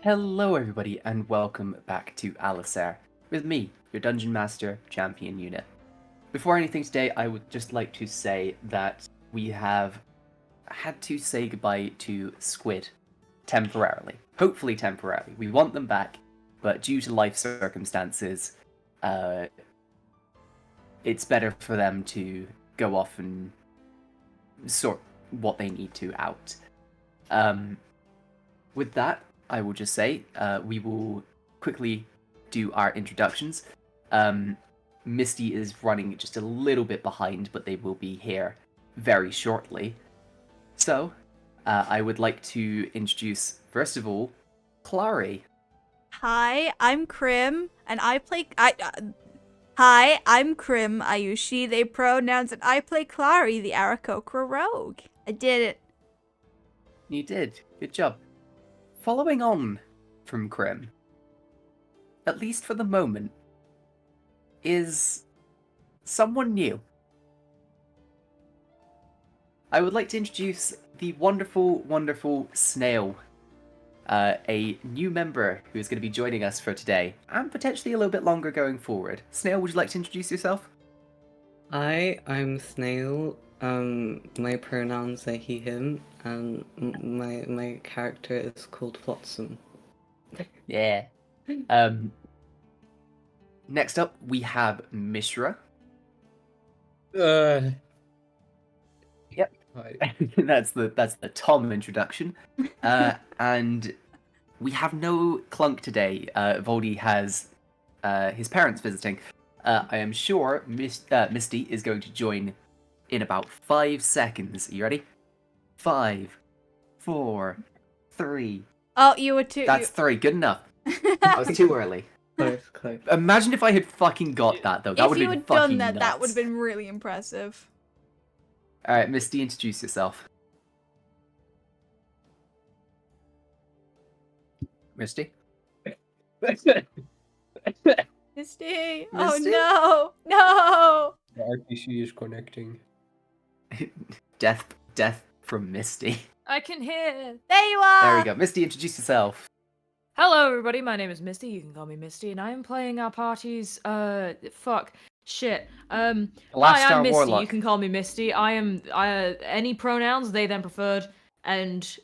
Hello everybody and welcome back to Allysair, with me, your Dungeon Master Champion Unit. Before anything today, I would just like to say that we have had to say goodbye to Squid temporarily. Hopefully temporarily. We want them back, but due to life circumstances, it's better for them to go off and sort what they need to out. With that, I will just say we will quickly do our introductions. Misty is running just a little bit behind, but they will be here very shortly. So, I would like to introduce, first of all, Klarri. Hi, I'm Krim, and Hi, I'm Krim. I use she/they pronouns, and I play Klarri, the Aarakocra rogue. I did it. You did. Good job. Following on from Krim, at least for the moment, is someone new. I would like to introduce the wonderful, wonderful Snail, a new member who is going to be joining us for today, and potentially a little bit longer going forward. Snail, would you like to introduce yourself? Hi, I'm Snail. My pronouns are he, him, and my character is called Flotsam. Yeah. Next up, we have Mishra. Yep. Hi. that's the Tom introduction. And we have no Clunk today. Voldy has his parents visiting. I am sure Misty is going to join in about 5 seconds. Are you ready? 5, 4, 3. Oh, you were too. That's 3. Good enough. I was too early. Close. Imagine if I had fucking got that, though. That would have been fucking If you had done that, that would nuts. have been really impressive. Alright, Misty, introduce yourself. Misty? Misty! Oh Misty? no! No! The RPG is connecting. Death from Misty. I can hear. There you are! There we go. Misty, introduce yourself. Hello, everybody. My name is Misty. You can call me Misty, and I am playing our party's shit. Hi, Last I'm Misty. Warlock. You can call me Misty. I am any pronouns they them preferred, and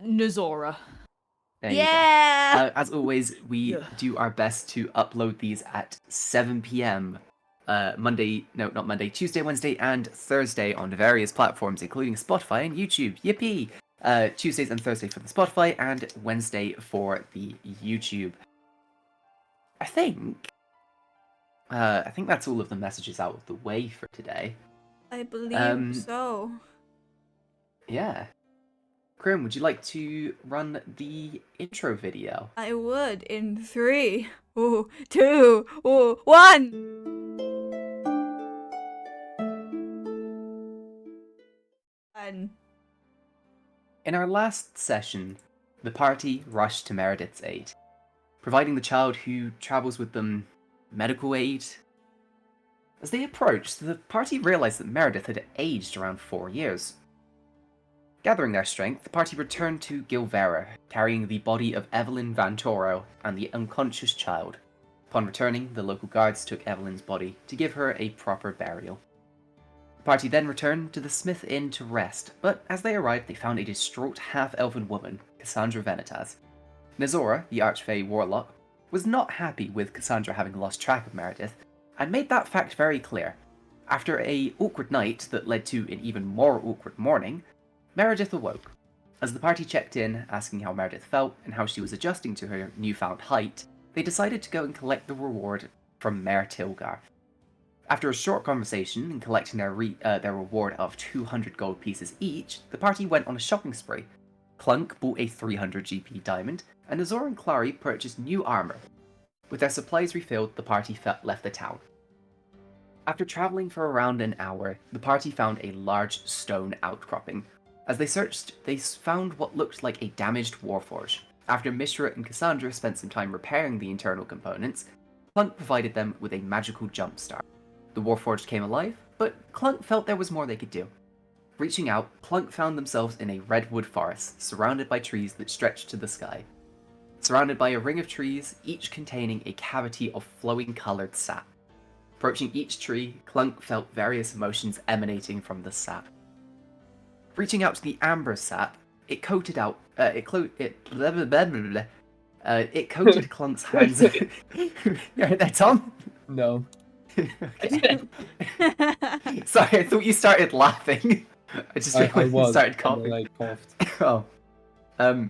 Nazora. There you go. Yeah! As always, we do our best to upload these at 7 p.m. Tuesday, Wednesday, and Thursday on various platforms, including Spotify and YouTube. Yippee! Tuesdays and Thursday for the Spotify, and Wednesday for the YouTube. I think that's all of the messages out of the way for today. I believe so. Yeah. Krim, would you like to run the intro video? I would in 3, 2, 1! In our last session, the party rushed to Meredith's aid, providing the child who travels with them medical aid. As they approached, the party realized that Meredith had aged around 4 years. Gathering their strength, the party returned to Gilvera, carrying the body of Evelyn Van Toro and the unconscious child. Upon returning, the local guards took Evelyn's body to give her a proper burial. The party then returned to the Smith Inn to rest, but as they arrived they found a distraught half-elven woman, Cassandra Venitas. Nazora, the Archfey Warlock, was not happy with Cassandra having lost track of Meredith, and made that fact very clear. After an awkward night that led to an even more awkward morning, Meredith awoke. As the party checked in, asking how Meredith felt and how she was adjusting to her newfound height, they decided to go and collect the reward from Mayor Tilgar. After a short conversation and collecting their reward of 200 gold pieces each, the party went on a shopping spree. Clunk bought a 300 GP diamond, and Azor and Klarri purchased new armor. With their supplies refilled, the party left the town. After traveling for around an hour, the party found a large stone outcropping. As they searched, they found what looked like a damaged warforge. After Mishra and Cassandra spent some time repairing the internal components, Clunk provided them with a magical jumpstart. The warforged came alive, but Clunk felt there was more they could do. Reaching out, Clunk found themselves in a redwood forest, surrounded by trees that stretched to the sky. surrounded by a ring of trees, each containing a cavity of flowing coloured sap. Approaching each tree, Clunk felt various emotions emanating from the sap. Reaching out to the amber sap, it coated out. It blah, blah, blah, blah, blah. It coated Clunk's hands. You heard that, Tom? No. Okay. Sorry, I thought you started laughing. I just I realized you was. started And coughing. then I coughed. Oh.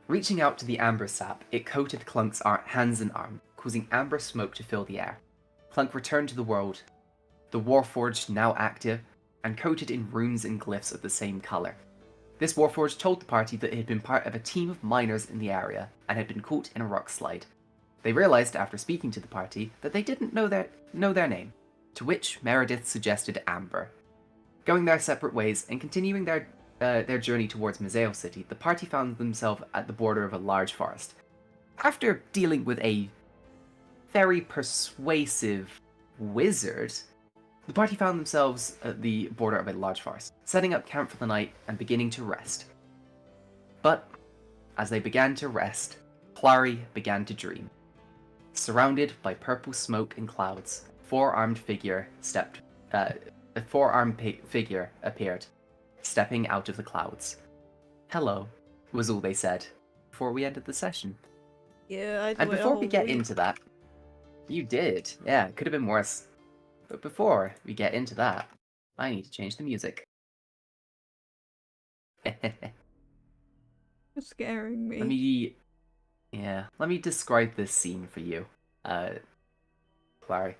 Reaching out to the amber sap, it coated Clunk's hands and arm, causing amber smoke to fill the air. Clunk returned to the world, the Warforged now active, and coated in runes and glyphs of the same colour. This Warforged told the party that it had been part of a team of miners in the area and had been caught in a rock slide. They realised after speaking to the party that they didn't know their name, to which Meredith suggested Amber. Going their separate ways and continuing their journey towards Mazeo City, the party found themselves at the border of a large forest. After dealing with a very persuasive wizard, the party found themselves at the border of a large forest, setting up camp for the night and beginning to rest. But as they began to rest, Klarri began to dream. Surrounded by purple smoke and clouds, a four-armed figure appeared, stepping out of the clouds. "Hello," was all they said before we ended the session. Yeah, I And before we get into that, you did. Yeah, it could have been worse. But before we get into that, I need to change the music. You're scaring me. Let me describe this scene for you, Klarri.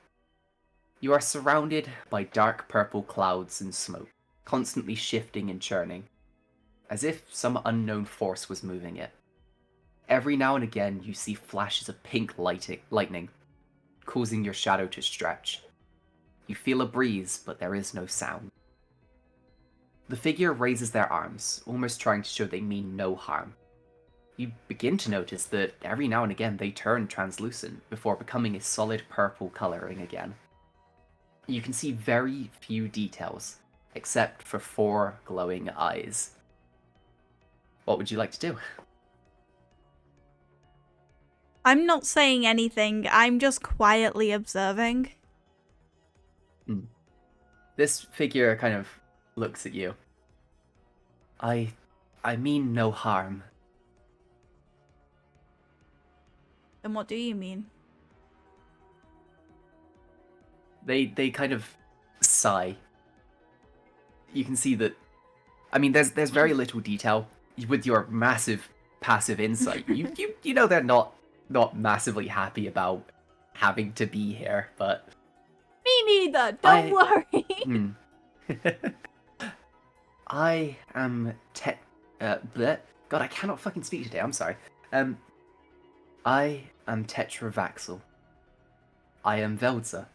You are surrounded by dark purple clouds and smoke, constantly shifting and churning, as if some unknown force was moving it. Every now and again you see flashes of pink lightning, causing your shadow to stretch. You feel a breeze, but there is no sound. The figure raises their arms, almost trying to show they mean no harm. You begin to notice that every now and again they turn translucent before becoming a solid purple colouring again. You can see very few details, except for 4 glowing eyes. What would you like to do? I'm not saying anything, I'm just quietly observing. This figure kind of looks at you. I mean no harm. Then what do you mean? They kind of sigh. You can see that. I mean, there's very little detail with your massive passive insight. You know they're not massively happy about having to be here, but Me neither, don't worry. I am bleh. God, I cannot fucking speak today. I'm sorry. I am Tetravaxel. I am Velza.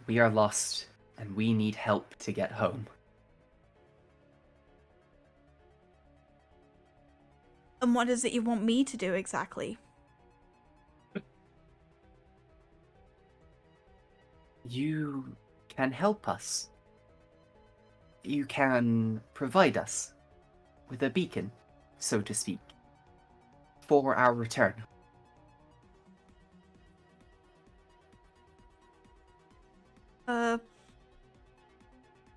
We are lost, and we need help to get home. And what is it you want me to do exactly? You can help us. You can provide us with a beacon, so to speak, for our return.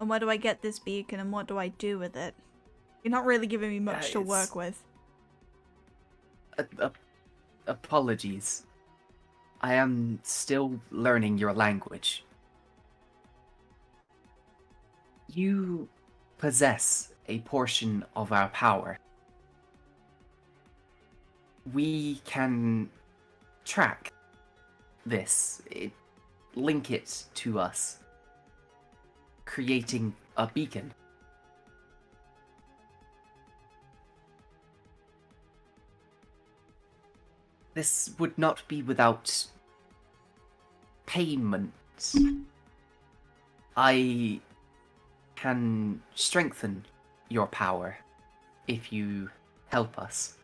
And where do I get this beacon and what do I do with it? You're not really giving me much to it's- work with. Apologies. I am still learning your language. You possess a portion of our power. We can track this, link it to us, creating a beacon. This would not be without payment. I can strengthen your power if you help us.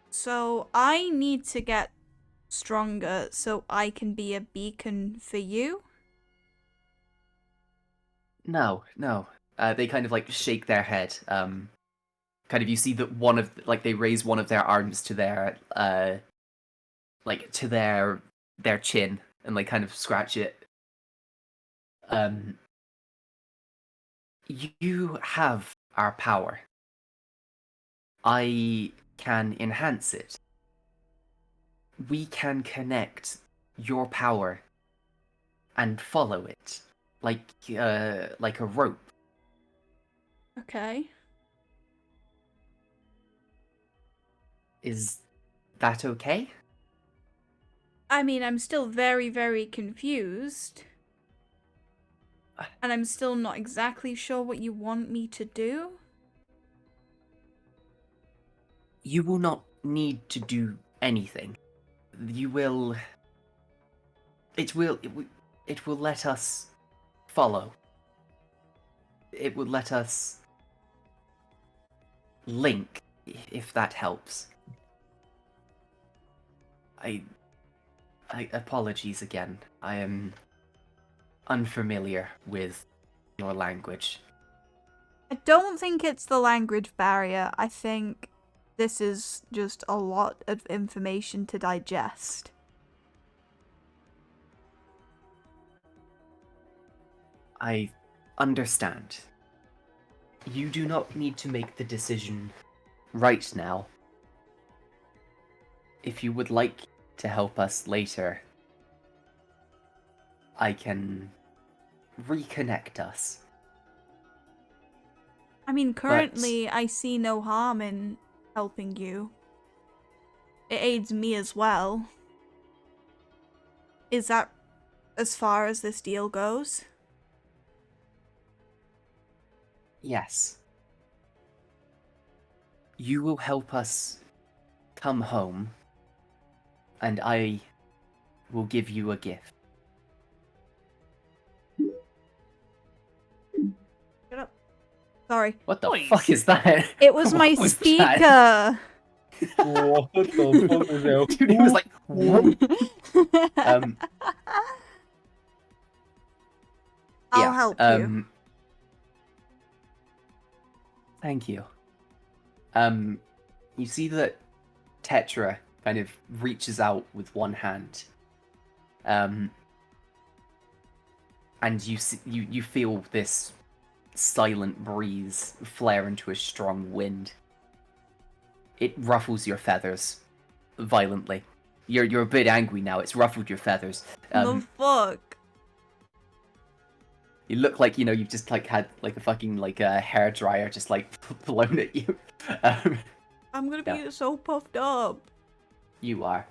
So I need to get stronger so I can be a beacon for you? No. They kind of like shake their head. Kind of you see that one of like they raise one of their arms to their like to their chin and like kind of scratch it. You have our power. I can enhance it. We can connect your power and follow it like a rope. Okay. Is that okay? I mean, I'm still very, very confused. And I'm still not exactly sure what you want me to do. You will not need to do anything. You will. It will. It will let us follow. It will let us link, if that helps. I apologies again. I am unfamiliar with your language. I don't think it's the language barrier. I think this is just a lot of information to digest. I understand. You do not need to make the decision right now. If you would like to help us later, I can reconnect us. I mean, currently I see no harm in helping you. It aids me as well. Is that as far as this deal goes? Yes. You will help us come home, and I will give you a gift. Shut up. Sorry. What the Please. fuck is that? It was my What was that? speaker. What the fuck is that? Dude, it was like, whoop. I'll help you. Thank you. You see that Tetra kind of reaches out with one hand. And you feel this silent breeze flare into a strong wind. It ruffles your feathers violently. You're a bit angry now. It's ruffled your feathers. The fuck? You look like, you've just like had like a fucking like a hair dryer just like blown at you. I'm gonna yeah. be so puffed up. You are.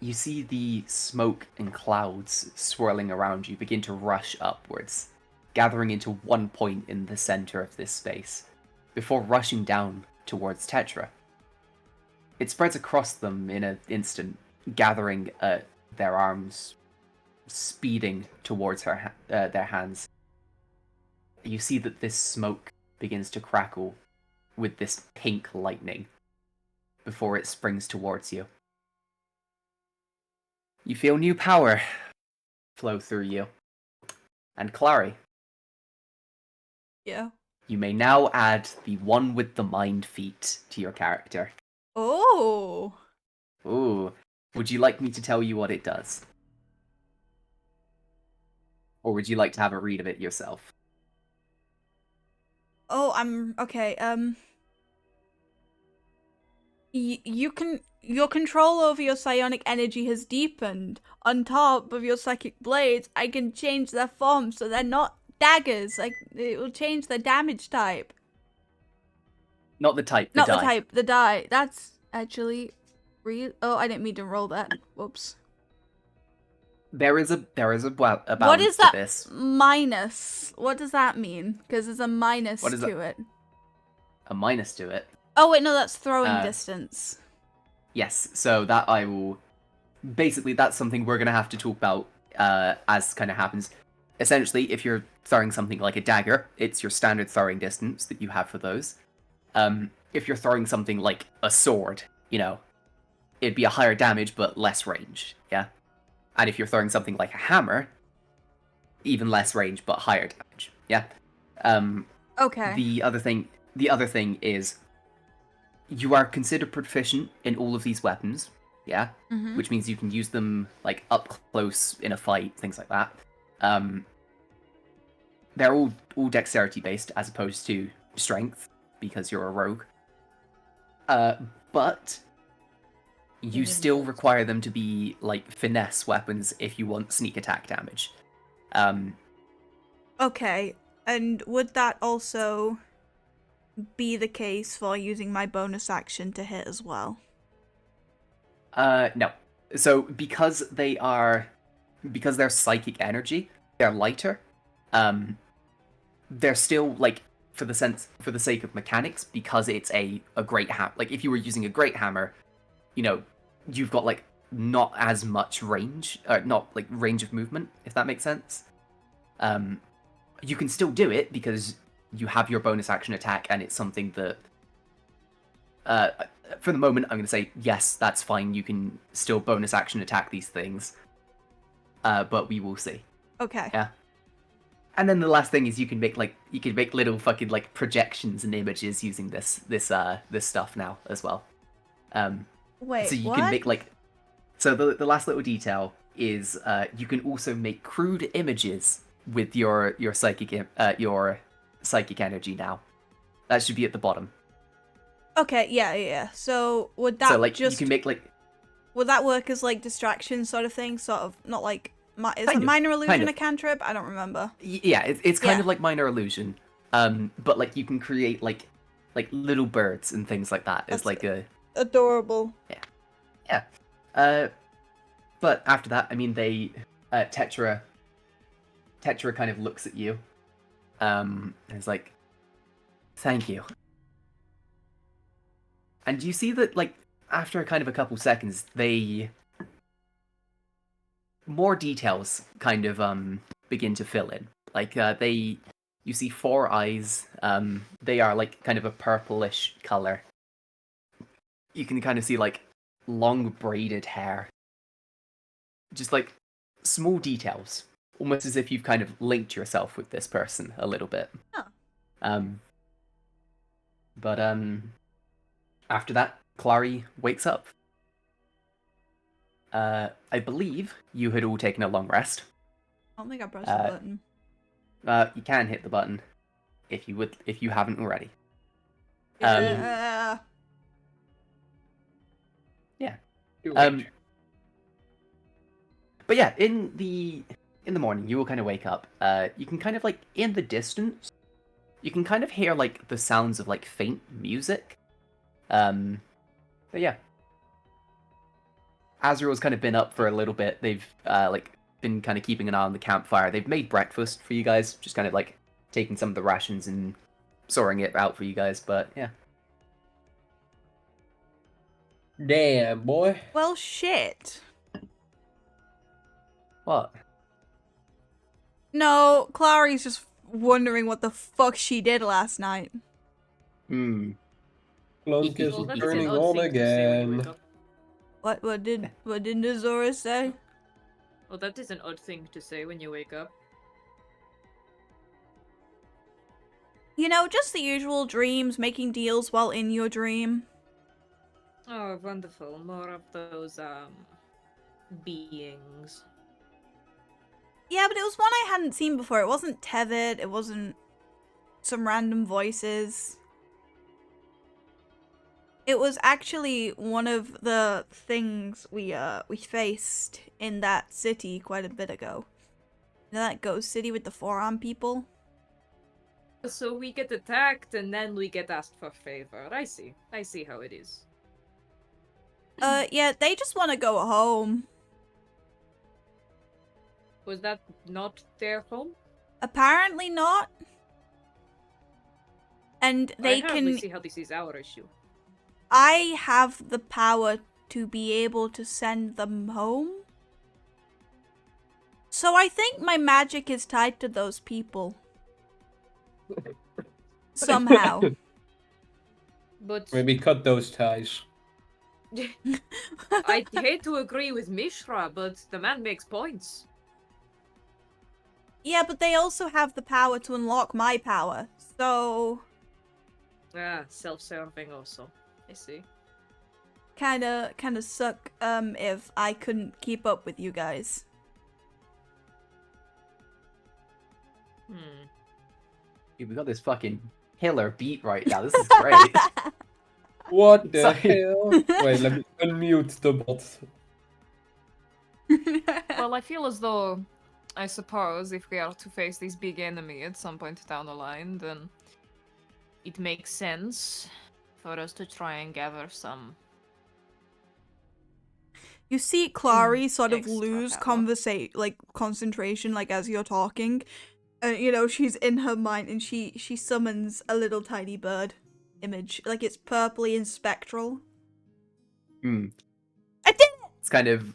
You see the smoke and clouds swirling around you begin to rush upwards, gathering into one point in the center of this space, before rushing down towards Tetra. It spreads across them in an instant, gathering their arms, speeding towards their hands. You see that this smoke begins to crackle with this pink lightning before it springs towards you. You feel new power flow through you. And Klarri, Yeah. you may now add the one with the mind feat to your character. Oh. Ooh. Would you like me to tell you what it does? Or would you like to have a read of it yourself? Oh, okay. Your control over your psionic energy has deepened. On top of your psychic blades, I can change their form so they're not daggers. Like, it will change the damage type. Not the type, the Not die. the type, the die. That's actually real. Oh, I didn't mean to roll that. Whoops. There is a balance What is to that this. minus? What does that mean? Because there's a minus What is to it. A minus to it. Oh wait, no, that's throwing distance. Yes, so that I will... Basically, that's something we're going to have to talk about as kind of happens. Essentially, if you're throwing something like a dagger, it's your standard throwing distance that you have for those. If you're throwing something like a sword, it'd be a higher damage but less range, yeah? And if you're throwing something like a hammer, even less range but higher damage, yeah? Okay. The other thing is you are considered proficient in all of these weapons, yeah? Mm-hmm. Which means you can use them like up close in a fight, things like that. They're all dexterity based as opposed to strength because you're a rogue. But you still require them to be like finesse weapons if you want sneak attack damage. Okay. And would that also be the case for using my bonus action to hit as well? No. So because they're psychic energy, they're lighter. They're still like for the sake of mechanics, because it's a great hammer. Like if you were using a great hammer, you know, you've got like not as much range, not like range of movement, if that makes sense. You can still do it because you have your bonus action attack, and it's something that for the moment, I'm going to say, yes, that's fine. You can still bonus action attack these things. But we will see. Okay. Yeah. And then the last thing is you can make little fucking like projections and images using this stuff now as well. Wait, so you what? can make like, so the last little detail is you can also make crude images with your psychic energy now. That should be at the bottom. Okay, yeah. So would that So like just you can make like would that work as like distraction sort of thing? Sort of not like is Kind it of, minor illusion kind of. a cantrip? I don't remember. Yeah, it's kind Yeah. of like minor illusion. But like you can create like little birds and things like that. It's That's like a adorable. yeah. But after that, I mean, Tetra kind of looks at you, and is like, "Thank you." And you see that, like, after kind of a couple seconds, more details kind of begin to fill in. Like you see 4 eyes. They are like kind of a purplish color. You can kind of see like long braided hair. Just like small details, almost as if you've kind of linked yourself with this person a little bit. Huh. But after that, Klarri wakes up. I believe you had all taken a long rest. I don't think I pressed the button. You can hit the button if you haven't already. Yeah. Yeah. Do it. But yeah, in the morning, you will kind of wake up. You can kind of like in the distance, you can kind of hear like the sounds of like faint music. But yeah, Azrael's kind of been up for a little bit. They've like been kind of keeping an eye on the campfire. They've made breakfast for you guys, just kind of like taking some of the rations and sorting it out for you guys. But yeah. Damn, boy. Well, shit. What? No, Clary's just wondering what the fuck she did last night. Clunk is Well, that's turning an odd on thing to say when you wake again. What did Azora say? Well, that is an odd thing to say when you wake up. You know, just the usual dreams, making deals while in your dream. Oh, wonderful. More of those, beings. Yeah, but it was one I hadn't seen before. It wasn't tethered. It wasn't some random voices. It was actually one of the things we faced in that city quite a bit ago. You know that ghost city with the forearm people? So we get attacked and then we get asked for favor. I see how it is. Yeah, they just want to go home. Was that not their home? Apparently not. And they I hardly can... see how this is our issue. I have the power to be able to send them home. So I think my magic is tied to those people. Somehow. But Maybe cut those ties. I hate to agree with Mishra, but the man makes points. Yeah, but they also have the power to unlock my power, so Ah, self-serving also. I see. kinda suck if I couldn't keep up with you guys. Dude, we got this fucking killer beat right now. This is great. What the Sorry. hell? Wait, let me unmute the bot. Well, I feel as though, I suppose, if we are to face this big enemy at some point down the line, then it makes sense for us to try and gather some. You see Klarri sort of Extra lose power. concentration, like as you're talking. You know, she's in her mind and she summons a little tiny bird image. Like it's purpley and spectral. Hmm. I did it! It's kind of,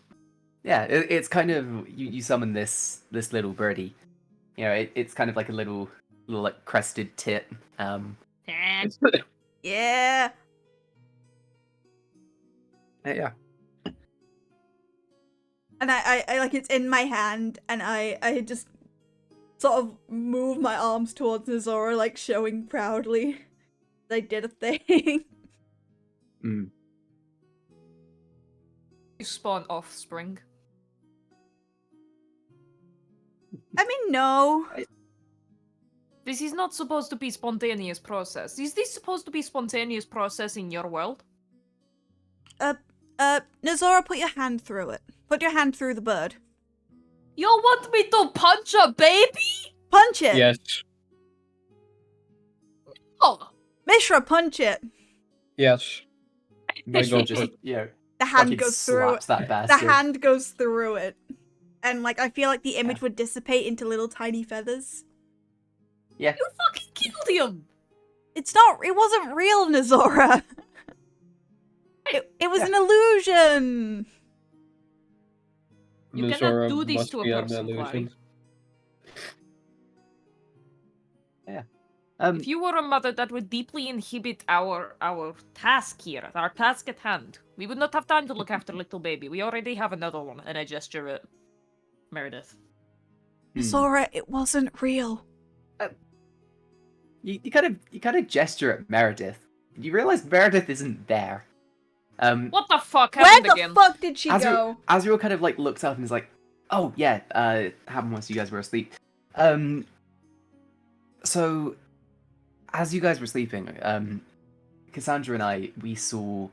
yeah. It's kind of you summon this little birdie. You know, it's kind of like a little like crested tit. Yeah. Yeah. And I like it's in my hand and I just sort of move my arms towards Nazora, like showing proudly I did a thing. Hmm. You spawn offspring. I mean, no. This is not supposed to be spontaneous process. Is this supposed to be spontaneous process in your world? Nazora, put your hand through it. Put your hand through the bird. You want me to punch a baby? Punch it! Yes. Oh, Mishra, punch it! Yes. My She'll God, just, but you know, The hand fucking goes through it. slaps that The bastard. hand goes through it. And, like, I feel like the image Yeah. would dissipate into little tiny feathers. Yeah. you fucking killed him! It wasn't real, Nazora! It was an illusion! You cannot Nazora do this must to a be an person, illusion. Klarri. Um, If you were a mother, that would deeply inhibit our task here, our task at hand. We would not have time to look after little baby. We already have another one, and I gesture at Meredith. Nazora, it wasn't real. you kind of gesture at Meredith. You realize Meredith isn't there. What the fuck Where happened the again? fuck did she go? Azriel kind of like looks up and is like, "Oh yeah, it happened once you guys were asleep." So as you guys were sleeping, Cassandra and I, we saw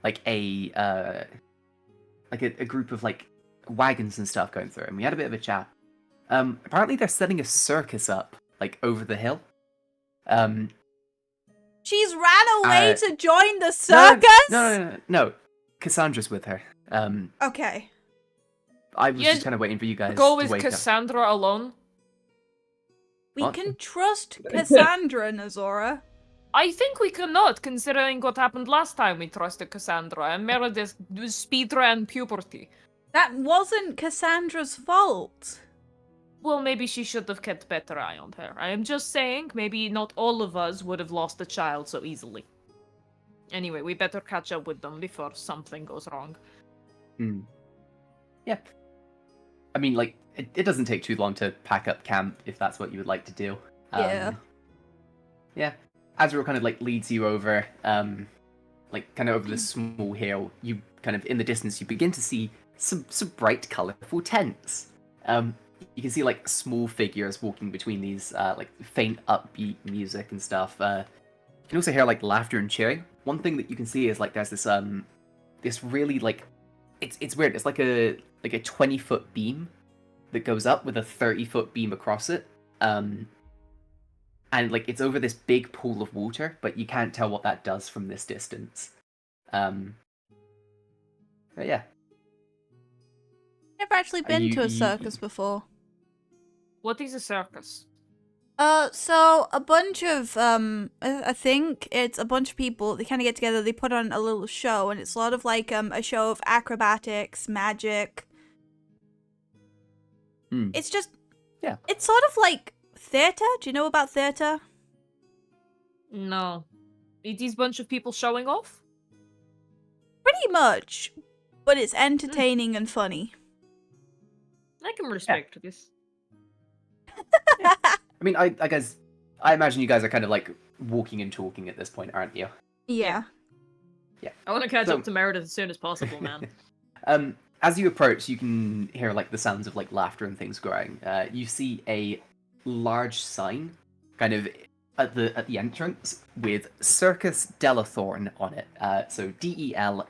like a group of like wagons and stuff going through, and we had a bit of a chat. Apparently they're setting a circus up like over the hill. She's ran away Uh, to join the circus? No. Cassandra's with her. Okay. I was Yeah, just kind of waiting for you guys Go to with wake up. Cassandra alone. We What? can trust Cassandra, Nazora. I think we cannot, considering what happened last time we trusted Cassandra, and Meredith speedran puberty. That wasn't Cassandra's fault. Well, maybe she should have kept better eye on her. I am just saying, maybe not all of us would have lost a child so easily. Anyway, we better catch up with them before something goes wrong. Yeah. I mean, like, it doesn't take too long to pack up camp if that's what you would like to do. Yeah. Yeah. Azrael kind of like leads you over, like kind of over this small hill. You kind of in the distance, you begin to see some bright, colourful tents. You can see like small figures walking between these like faint upbeat music and stuff. You can also hear like laughter and cheering. One thing that you can see is like there's this really like it's weird. It's like a 20-foot beam that goes up with a 30-foot beam across it. And like it's over this big pool of water, but you can't tell what that does from this distance. But yeah. Never actually been to a circus before. What is a circus? So a bunch of, I think it's a bunch of people, they kind of get together, they put on a little show, and it's a lot of like, a show of acrobatics, magic. It's just, Yeah. It's sort of like theater. Do you know about theater? No. It is a bunch of people showing off? Pretty much, but it's entertaining and funny. I can respect this. I mean, I guess I imagine you guys are kind of like walking and talking at this point, aren't you? Yeah. I want to catch So- up to Meredith as soon as possible, man. As you approach, you can hear like the sounds of like laughter and things growing. You see a large sign, kind of at the entrance, with Circus Delathorn on it. So Delathorn,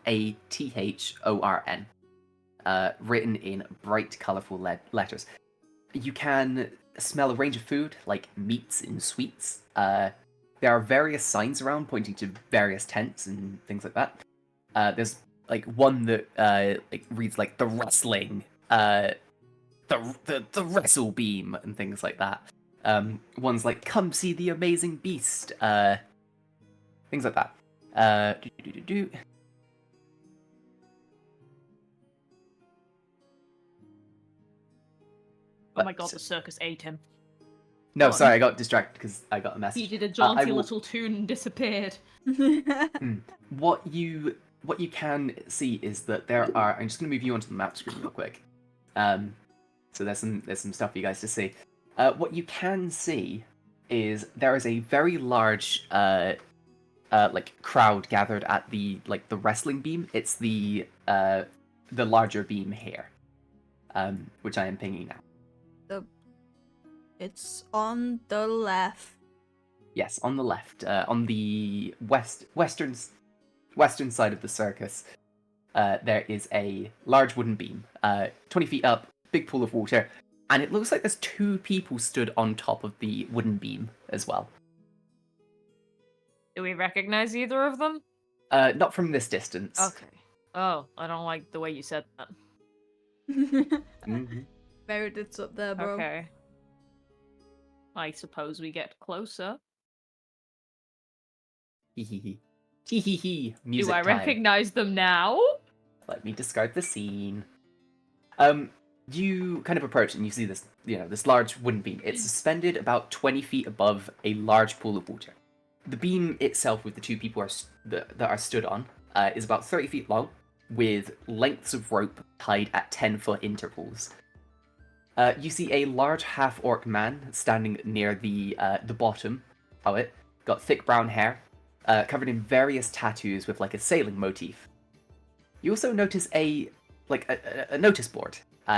written in bright, colourful letters. You can smell a range of food, like meats and sweets. There are various signs around pointing to various tents and things like that. There's like one that like reads like the wrestling, the wrestle beam and things like that. One's like come see the amazing beast, things like that. Oh my god, the circus ate him. No, Go on. sorry, I got distracted because I got a message. He did a I jaunty will- little tune and disappeared. What you can see is that there are. I'm just going to move you onto the map screen real quick. So there's some stuff for you guys to see. What you can see is there is a very large like crowd gathered at the wrestling beam. It's the larger beam here, which I am pinging now. It's on the left. Yes, on the left, on the western side of the circus, there is a large wooden beam, 20 feet up, big pool of water, and it looks like there's 2 people stood on top of the wooden beam as well. Do we recognize either of them? Not from this distance. Okay. Oh, I don't like the way you said that. Mhm. Meredith's up there, bro. Okay. I suppose we get closer. Hee hee hee. Hee hee hee. Music Do I time. recognize them now? Let me describe the scene. You kind of approach and you see this, this large wooden beam. It's suspended about 20 feet above a large pool of water. The beam itself, with the 2 people that are stood on, is about 30 feet long, with lengths of rope tied at 10-foot intervals. You see a large half-orc man standing near the bottom of it, got thick brown hair, covered in various tattoos with like a sailing motif. You also notice a notice board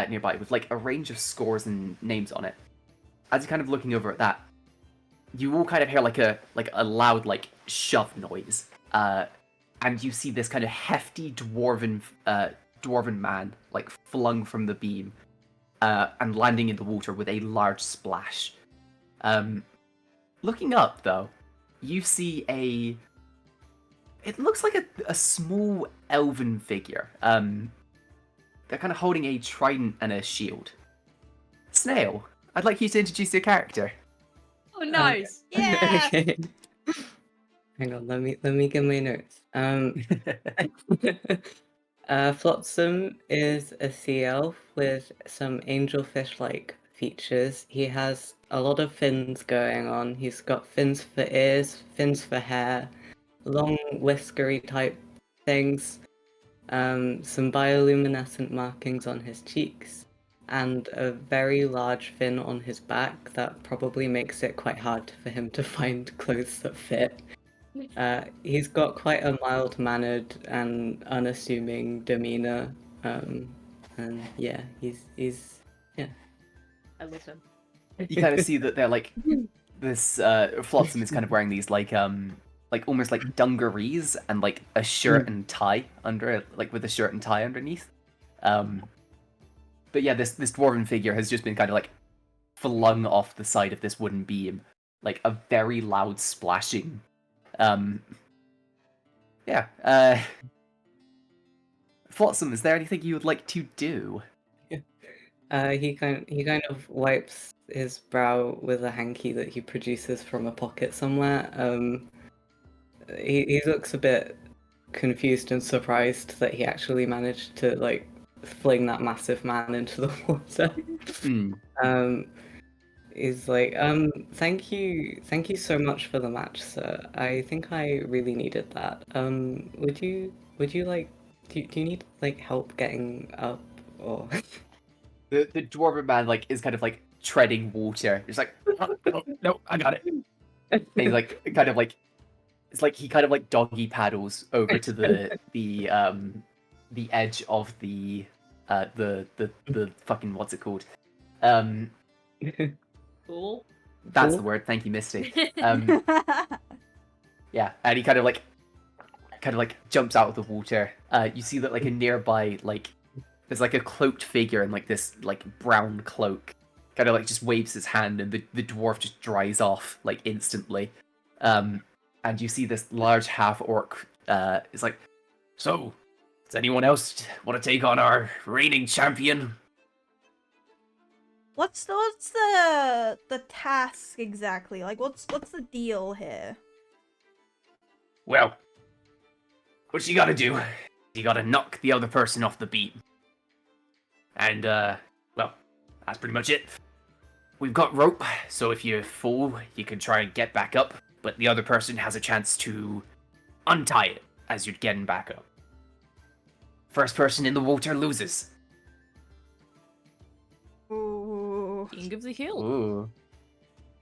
nearby with like a range of scores and names on it. As you're kind of looking over at that, you all kind of hear like a loud like shove noise, and you see this kind of hefty dwarven man like flung from the beam, and landing in the water with a large splash. Looking up though, you see it looks like a small elven figure. They're kind of holding a trident and a shield. Snail, I'd like you to introduce your character. Oh, nice. Yeah. Okay. Hang on, let me get my notes. Flotsam is a sea elf with some angelfish-like features. He has a lot of fins going on. He's got fins for ears, fins for hair, long whiskery type things, some bioluminescent markings on his cheeks, and a very large fin on his back that probably makes it quite hard for him to find clothes that fit. He's got quite a mild-mannered and unassuming demeanor, and yeah, he's yeah. I listen. You kind of see that they're like this Flotsam is kind of wearing these like almost like dungarees and like a shirt and tie under it, like with a shirt and tie underneath. But yeah, this dwarven figure has just been kind of like flung off the side of this wooden beam, like a very loud splashing. Flotsam, is there anything you would like to do? He kind of wipes his brow with a hanky that he produces from a pocket somewhere. He looks a bit confused and surprised that he actually managed to like fling that massive man into the water. He's like, thank you so much for the match, sir. I think I really needed that. Would you like, do you need like help getting up or? The dwarven man like is kind of like treading water. He's like, oh, no, I got it. And he's like, kind of like, it's like he kind of like doggy paddles over to the edge of the fucking what's it called? Cool. That's the Pool? word. Thank you, Misty. Yeah, and he kind of like jumps out of the water. You see that like a nearby there's like a cloaked figure in like this like brown cloak, kind of like just waves his hand, and the dwarf just dries off like instantly. And you see this large half orc is like, so does anyone else want to take on our reigning champion? What's the task exactly? Like, what's the deal here? Well, what you gotta do, you gotta knock the other person off the beat. And, well, that's pretty much it. We've got rope, so if you fall, you can try and get back up, but the other person has a chance to untie it as you're getting back up. First person in the water loses. Ooh. King of the hill. Ooh.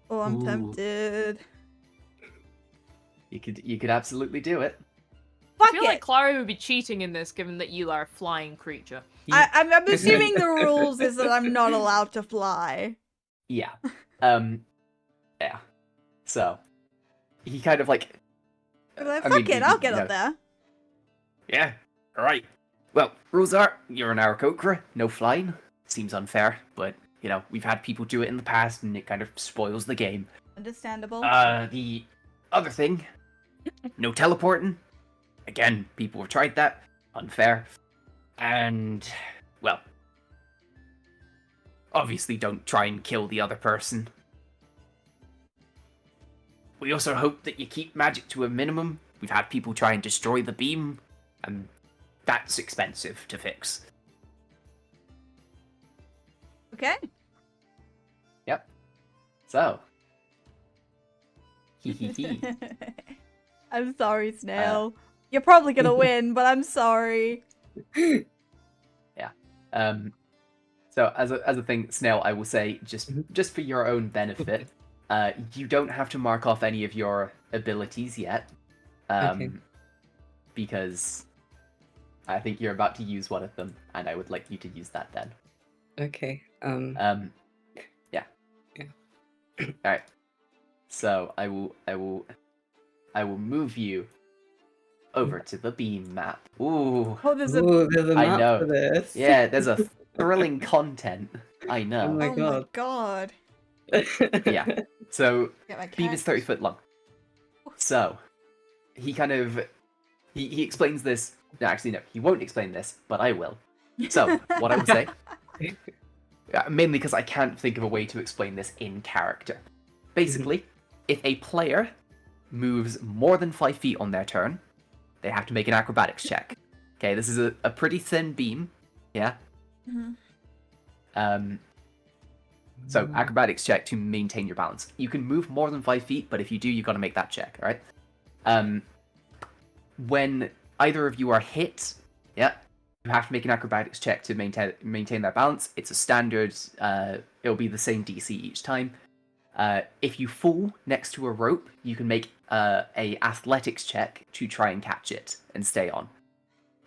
Oh, I'm Ooh. tempted. You could absolutely do it. I Fuck feel it! like Klarri would be cheating in this, given that you are a flying creature. I'm assuming the rules is that I'm not allowed to fly. Yeah. Yeah. So, he kind of like... I'm like, I fuck mean, it, I'll get up there. Yeah, alright. Well, rules are, you're an Aarakocra, no flying. Seems unfair, but, you know, we've had people do it in the past, and it kind of spoils the game. Understandable. The other thing, no teleporting. Again, people have tried that. Unfair. And, well, obviously don't try and kill the other person. We also hope that you keep magic to a minimum. We've had people try and destroy the beam, and that's expensive to fix. Okay. Yep. So. Hee hee hee. I'm sorry, Snail. You're probably gonna win, but I'm sorry. Yeah. So as a thing, Snail, I will say just for your own benefit, you don't have to mark off any of your abilities yet, Okay. because I think you're about to use one of them, and I would like you to use that then. Okay. Yeah. Yeah. All right. So I will move you over to the beam map. Ooh. Oh, there's a. Ooh, there's a I map know. for this. Yeah, there's a thrilling content. I Oh know. my Oh my god. god. Yeah. So Get my beam is cat. 30 foot long. So he kind of he explains this. No, actually no, he won't explain this, but I will. So what I will say, mainly because I can't think of a way to explain this in character. Basically, if a player moves more than 5 feet on their turn, they have to make an acrobatics check. Okay, this is a pretty thin beam. Yeah. Mhm. So acrobatics check to maintain your balance. You can move more than 5 feet, but if you do, you got to make that check. All right. When either of you are hit, yeah, you have to make an acrobatics check to maintain that balance. It's a standard. It'll be the same DC each time. If you fall next to a rope, you can make a athletics check to try and catch it and stay on.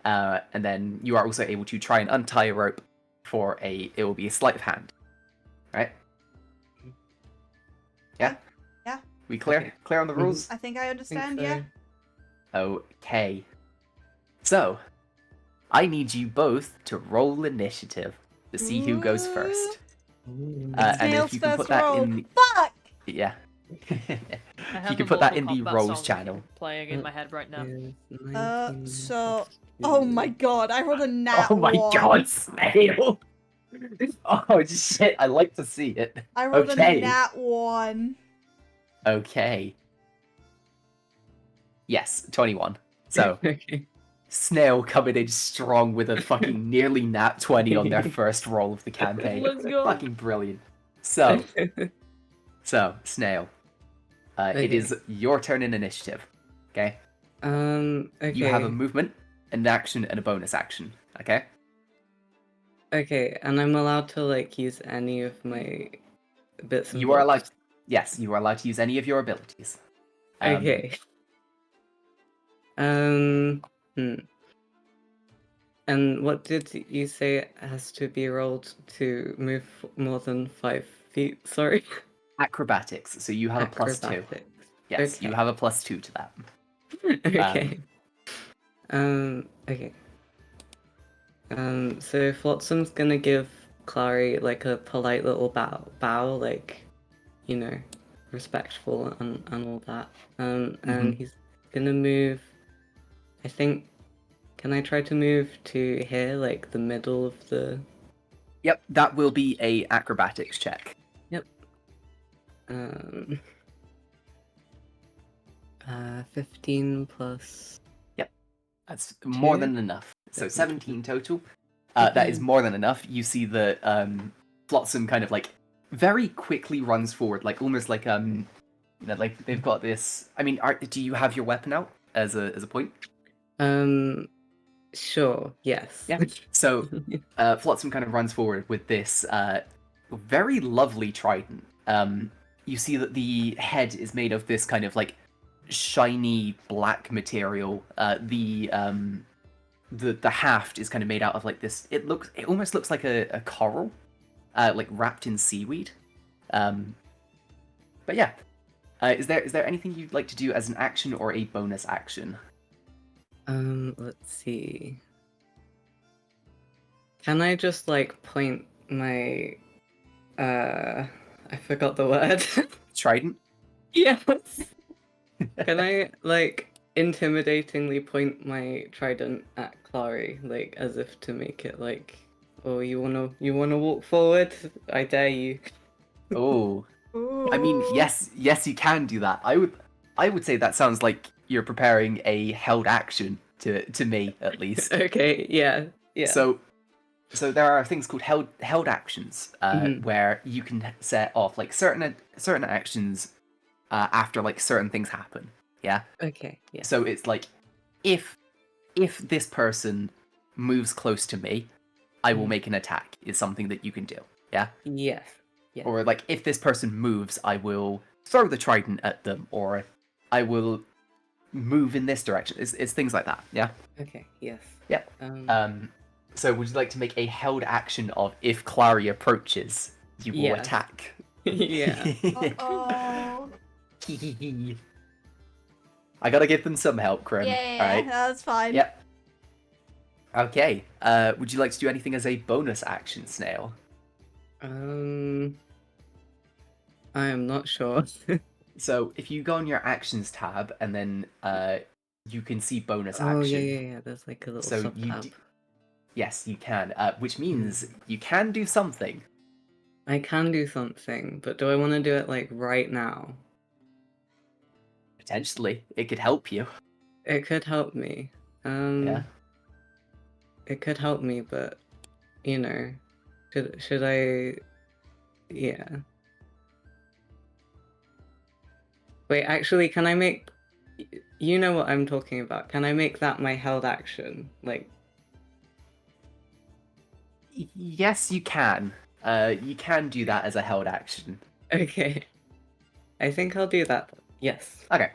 And then you are also able to try and untie a rope for it will be a sleight of hand. Right? Yeah? Yeah. We clear? Okay. Clear on the rules? I think I I think understand, so. yeah. Okay. So, I need you both to roll initiative to see who goes first. Ooh. And Snail's if you can first put that roll. in... Fuck! Yeah. I have you can the put that Mortal in the Kombat roles song channel. playing in my head right now. So. Oh my god, I rolled a nat Oh my 1. god, Snail! Oh shit, I like to see it. I rolled Okay. a nat 1. Okay. Yes, 21. So, Okay. Snail coming in strong with a fucking nearly nat 20 on their first roll of the campaign. Let's go. Fucking brilliant. So, Snail, it Okay. is your turn in initiative. Okay? Okay. You have a movement, an action, and a bonus action. Okay? Okay, and I'm allowed to like use any of my bits and You are allowed. bobs? Yes, you are allowed to use any of your abilities. Okay. Hmm. And what did you say has to be rolled to move more than 5 feet? Sorry. Acrobatics. So you have a +2. Acrobatics. Yes, you Okay. have a +2 to that. Okay. Okay. So Flotsam's gonna give Klarri like a polite little bow, like, you know, respectful and all that. And he's gonna move. I think. Can I try to move to here, like the middle of the? Yep, that will be a acrobatics check. Yep. 15 plus. That's more 2? than enough. So 17. 17 total. That is Mhm. more than enough. You see that Flotsam kind of like very quickly runs forward, like almost like like they've got this. I mean, do you have your weapon out as a point? Sure. Yes. Yeah. So Flotsam kind of runs forward with this very lovely trident. You see that the head is made of this kind of like shiny black material. The haft is kind of made out of like this. It almost looks like a coral, like wrapped in seaweed. But yeah, is there anything you'd like to do as an action or a bonus action? Let's see. Can I just like point my I forgot the word. Trident. Yes. Can I like intimidatingly point my trident at Klarri, like as if to make it like, oh, you wanna walk forward? I dare you. Oh, I mean, yes, you can do that. I would say that sounds like you're preparing a held action to me at least. Okay, yeah. So there are things called held actions, Mhm. where you can set off like certain actions after like certain things happen. Yeah. Okay, yeah. So it's like if this person moves close to me, I will Mhm. make an attack. Is something that you can do. Yeah. Yes. Yeah. Or like if this person moves, I will throw the trident at them, or I will move in this direction. It's things like that. Yeah. Okay, yes. Yeah. So would you like to make a held action of if Klarri approaches, you will Yes. attack? Yeah. Oh. I gotta give them some help, Krim. Yeah, Alright. that's fine. Yep. Okay. Would you like to do anything as a bonus action, Snail? I am not sure. So if you go on your actions tab and then you can see bonus Oh action. yeah. There's like a little So sub tab. yes, you can. Which means you can do something. I can do something, but do I want to do it like right now? Potentially, it could help you. It could help me. Yeah. It could help me, but you know, should I? Yeah. Wait, actually, can I make? You know what I'm talking about. Can I make that my held action? Like, Yes, you can. You can do that as a held action. okay. I think I'll do that. Yes. Okay.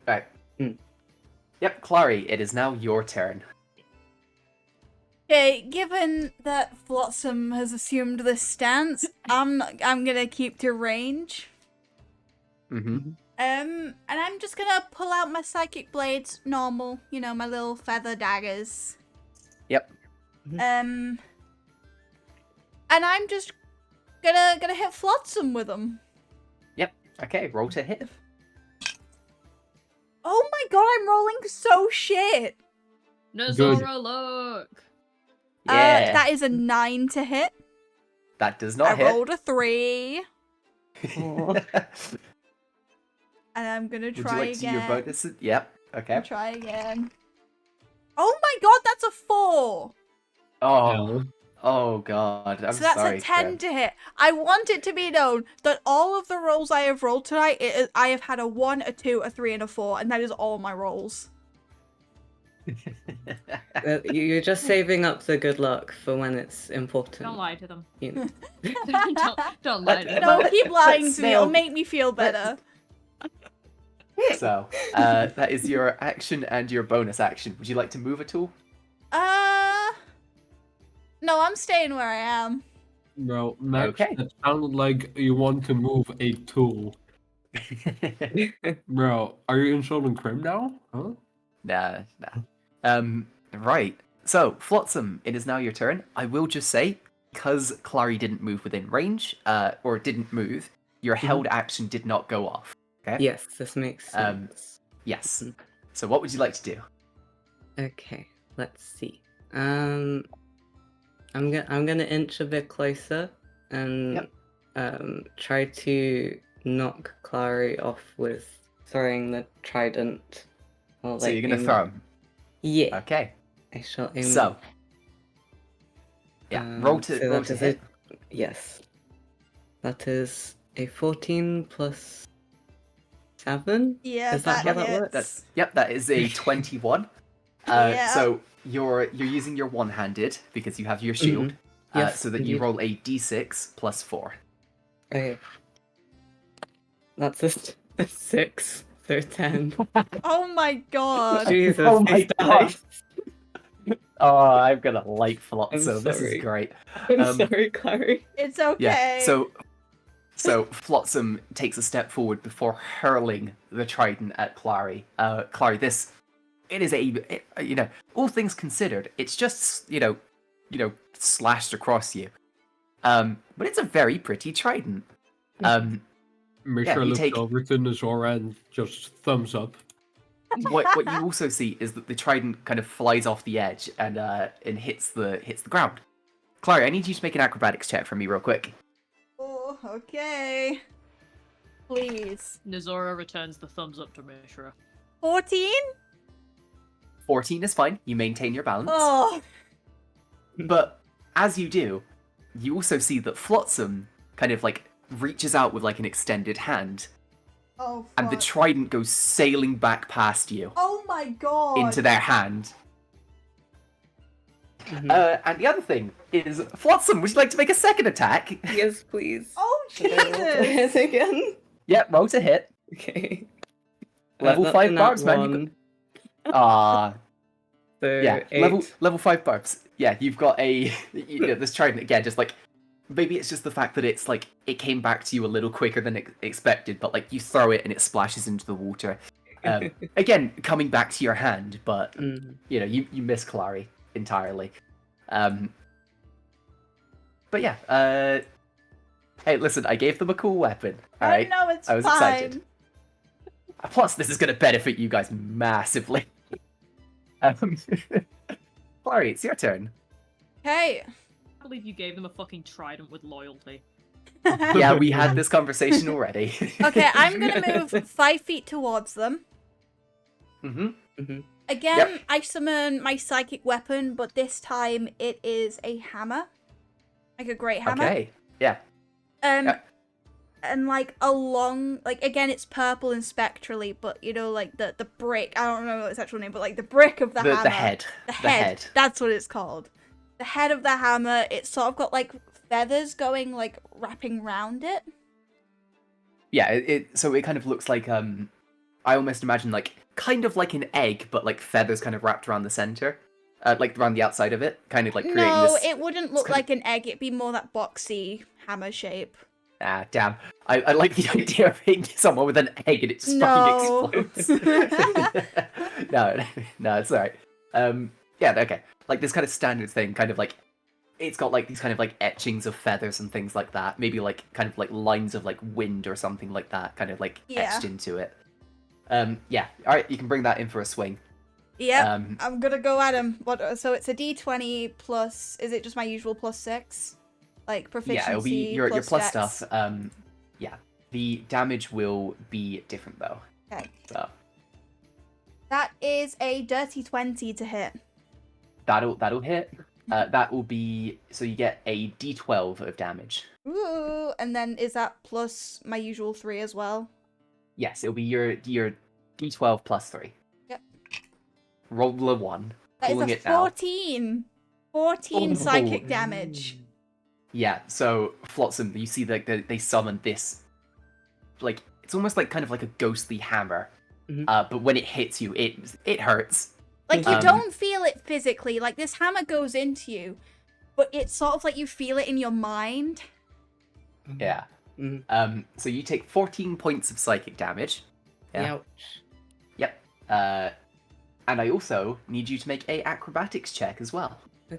Right. Yep, Klarri, it is now your turn. Okay, given that Flotsam has assumed this stance, I'm gonna keep to range. Mm-hmm. And I'm just gonna pull out my psychic blades, normal, you know, my little feather daggers. Yep. And I'm just gonna hit Flotsam with them. Yep. Okay, roll to hit. Oh my god, I'm rolling so shit. Nazora, look! Yeah. That is a 9 to hit. That does not I hit. rolled a 3. Aw. And I'm gonna Would you try like to do your again. bonus? Yep. Okay. Try again. Oh my god, that's a 4. Oh. Oh god. I'm So that's sorry. a 10 Krim. to hit. I want it to be known that all of the rolls I have rolled tonight, I have had a 1, a 2, a 3, and a 4, and that is all my rolls. You're just saving up the good luck for when it's important. Don't lie to them. You know. don't lie to them. No, keep lying Let's to me. It'll nail- make me feel better. So, that is your action and your bonus action. Would you like to move at all? No, I'm staying where I am. Bro, Max, Okay. that sounded like you want to move a tool. Bro, are you insulting Crim now? Huh? Nah. Right. So, Flotsam, it is now your turn. I will just say, because Klarri didn't move within range, or didn't move, your held action did not go off. Okay? Yes, this makes sense. Yes. So, what would you like to do? Okay, let's see. I'm gonna inch a bit closer and try to knock Klarri off with throwing the trident. Or, So, you're going to aim- throw him. Yeah, Okay. I shall aim. So, yeah, roll to so that is hit. Yes, that is a 14 plus 7. Yeah, Is that how that hits. works? That is a 21. Yeah. So you're using your one-handed because you have your shield, Yes, so that you indeed. roll a d6 plus 4. Okay. That's a 6, so 10. Oh my god. Jesus, Oh my these God. dice. Oh, I'm gonna like I'm Flotsam. This is sorry. great. I'm Um, sorry, Klarri. It's okay. Yeah. So Flotsam takes a step forward before hurling the trident at Klarri. Klarri, it is all things considered, it's just slashed across you. But it's a very pretty trident. Make Yeah, sure I you look take- over to Nazora and just thumbs up. what you also see is that the trident kind of flies off the edge and hits the ground. Klarri, I need you to make an acrobatics check for me real quick. Oh, okay. Please. Nazora returns the thumbs up to Mishra. 14? 14 is fine. You maintain your balance. Oh. But as you do, you also see that Flotsam kind of like reaches out with like an extended hand, Oh, and the fuck. trident goes sailing back past you Oh my god. into their hand. Mhm. And the other thing is, Flotsam, would you like to make a second attack? Yes, please. Oh, Should I roll to Jesus. hit again? Yep, roll to hit. Okay. Level That's 5 a nat barbs, man. You 1, Ah, so yeah, 8. level 5 barbs. Yeah, you've got this trident again. Just like maybe it's just the fact that it's like it came back to you a little quicker than expected, but like you throw it and it splashes into the water. Again, coming back to your hand, but Mm. you miss Klarri entirely. But yeah, hey, listen, I gave them a cool weapon. All right, I know it's I was fine. excited. Plus, this is going to benefit you guys massively. Klarri, it's your turn. Hey. I believe you gave them a fucking trident with loyalty. Yeah, we had this conversation already. Okay, I'm gonna move 5 feet towards them. Mm-hmm. Again, Yep. I summon my psychic weapon, but this time it is a hammer. Like a great hammer. Okay. Yeah. Yeah. And like again, it's purple and spectrally, but like the brick, I don't remember its actual name, but like the brick of the hammer. The head. The The head. head. That's what it's called. The head of the hammer, it's sort of got like feathers going like wrapping round it. Yeah. So it kind of looks like I almost imagine like kind of like an egg, but like feathers kind of wrapped around the center, like around the outside of it, kind of like creating No, this. it wouldn't look kind of- like an egg. It'd be more that boxy hammer shape. Ah, damn. I like the idea of hitting someone with an egg and it just No. fucking explodes. No, it's alright. Yeah, okay. Like this kind of standard thing, kind of like it's got like these kind of like etchings of feathers and things like that. Maybe like kind of like lines of like wind or something like that, kind of like Yeah. etched into it. Yeah. Alright, you can bring that in for a swing. Yep. Um, I'm gonna go at him. What? So it's a D20 plus. Is it just my usual +6? Like proficiency. yeah, it'll be your plus dex? stuff. Yeah. The damage will be different though. Okay. So That is a dirty 20 to hit. that'll hit. That will be so you get a D12 of damage. Ooh, and then is that plus my usual 3 as well? Yes, it'll be your D12 plus 3. Yep. Roll a 1. That is Pulling a it down. 14. 14 Oh. psychic damage. Yeah, so Flotsam, you see like they summon this, like it's almost like kind of like a ghostly hammer. Mhm. But when it hits you, it hurts. Like, you Um, don't feel it physically. Like, this hammer goes into you, but it's sort of like you feel it in your mind. Yeah. Mhm. So you take 14 points of psychic damage. Yeah. Ouch. Yep. And I also need you to make a acrobatics check as well. Okay.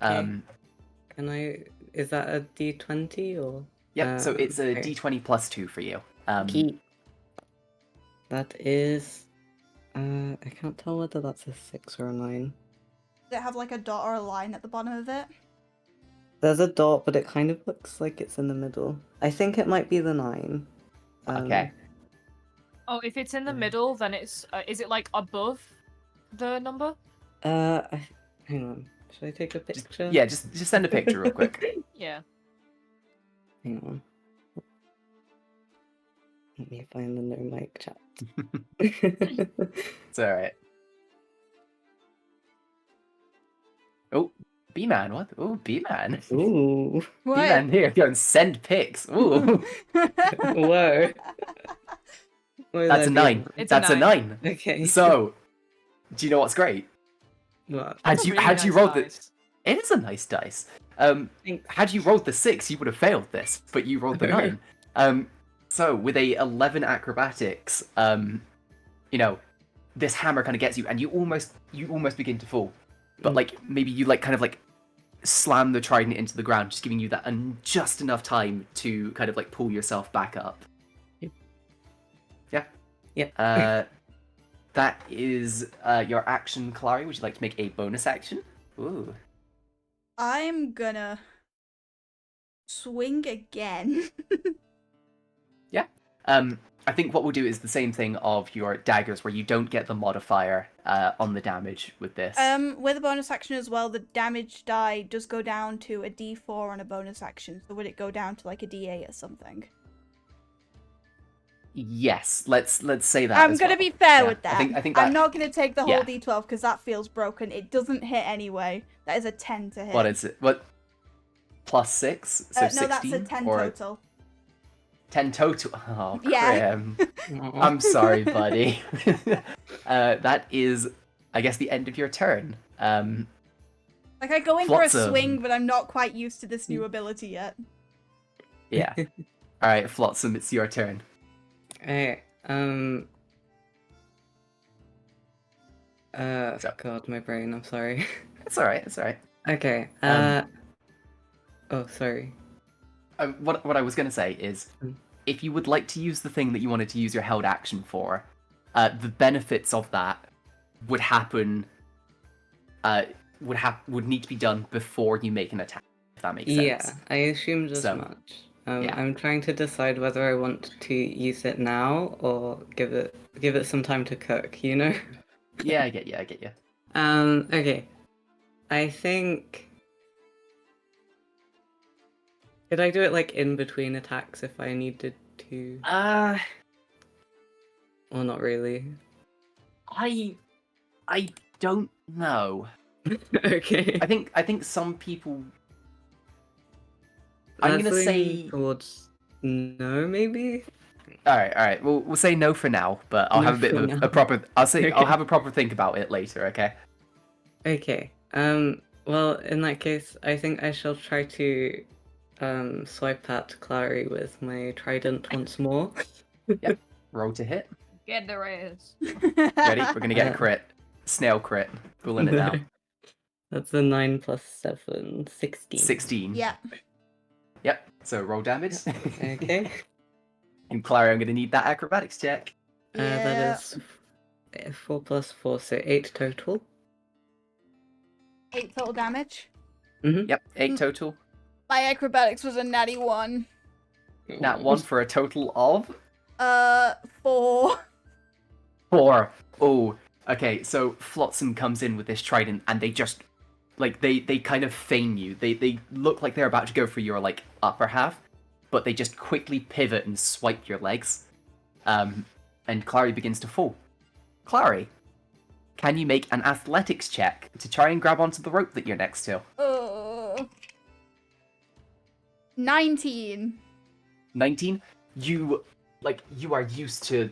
Can I? Is that a D20 or? Yep. So it's a okay. D20 plus 2 for you. Key. That is. I can't tell whether that's a 6 or a 9. Does it have like a dot or a line at the bottom of it? There's a dot, but it kind of looks like it's in the middle. I think it might be the 9. Okay. Oh, if it's in the middle, then it's. Is it like above the number? Hang on. Should I take a picture? Just send a picture real quick. Yeah. Hang on. Let me find the no mic chat. It's alright. Oh, B-Man, what? Oh, B-Man. Ooh. B-Man here, go and send pics. Ooh. Whoa. What would That's a that be? 9. It's That's a a 9. 9. Okay. So, do you know what's great? What? Had you Really rolled nice this? It is a nice dice. Thanks. Had you rolled the 6, you would have failed this, but you rolled the 9. So with a 11 acrobatics, you know, this hammer kind of gets you, and you almost begin to fall, but like maybe you like kind of like slam the trident into the ground, just giving you that just enough time to kind of like pull yourself back up. Yep. Yeah. Yeah. That is your action, Klarri. Would you like to make a bonus action? Ooh. I'm gonna swing again. I think what we'll do is the same thing of your daggers, where you don't get the modifier on the damage with this. With a bonus action as well, the damage die does go down to a D4 on a bonus action. So would it go down to like a D8 or something? Yes, let's say that. I'm as gonna well. be fair Yeah, with that. I think I'm that- not gonna take the whole yeah. D12 because that feels broken. It doesn't hit anyway. That is a 10 to hit. What is it? What? Plus 6, so no, 16, that's a 10 or total. 10 total. Oh, Yeah. Crim. Aw. I'm sorry, buddy. That is, I guess, the end of your turn. Like, I go in for a Flotsam. swing, but I'm not quite used to this new ability yet. Yeah. All right, Flotsam, it's your turn. Alright, So- God, my brain, I'm sorry. It's all right. It's all right. Okay, oh, sorry. What I was going to say is, Mm. if you would like to use the thing that you wanted to use your held action for, the benefits of that would happen. Would need to be done before you make an attack. If that makes sense. Yeah, I assumed as So, much. yeah. I'm trying to decide whether I want to use it now or give it some time to cook, you know? Yeah, I get you. I get you. Okay. I think. Could I do it like in between attacks if I needed to? Or not really? I don't know. Okay. I think some people. I'm That's gonna leaning say. towards no, maybe. All right. We'll say no for now, but I'll No have a bit for of now. a proper. I'll say I'll Okay. have a proper think about it later. Okay. Okay. Well, in that case, I think I shall try to swipe at Klarri with my trident once more. Roll to hit. Get the raise. Ready? We're gonna get a Uh, crit. Snail crit. Pulling it now. That's a 9 plus 7, 16. 16. Yeah. Yep. So roll damage. Okay. And Clary, I'm gonna need that acrobatics check. Yeah. That is 4 plus 4, so 8 total. 8 total damage. Yep. 8 total. My acrobatics was a natty 1. Nat 1 for a total of 4. 4. Oh. Okay. So Flotsam comes in with this trident, and they just like they kind of feign you. They look like they're about to go for your like upper half, but they just quickly pivot and swipe your legs. And Clary begins to fall. Clary, can you make an athletics check to try and grab onto the rope that you're next to? 19. 19. You are used to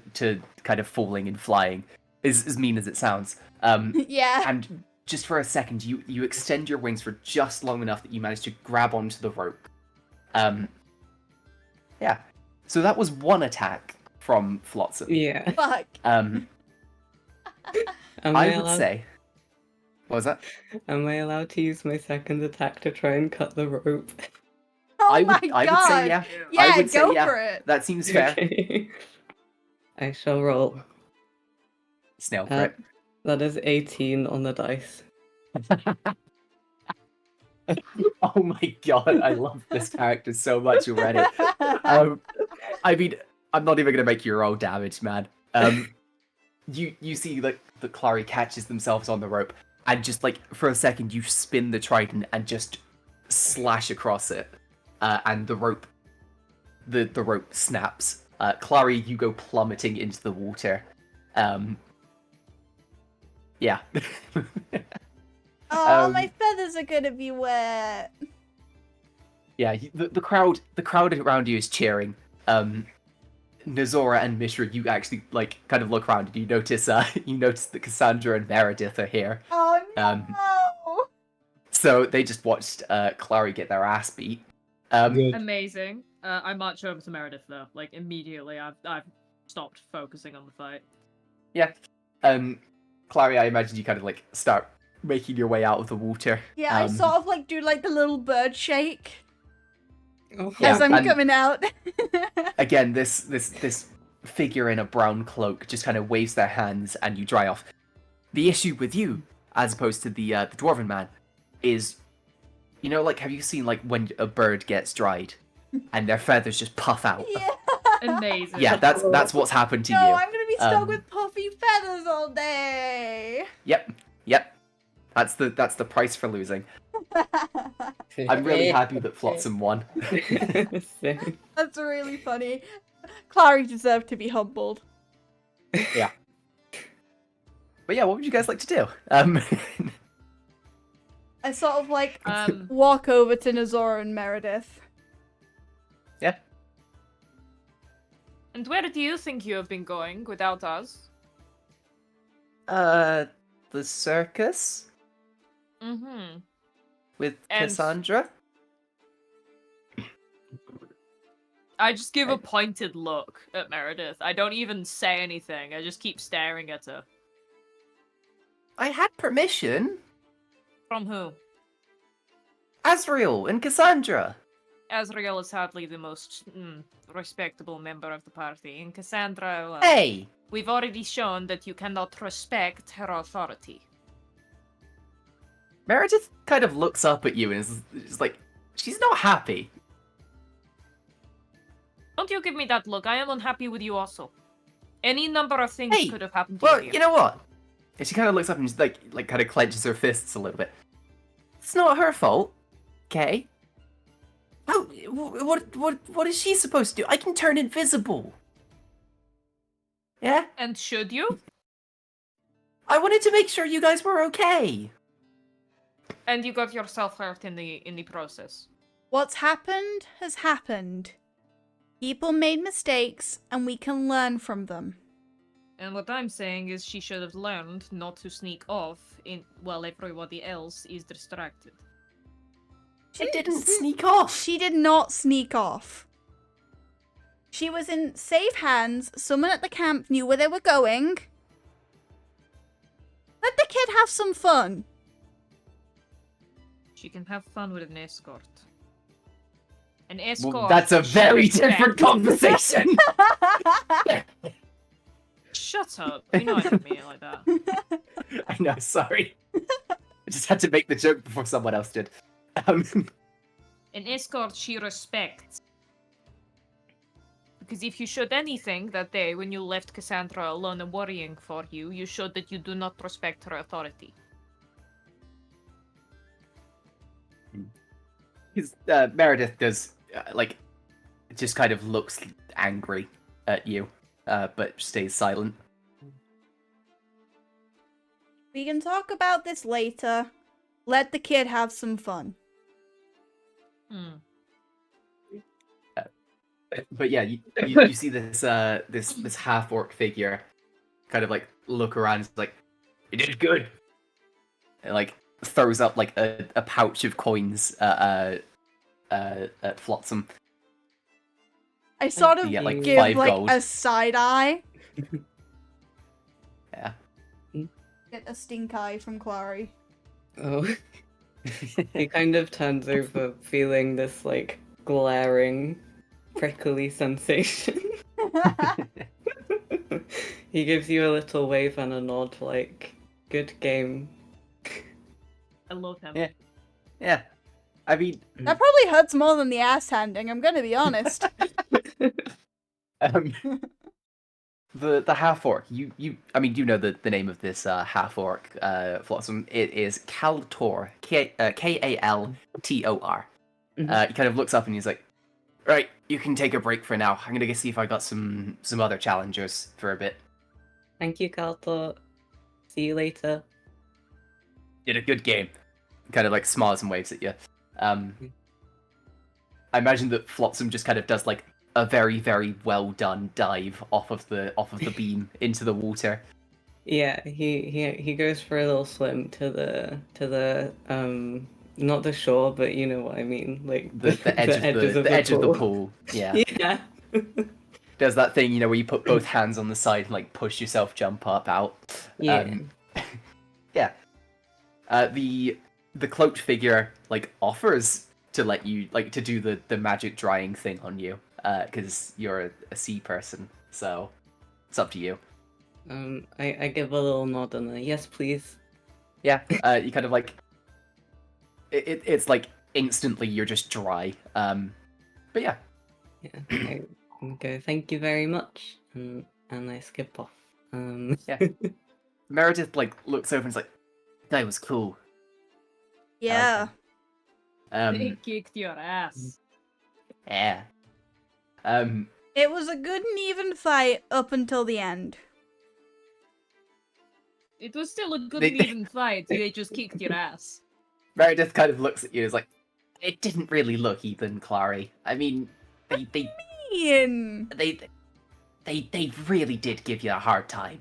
kind of falling and flying, as mean as it sounds. Yeah. And just for a second, you extend your wings for just long enough that you manage to grab onto the rope. Yeah. So that was one attack from Flotsam. Yeah. Fuck. Am I would allowed, say. What was that? Am I allowed to use my second attack to try and cut the rope? Oh I my would god. say yeah. Yeah, I would say go yeah. for it. That seems fair. Okay. I shall roll. Snail crit. That is 18 on the dice. Oh my god, I love this character so much already. I mean, I'm not even gonna make you roll damage, man. You see like the Klarri catches themselves on the rope, and just like for a second you spin the trident and just slash across it, and the rope snaps. Klarri, you go plummeting into the water. Yeah. Oh, my feathers are gonna be wet. Yeah, the crowd around you is cheering. Nazora and Mishra, you actually like kind of look around and you notice that Cassandra and Meredith are here. Oh no! So they just watched Klarri get their ass beat. Good. Amazing. I march over to Meredith though. Like immediately, I've stopped focusing on the fight. Yeah. Klarri, I imagine you kind of like start making your way out of the water. Yeah, I sort of like do like the little bird shake Oh, Yeah, as I'm and- coming out. Again, this figure in a brown cloak just kind of waves their hands and you dry off. The issue with you, as opposed to the dwarven man, is, you know, like have you seen like when a bird gets dried and their feathers just puff out? Yeah. Amazing. Yeah, that's what's happened to No, you. I'm gonna be stuck Um, with puffy feathers all day. Yep. That's the price for losing. I'm really happy that Flotsam won. Same. That's really funny. Klarri deserved to be humbled. But yeah, what would you guys like to do? I sort of like Um, walk over to Nazora and Meredith. Yeah. and where do you think you have been going without us? The circus Mm-hmm. with And- Cassandra. I just give a pointed look at Meredith. I don't even say anything. I just keep staring at her. I had permission. From who? Azrael and Cassandra. Azrael is hardly the most respectable member of the party, and Cassandra, well, Hey, we've already shown that you cannot respect her authority. Meredith kind of looks up at you and is like, she's not happy. Don't you give me that look. I am unhappy with you also. Any number of things Hey, could have happened to Well, you. you know what? And she kind of looks up and just like kind of clenches her fists a little bit. It's not her fault, okay? Oh, what is she supposed to do? I can turn invisible. Yeah? And should you? I wanted to make sure you guys were okay. And you got yourself hurt in the process. What's happened has happened. People made mistakes, and we can learn from them. And what I'm saying is she should have learned not to sneak off while everybody else is distracted. She didn't sneak off. She did not sneak off. She was in safe hands. Someone at the camp knew where they were going. Let the kid have some fun. She can have fun with an escort. An escort. Well, that's a should very respect- different conversation. Shut up. You know I didn't mean it like that. I know, sorry. I just had to make the joke before someone else did. An escort she respects. Because if you showed anything that day when you left Cassandra alone and worrying for you, you showed that you do not respect her authority. Meredith does, just kind of looks angry at you, but stays silent. We can talk about this later. Let the kid have some fun. Hmm. But yeah, you see this this half orc figure kind of like look around, and like, you did good, and like throws up like a pouch of coins at Flotsam. I sort of You get like give 5 like gold. a side eye. Yeah. Get a stink eye from Klarri. Oh. He kind of turns over, feeling this like glaring, prickly sensation. He gives you a little wave and a nod, like, good game. I love him. Yeah. Yeah. I mean, That probably hurts more than the ass handing, I'm gonna be honest. um, the half orc. I mean, you know the name of this half orc Flotsam. It is Kaltor. Kaltor. He kind of looks up and he's like, "Right, you can take a break for now. I'm gonna go see if I got some other challengers for a bit." Thank you, Kaltor. See you later. Did a good game. Kind of like smiles and waves at you. I imagine that Flotsam just kind of does like a very, very well done dive off of the beam into the water. Yeah, he goes for a little swim to the not the shore, but you know what I mean, like The edge of the pool. Yeah. Yeah. Does that thing, where you put both hands on the side and like push yourself jump up out. Yeah. Yeah. The cloaked figure like offers to let you like to do the magic drying thing on you, because you're a sea person, so it's up to you. I give a little nod and a yes, please. Yeah. You kind of like it's like instantly you're just dry. But yeah. Yeah. I go, thank you very much, and I skip off. Yeah. Meredith like looks over and is like, "That was cool." Yeah. They kicked your ass. Yeah. It was a good and even fight up until the end. It was still a good They- and even fight. They just kicked your ass. Meredith kind of looks at you and is like, "It didn't really look even, Klarri. I mean, they Ian. they really did give you a hard time."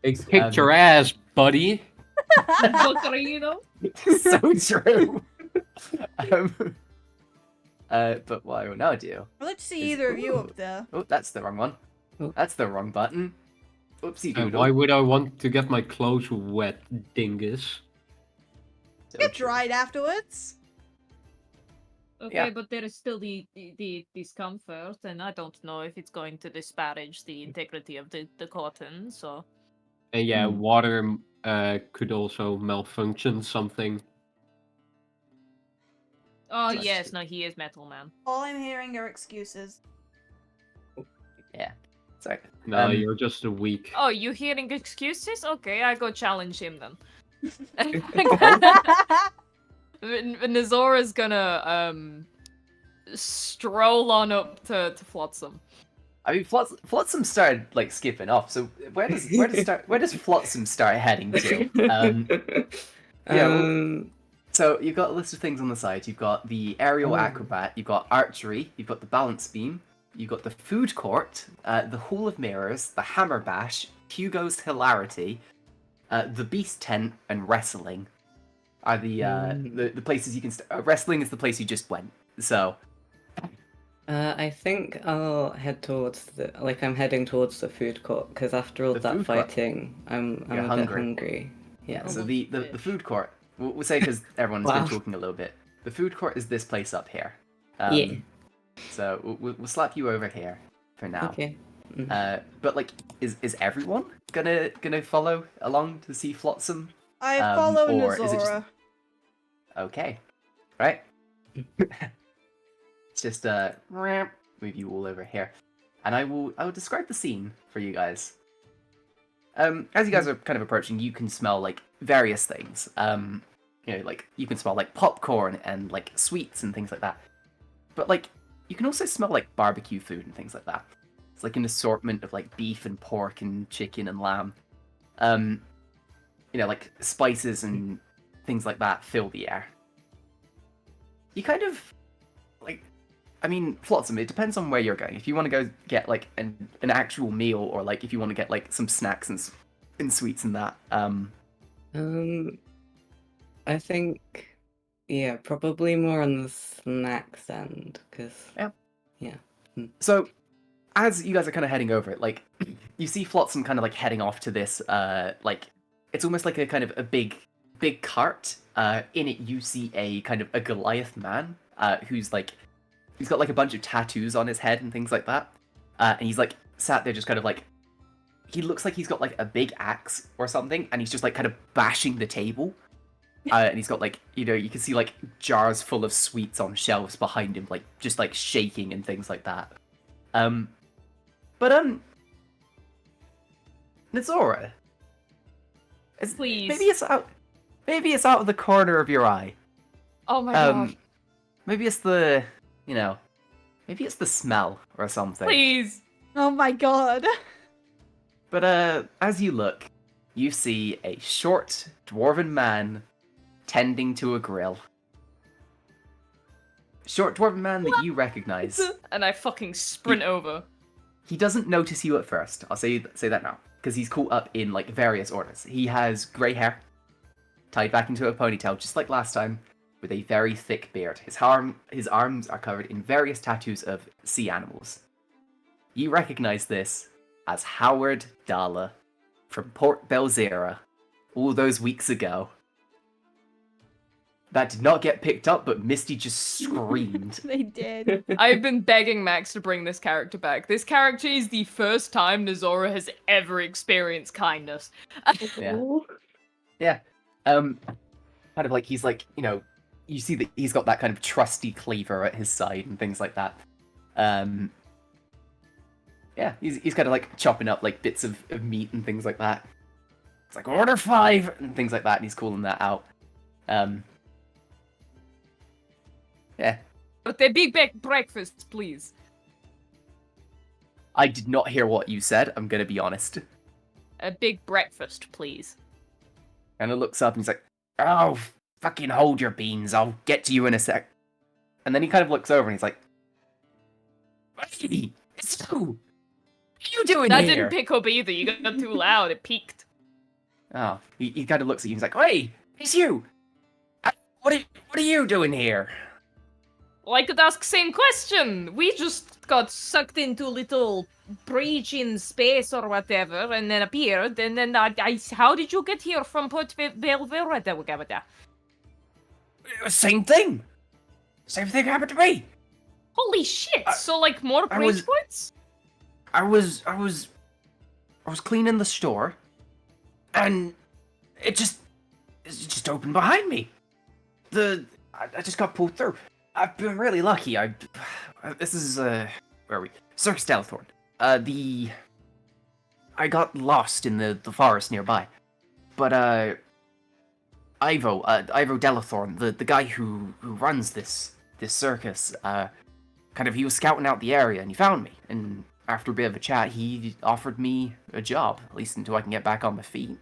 They kicked your ass, buddy. Buccarino? So true. But what I will now do. I'd like to see Is- either of you ooh. up there. Oh, that's the wrong one. Oh. That's the wrong button. Oopsie doodle. Why would I want to get my clothes wet, dingus? So Get true. dried afterwards. Okay, Yeah. but there is still the discomfort, and I don't know if it's going to disparage the integrity of the cotton, so... And yeah, Hmm. water could also malfunction something. Oh, That's yes, true. no, he is Metal Man. All I'm hearing are excuses. Sorry. No, you're just a weak. Oh, you hearing excuses? Okay, I go challenge him then. Nazora's gonna stroll on up to Flotsam. I mean, Flotsam started like skipping off. So where does Flotsam start heading to? Yeah, well- So you've got a list of things on the side. You've got the aerial Oh. acrobat. You've got archery. You've got the balance beam. You've got the food court, the Hall of Mirrors, the Hammer Bash, Hugo's Hilarity, the Beast Tent, and wrestling are the places you can. Wrestling is the place you just went. So I think I'll head towards I'm heading towards the food court because after all The that food court? fighting, I'm You're a bit hungry. hungry. Yeah. So Oh, the fish. food court. We'll say because everyone's Wow. been talking a little bit. The food court is this place up here. Yeah. So we'll slap you over here for now. Okay. But like, is everyone gonna follow along to see Flotsam? I follow or is it just- Nazora. Okay, right. It's just move you all over here, and I will describe the scene for you guys. As you guys are kind of approaching, you can smell like various things. Like you can smell like popcorn and like sweets and things like that. But like you can also smell like barbecue food and things like that. It's like an assortment of like beef and pork and chicken and lamb. like spices and things like that fill the air. You kind of like, I mean, Flotsam, it depends on where you're going. If you want to go get like an actual meal, or like if you want to get like some snacks and sweets and that. I think, yeah, probably more on the snacks end, because So, as you guys are kind of heading over it, like, you see Flotsam kind of like heading off to this, like, it's almost like a kind of a big cart. In it, you see a kind of a Goliath man, who's like, he's got like a bunch of tattoos on his head and things like that. And he's like sat there just kind of like, he looks like he's got like a big axe or something, and he's just like kind of bashing the table. And he's got like, you can see like jars full of sweets on shelves behind him, like just like shaking and things like that. But Nizora, Please. maybe it's out of the corner of your eye. Oh my god. Maybe it's the, maybe it's the smell or something. Please. Oh my god. But as you look, you see a short dwarven man tending to a grill. Short dwarven man that you recognize. And I fucking sprint over. He doesn't notice you at first. I'll say that now, because he's caught up in like various orders. He has grey hair, tied back into a ponytail, just like last time, with a very thick beard. His arms are covered in various tattoos of sea animals. You recognize this as Howard Dala from Port Belzera all those weeks ago. That did not get picked up, but Misty just screamed. They did. I've been begging Max to bring this character back. This character is the first time Nizora has ever experienced kindness. Yeah. Yeah. Kind of like he's like, you see that he's got that kind of trusty cleaver at his side and things like that. Yeah, he's kind of like chopping up like bits of meat and things like that. It's like order 5 and things like that, and he's calling that out. Yeah. But the big breakfast, please. I did not hear what you said, I'm gonna be honest. A big breakfast, please. And it looks up and he's like, oh, fucking hold your beans, I'll get to you in a sec. And then he kind of looks over and he's like, hey, it's you! What are you doing That here? didn't pick up either, you got too loud, it peaked. Oh, he kind of looks at you and he's like, hey, it's you! What are you doing here? Well, I could ask same question. We just got sucked into a little breach in space or whatever, and then appeared, and then how did you get here from Port Belvedere? Same thing! Same thing happened to me! Holy shit! So like more I breach was- points? I was cleaning the store, and it just opened behind me. I just got pulled through. I've been really lucky. This is where are we? Circus Delathorn. I got lost in the forest nearby, but Ivo Delathorn, the guy who runs this circus, he was scouting out the area and he found me, and after a bit of a chat, he offered me a job, at least until I can get back on my feet.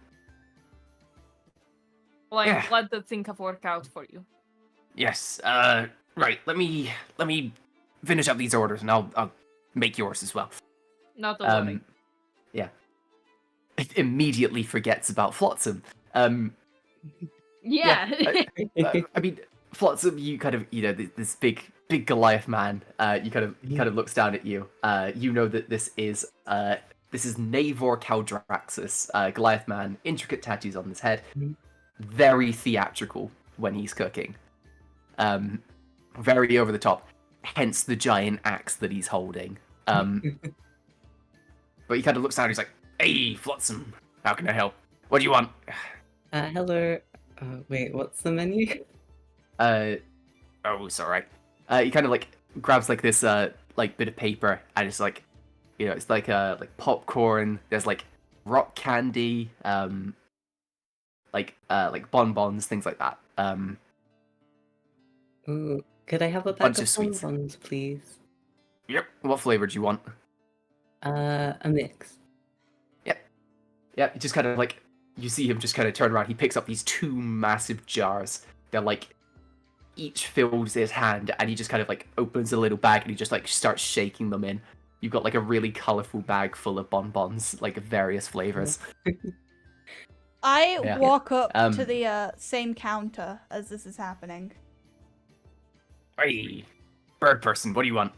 Well, I'm Yeah. glad that things have worked out for you. Yes. Right. Let me finish up these orders, and I'll make yours as well. Not a worry. Yeah. It immediately forgets about Flotsam. Yeah. I mean, Flotsam, you kind of, this big Goliath man. He kind of looks down at you. You know that this is Navor Caldraxus, Goliath man, intricate tattoos on his head, very theatrical when he's cooking. Very over the top, hence the giant axe that he's holding. But he kind of looks down and he's like, hey, Flotsam, how can I help? What do you want? Hello. Wait, what's the menu? Oh, it's alright. He kind of like grabs like this like bit of paper and it's like, it's like popcorn. There's like rock candy, like bonbons, things like that. Ooh, could I have a Bunch pack of of sweets. bonbons, please? Yep. What flavor do you want? A mix. Yeah, he just kind of like you see him just kind of turn around. He picks up these 2 massive jars. They're like each fills his hand, and he just kind of like opens a little bag and he just like starts shaking them in. You've got like a really colorful bag full of bonbons, like various flavors. I Yeah. walk up to Um, the same counter as this is happening. Hey, bird person, what do you want?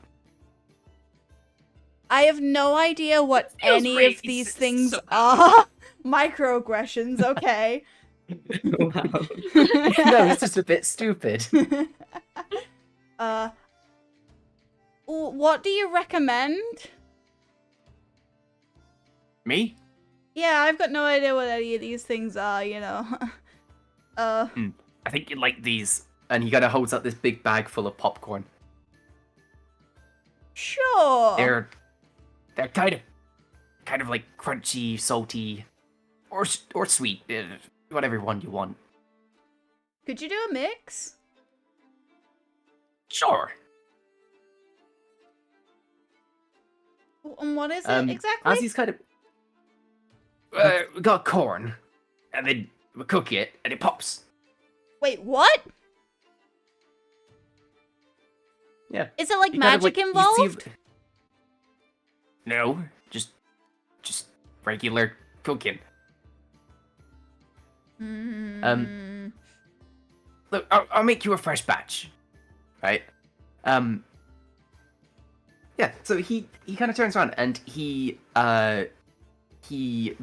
I have no idea what Feels any great. of these It's things so- are. Microaggressions, okay. Wow. No, it's just a bit stupid. What do you recommend? Me? Yeah, I've got no idea what any of these things are, you know. I think you like these. And he kind of holds up this big bag full of popcorn. Sure. They're kind of like crunchy, salty, or sweet, whatever one you want. Could you do a mix? Sure. And what is it exactly? As he's kind of, we got corn, and then we cook it, and it pops. Wait, what? Yeah. Is it like You kind of, magic you see- involved? No, just regular cooking. Look, I'll make you a fresh batch, right? Yeah. So he kind of turns around and he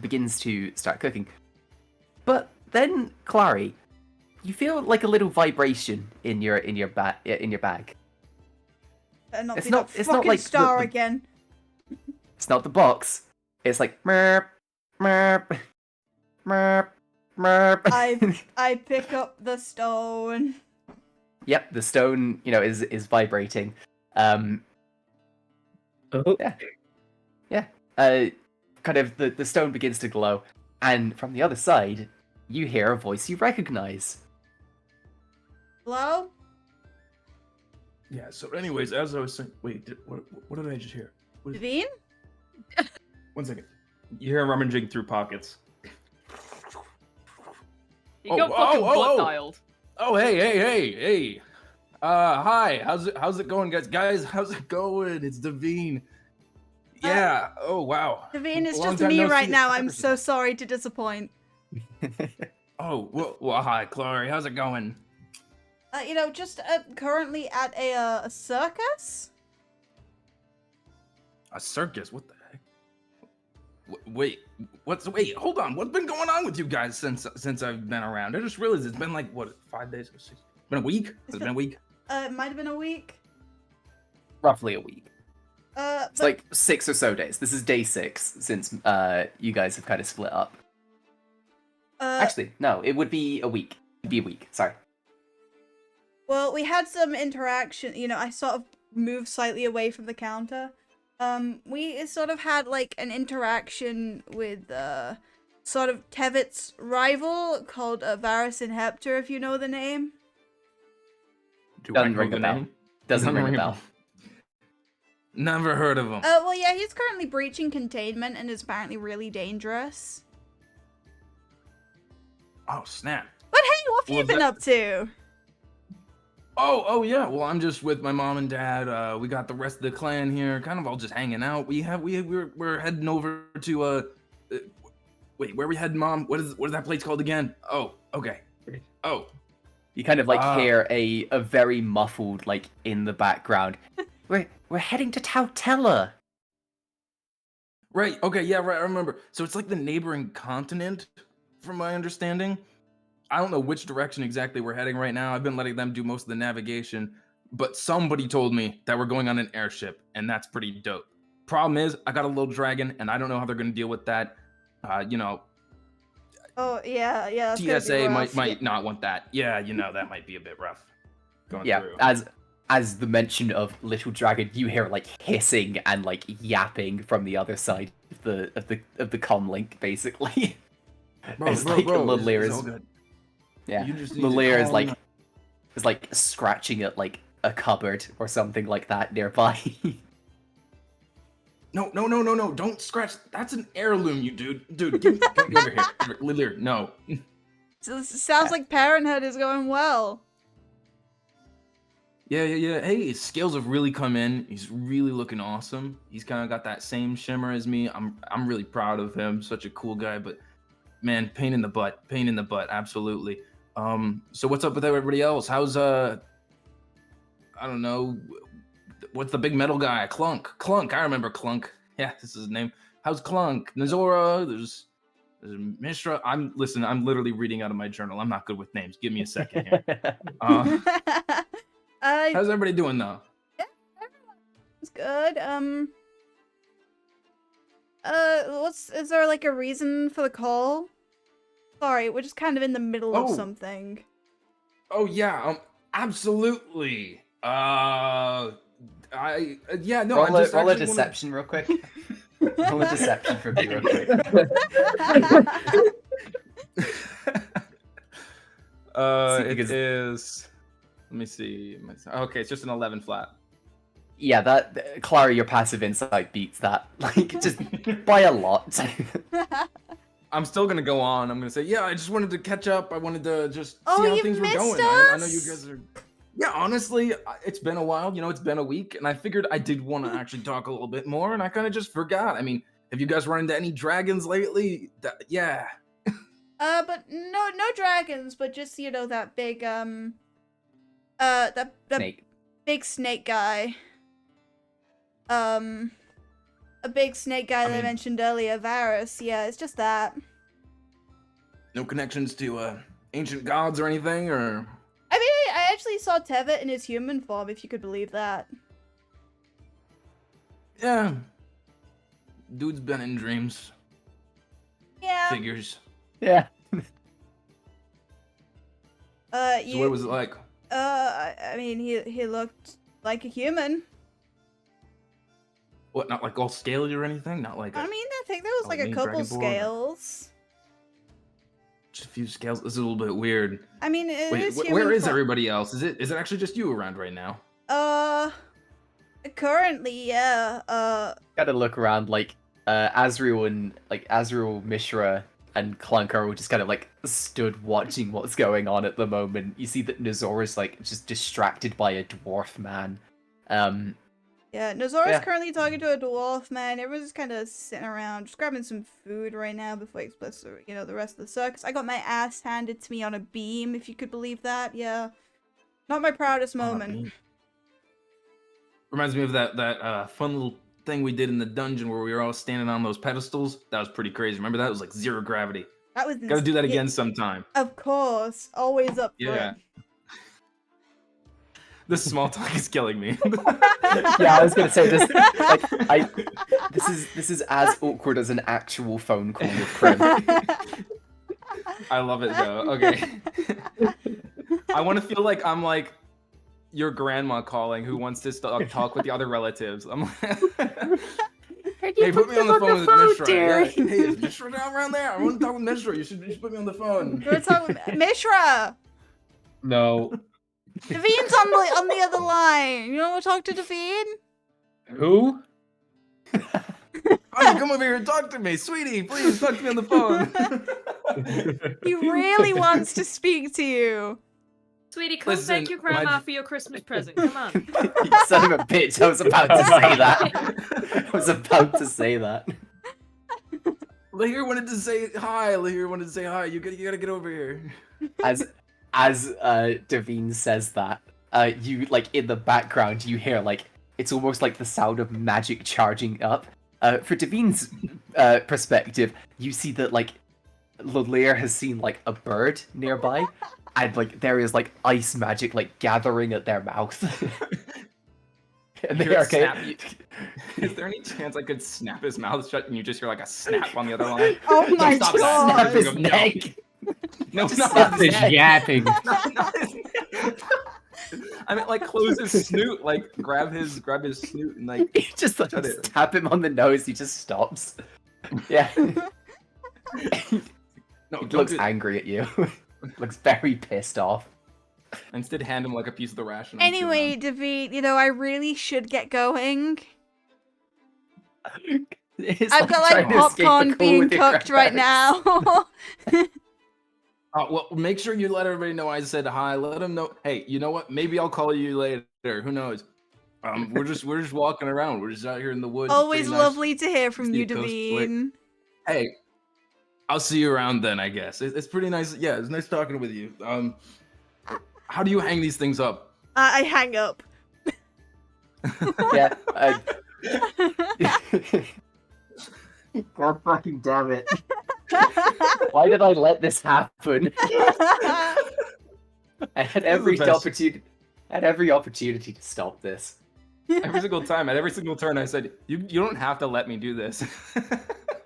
begins to start cooking, but then Klarri, you feel like a little vibration in your bag. Not It's be not- that it's not fucking like the- star the- again. It's not the box. It's like merp, merp, merp, merp. I pick up the stone. Yep, the stone, is vibrating. Oh, Kind of the stone begins to glow, and from the other side, you hear a voice you recognize. Hello? Yeah. So, anyways, as I was saying, wait, what did I just hear? What is- Devine? 1 second. You hear him rummaging through pockets. He Oh, got oh, fucking oh, butt oh. dialed. Oh, hey. Hi. How's it going, guys? Guys, how's it going? It's Devine. Yeah. Oh, wow. Devine, it's Long just time me no right see. now. I'm so sorry to disappoint. Oh, well, hi, Klarri. How's it going? Just currently at a circus? A circus? What the heck? Wait, wait, hold on. What's been going on with you guys since I've been around? I just realized it's been like, what, 5 days or 6? It's been a week? Has it been a week? It might have been a week. Roughly a week. It's But like 6 or so days. This is day 6 since you guys have kind of split up. Actually, no, it would be a week. It'd be a week. Sorry. well, we had some interaction. I sort of moved slightly away from the counter. We sort of had like an interaction with sort of Tevitt's rival called Varus and Heptor, if you know the name. Do Doesn't know ring a the bell. name? Doesn't ring a bell. Never heard of him. Well, yeah, he's currently breaching containment and is apparently really dangerous. Oh, snap. But hey, what have you Was been that- up to? Oh yeah. Well, I'm just with my mom and dad. We got the rest of the clan here, kind of all just hanging out. We're heading over to wait, where we heading, Mom? What is that place called again? Oh, okay. Oh, You kind of like Ah. hear a very muffled like in the background. We're heading to Tautella. right. Okay, yeah, right. I remember. So it's like the neighboring continent, from my understanding. I don't know which direction exactly we're heading right now. I've been letting them do most of the navigation, but somebody told me that we're going on an airship, and that's pretty dope. Problem is, I got a little dragon, and I don't know how they're going to deal with that. Oh, yeah, that's gonna be TSA rough. might not want that. Yeah, that might be a bit rough. Going Yeah, through. as the mention of little dragon, you hear like hissing and like yapping from the other side of the comm link, basically. It's like Lalier it's is all good. yeah, You just need to Lalier is calm like scratching at like a cupboard or something like that nearby. No, don't scratch. That's an heirloom, you dude. Dude, get over here. Lilir, no. So this sounds like parenthood is going well. Yeah. Hey, his scales have really come in. He's really looking awesome. He's kind of got that same shimmer as me. I'm really proud of him. Such a cool guy, but man, pain in the butt, absolutely. So what's up with everybody else? How's I don't know, what's the big metal guy? Clunk, I remember Clunk. Yeah, this is his name. How's Clunk? Nazora, there's Mishra. I'm literally reading out of my journal. I'm not good with names. Give me a second here. How's everybody doing though? Yeah, everyone's good. Is there like a reason for the call? Sorry, we're just kind of in the middle of something. Oh yeah, absolutely. Roll a deception real quick. Roll a deception for me real quick. It is. Let me see. Okay, it's just an 11 flat. Yeah, that Klarri, your passive insight beats that, like, just by a lot. I'm still gonna go on. I'm gonna say, yeah, I just wanted to catch up. I wanted to just see how things were going. I know you guys are. Yeah, honestly, it's been a while. You know, it's been a week, and I figured I did want to actually talk a little bit more, and I kind of just forgot. I mean, have you guys run into any dragons lately? Yeah. But no dragons, but just that big Snake. Big snake guy. A big snake guy that I mentioned earlier, Varus. Yeah, it's just that. No connections to ancient gods or anything, or. I mean, I actually saw Tevet in his human form, if you could believe that. Yeah. Dude's been in dreams. Yeah. Figures. Yeah. So what was it like? I mean, he looked like a human. What, not like all scaly or anything? Not like I think there was like a mean couple Dragonborn? scales. Just a few scales. This is a little bit weird. I mean, Where is everybody else? Is it actually just you around right now? Currently, yeah. Gotta look around, like, Azriel, Mishra, and Clunk are all just kind of, like, stood watching what's going on at the moment. You see that Nazora's, like, just distracted by a dwarf man. Yeah, Nazora's currently talking to a dwarf man. Everyone's just kind of sitting around, just grabbing some food right now before I express the rest of the circus. I got my ass handed to me on a beam, if you could believe that. Yeah, not my proudest moment. Reminds me of that fun little thing we did in the dungeon where we were all standing on those pedestals. That was pretty crazy. Remember that? It was like 0 gravity. That was Gotta do that again sometime. Of course, always up for it. This small talk is killing me. Yeah, I was gonna say this. Like, this is as awkward as an actual phone call with Prim. I love it though. Okay. I want to feel like I'm like your grandma calling who wants to talk with the other relatives. I'm like, hey, put me on the phone with Mishra. Yeah. Hey, is Mishra down around there? I want to talk with Mishra. You should put me on the phone. We're talking with Mishra. No. Davine's on the other line. You want to talk to Davine? Who? Honey, come over here and talk to me. Sweetie, please talk to me on the phone. He really wants to speak to you. Sweetie, come thank your grandma for your Christmas present. Come on. You son of a bitch, I was about to say that. I was about to say that. Lahir wanted to say hi. You gotta get over here. As Davine says that, you, like, in the background, you hear, like, it's almost like the sound of magic charging up. For Davine's perspective, you see that, like, Lolaire has seen, like, a bird nearby, and, like, there is, like, ice magic, like, gathering at their mouth. And they are Is there any chance I could snap his mouth shut and you just hear, like, a snap on the other line? Oh my god! Snap his neck! No, Snap his neck. Yapping. I mean, like, close his snoot, like, grab his snoot and, like, You just, like, tap him on the nose, he just stops. Yeah. No, He looks angry at you. Looks very pissed off. Instead, hand him, like, a piece of the ration. Anyway, Davine, I really should get going. It's I've got trying like to escape the popcorn cold being with your cooked right grandparents. now. Well, make sure you let everybody know I said hi. Let them know. Hey, you know what? Maybe I'll call you later. Who knows? We're just walking around. We're just out here in the woods. Always Pretty nice. lovely to hear from See you, the coast lake. Davine. Hey, I'll see you around then. I guess it's pretty nice. Yeah, it's nice talking with you. How do you hang these things up? I hang up. Yeah. God fucking damn it. Why did I let this happen? I had every best. opportunity. I had every opportunity to stop this. Every single time, at every single turn, I said, "You don't have to let me do this."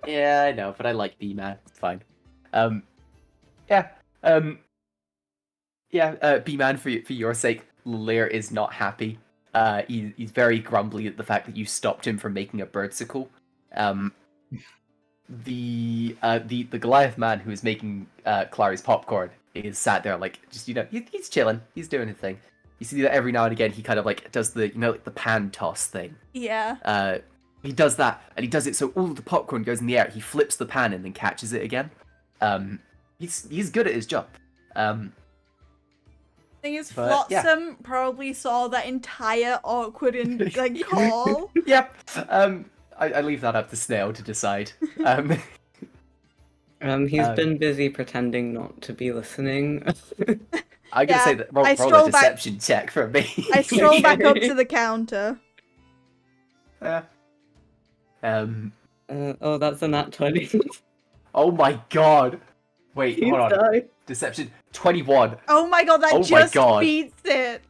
Yeah, I know, but I like B-Man. It's fine. B-Man, for your sake, Lear is not happy. He's very grumbly at the fact that you stopped him from making a birdsicle. The Goliath man who is making Klarri's popcorn is sat there like just he's chilling, he's doing his thing. You see that every now and again he kind of like does the like the pan toss thing. Yeah. He does that and he does it so all of the popcorn goes in the air. He flips the pan and then catches it again. He's good at his job. Thing is, But, yeah. Flotsam probably saw that entire awkward and like call. Yep. I leave that up to Snail to decide. He's been busy pretending not to be listening. I'm gonna say that roll a stroll back- deception check for me. I stroll back up to the counter. Yeah. Oh, that's a nat 20. Oh my god. Wait, He's hold on. died. Deception 21. Oh my god, that Oh my just God. beats it.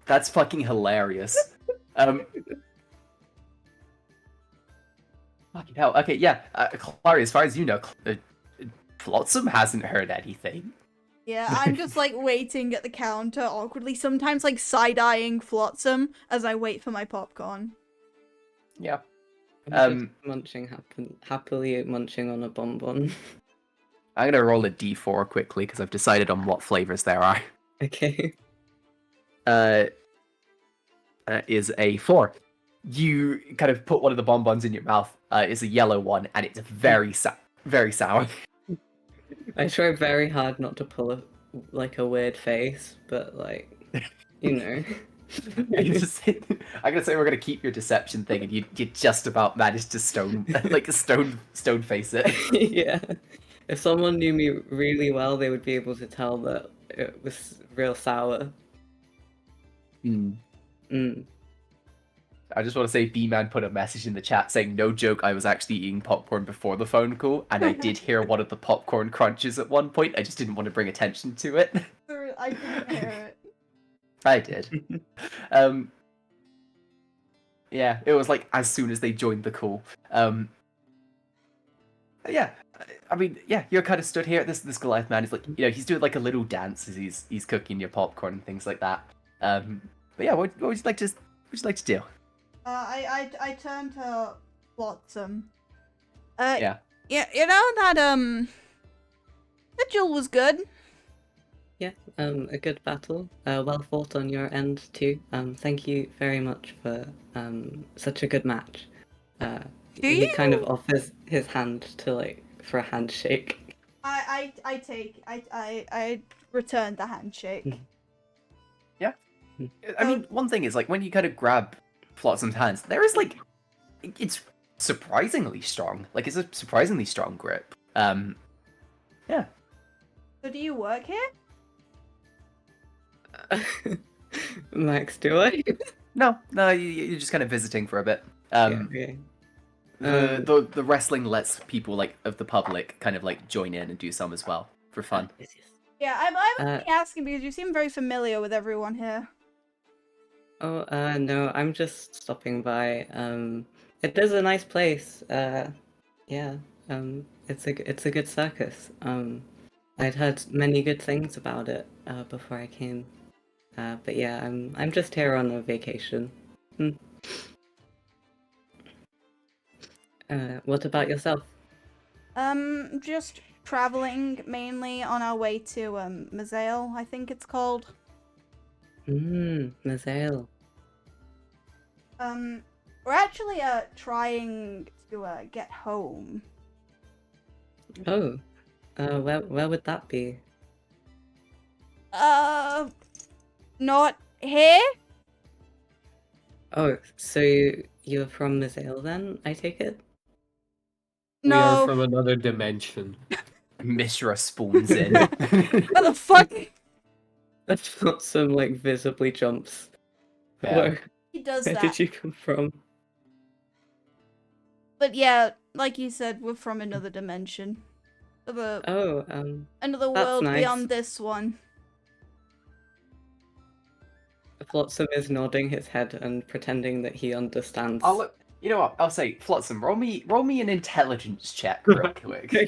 That's fucking hilarious. Fucking hell. Okay, yeah. Klarri, as far as you know, Flotsam hasn't heard anything. Yeah, I'm just like waiting at the counter awkwardly, sometimes like side-eyeing Flotsam as I wait for my popcorn. Yeah. I'm just munching happily munching on a bonbon. I'm gonna roll a d4 quickly because I've decided on what flavors there are. Okay. Is a 4. You kind of put one of the bonbons in your mouth. It's a yellow one, and it's very sour. I try very hard not to pull a weird face, but like, you know. I'm gonna say we're gonna keep your deception thing, and you just about managed to stone face it. Yeah. If someone knew me really well, they would be able to tell that it was real sour. I just want to say B-Man put a message in the chat saying, no joke, I was actually eating popcorn before the phone call, and I did hear one of the popcorn crunches at one point. I just didn't want to bring attention to it. I didn't hear it. I did. Yeah, it was like as soon as they joined the call. Yeah, I mean, yeah, you're kind of stood here. This Goliath man is like, he's doing like a little dance as he's cooking your popcorn and things like that. But yeah, what would you like to do? I turn to Flotsam. Yeah. Yeah, that duel was good. Yeah, a good battle. Well fought on your end too. Thank you very much for such a good match. He kind of offers his hand to for a handshake. I return the handshake. Yeah. I mean, one thing is when you kind of grab Flotsam's hands, there is it's surprisingly strong. It's a surprisingly strong grip. Yeah. So do you work here? Max, do I? No, you're just kind of visiting for a bit. Okay. The wrestling lets people of the public kind of join in and do some as well for fun. Yeah, I'm only asking because you seem very familiar with everyone here. Oh, no, I'm just stopping by. It is a nice place. Yeah. It's a good circus. I'd heard many good things about it before I came. But yeah, I'm just here on a vacation. What about yourself? Just traveling mainly on our way to Mazail, I think it's called. Mazail. We're actually trying to get home. Oh, where would that be? Not here? Oh, so you're from Mazail then, I take it? We are No. from another dimension. Mishra spawns in. What the fuck? That's not some like visibly jumps. Yeah. Where He does where that. did you come from? But yeah, like you said, we're from another dimension. Another Oh, another that's world nice. beyond this one. Flotsam is nodding his head and pretending that he understands. I'll look. You know what? I'll say, Flotsam, roll me an intelligence check real quick. Okay.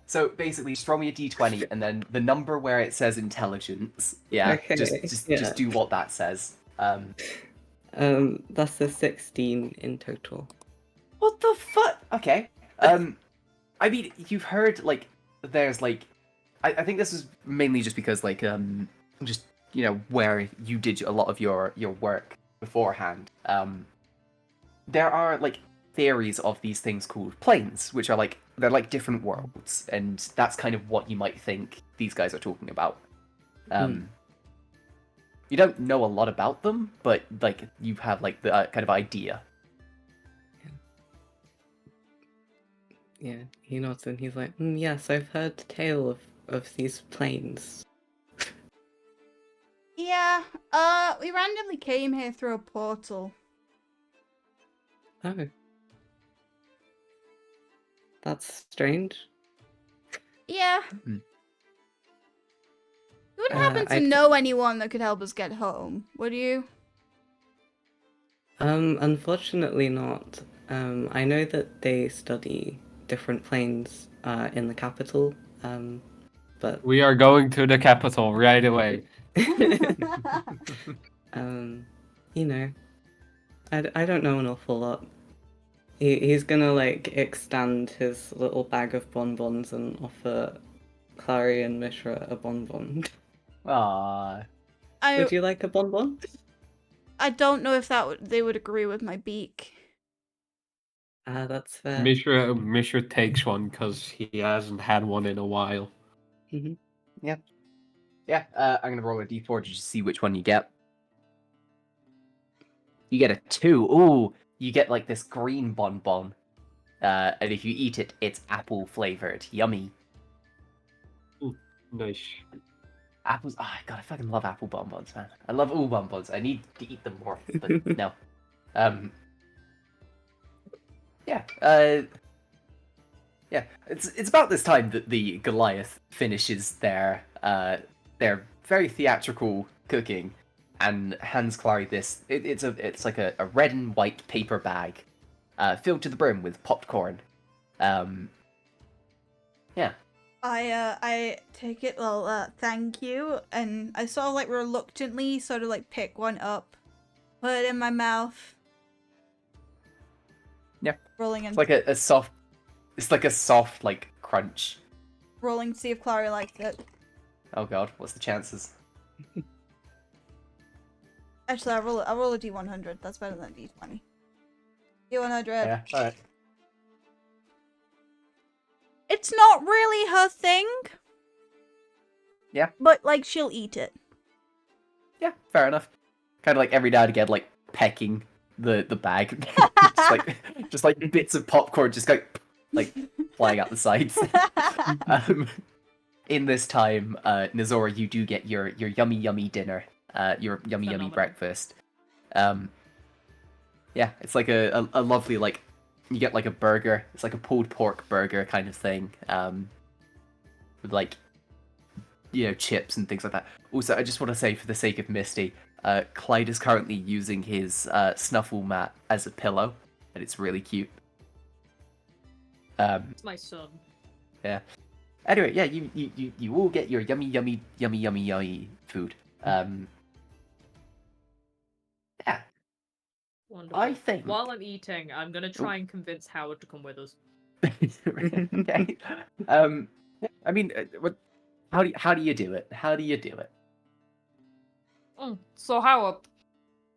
So basically, just roll me a d20, and then the number where it says intelligence. Yeah. Okay, Just yeah. do what that says. That's a 16 in total. What the fuck? Okay. I mean, you've heard like there's like, I think this is mainly just because like just where you did a lot of your work beforehand. There are like theories of these things called planes, which are like they're like different worlds, and that's kind of what you might think these guys are talking about. You don't know a lot about them, but like you have like the kind of idea. Yeah, he nods and he's like, yes, I've heard tale of these planes. Yeah, we randomly came here through a portal. Oh. That's strange. Yeah. Hmm. You wouldn't happen to know anyone that could help us get home, would you? Unfortunately not. I know that they study different planes in the capital, but We are going to the capital right away. you know, I don't know an awful lot. He's gonna like extend his little bag of bonbons and offer Klarri and Mishra a bonbon. Aww. Would you like a bonbon? I don't know if they would agree with my beak. That's fair. Mishra takes one because he hasn't had one in a while. Yeah, I'm gonna roll a d4 to just see which one you get. You get a 2. Ooh, you get like this green bonbon. And if you eat it, it's apple flavored. Yummy. Nice. Apples. Oh, God, I fucking love apple bonbons, man. I love all bonbons. I need to eat them more, but no. Yeah. Yeah. It's about this time that the Goliath finishes their very theatrical cooking, and hands Klarri this. It's like a red and white paper bag, filled to the brim with popcorn. Yeah. I take it, well, thank you, and I sort of like reluctantly sort of like pick one up, put it in my mouth. Yeah. Rolling in. It's like a soft. It's like a soft like crunch. Rolling to see if Klarri liked it. Oh God, what's the chances? Actually, I'll roll a d100. That's better than a d20. D100. Yeah. All right. It's not really her thing. Yeah. But like she'll eat it. Yeah, fair enough. Kind of like every now and again, like pecking the bag, just like bits of popcorn just go like flying out the sides. In this time, Nazora, you do get your yummy dinner, your yummy Phenomenal. breakfast. Yeah, it's like a lovely like you get like a burger. It's like a pulled pork burger kind of thing, with like chips and things like that. Also, I just want to say, for the sake of Misty, Clyde is currently using his snuffle mat as a pillow, and it's really cute. It's my son. Yeah. Anyway, yeah, you all get your yummy food. Yeah. Wonderful. I think. While I'm eating, I'm gonna try and convince Howard to come with us. Okay. I mean, how do you do it? How do you do it? So Howard,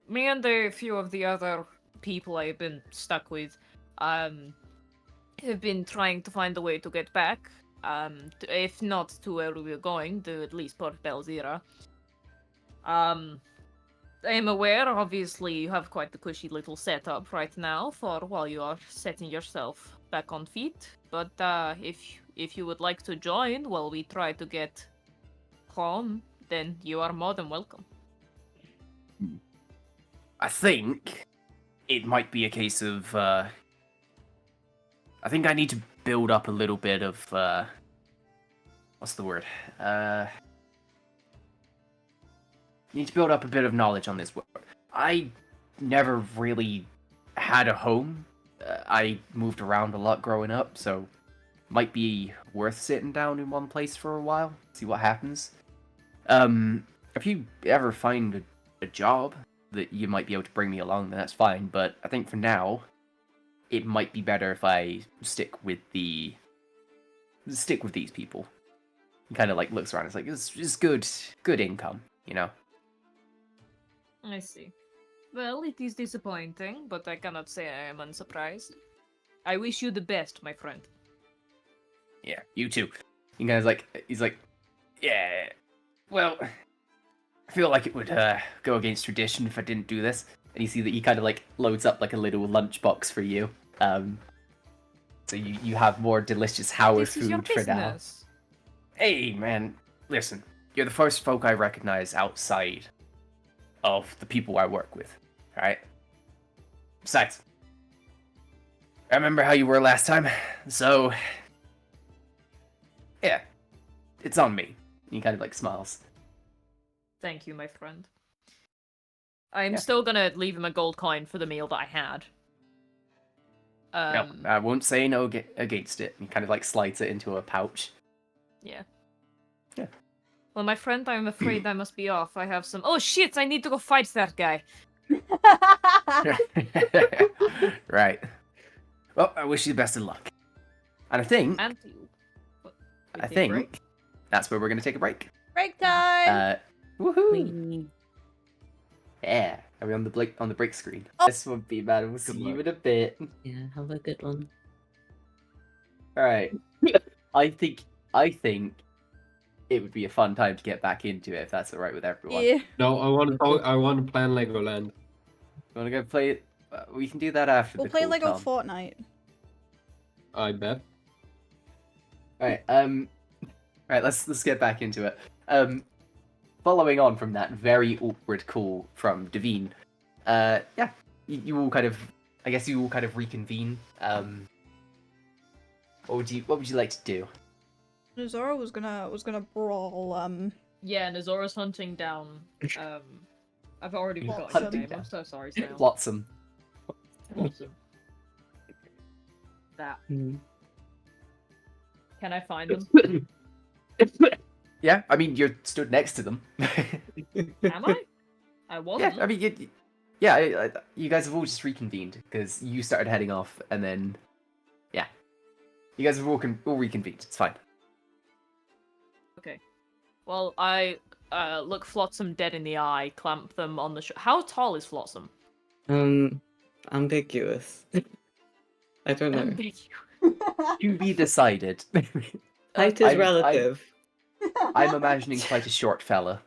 me and a few of the other people I've been stuck with have been trying to find a way to get back. If not to where we were going, to at least Port Belzira. I am aware, obviously, you have quite the cushy little setup right now for while you are setting yourself back on feet. But if you would like to join while we try to get home, then you are more than welcome. I think it might be a case of, I think I need to build up a little bit of, what's the word? Need to build up a bit of knowledge on this world. I never really had a home. I moved around a lot growing up, so might be worth sitting down in one place for a while, see what happens. If you ever find a job that you might be able to bring me along, then that's fine. But I think for now, it might be better if I stick with these people. He kind of like looks around. It's like it's good income, you know. I see. Well, it is disappointing, but I cannot say I am unsurprised. I wish you the best, my friend. Yeah, you too. He kind of he's like, yeah. Well, I feel like it would go against tradition if I didn't do this. And you see that he kind of like loads up like a little lunchbox for you. So you have more delicious Howard This is your food for now. business. Hey, man, listen. You're the first folk I recognize outside of the people I work with, alright? Besides, I remember how you were last time, so... yeah, it's on me. And he kind of, like, smiles. Thank you, my friend. I'm Yeah. still gonna leave him a gold coin for the meal that I had. No, I won't say no against it. He kind of, like, slides it into a pouch. Yeah. Yeah. Well, my friend, I'm afraid I must be off. I have some... Oh, shit! I need to go fight that guy. Right. Well, I wish you the best of luck. And I think... And you. What, we I take a think break? that's where we're going to take a break. Break time. Woohoo! Yeah. Are we on the break screen? Oh. This one be bad. We'll see you luck. in a bit. Yeah, have a good one. All right. I think it would be a fun time to get back into it if that's all right with everyone. Yeah. No, I want to plan Legoland. You want to go play it? We can do that after We'll the play call, Lego Tom. Fortnite. I bet. All right. Right. Let's get back into it. Following on from that very awkward call from Devine, yeah, you all kind of, I guess you all kind of reconvene. What would you like to do? Zora was gonna brawl. Yeah, Nazora's hunting down. I've already What? forgotten his Hunting name. down. I'm so sorry, Snail. Flotsam. Awesome. That. Hmm. Can I find them? Yeah, I mean you're stood next to them. Am I? I wasn't. Yeah, I mean, you guys have all just reconvened because you started heading off, and then, yeah, you guys have all reconvened. It's fine. Okay. Well, I look Flotsam dead in the eye, clamp them on the How tall is Flotsam? Ambiguous. I don't know. To be decided. Height is I'm- relative. I'm imagining quite a short fella.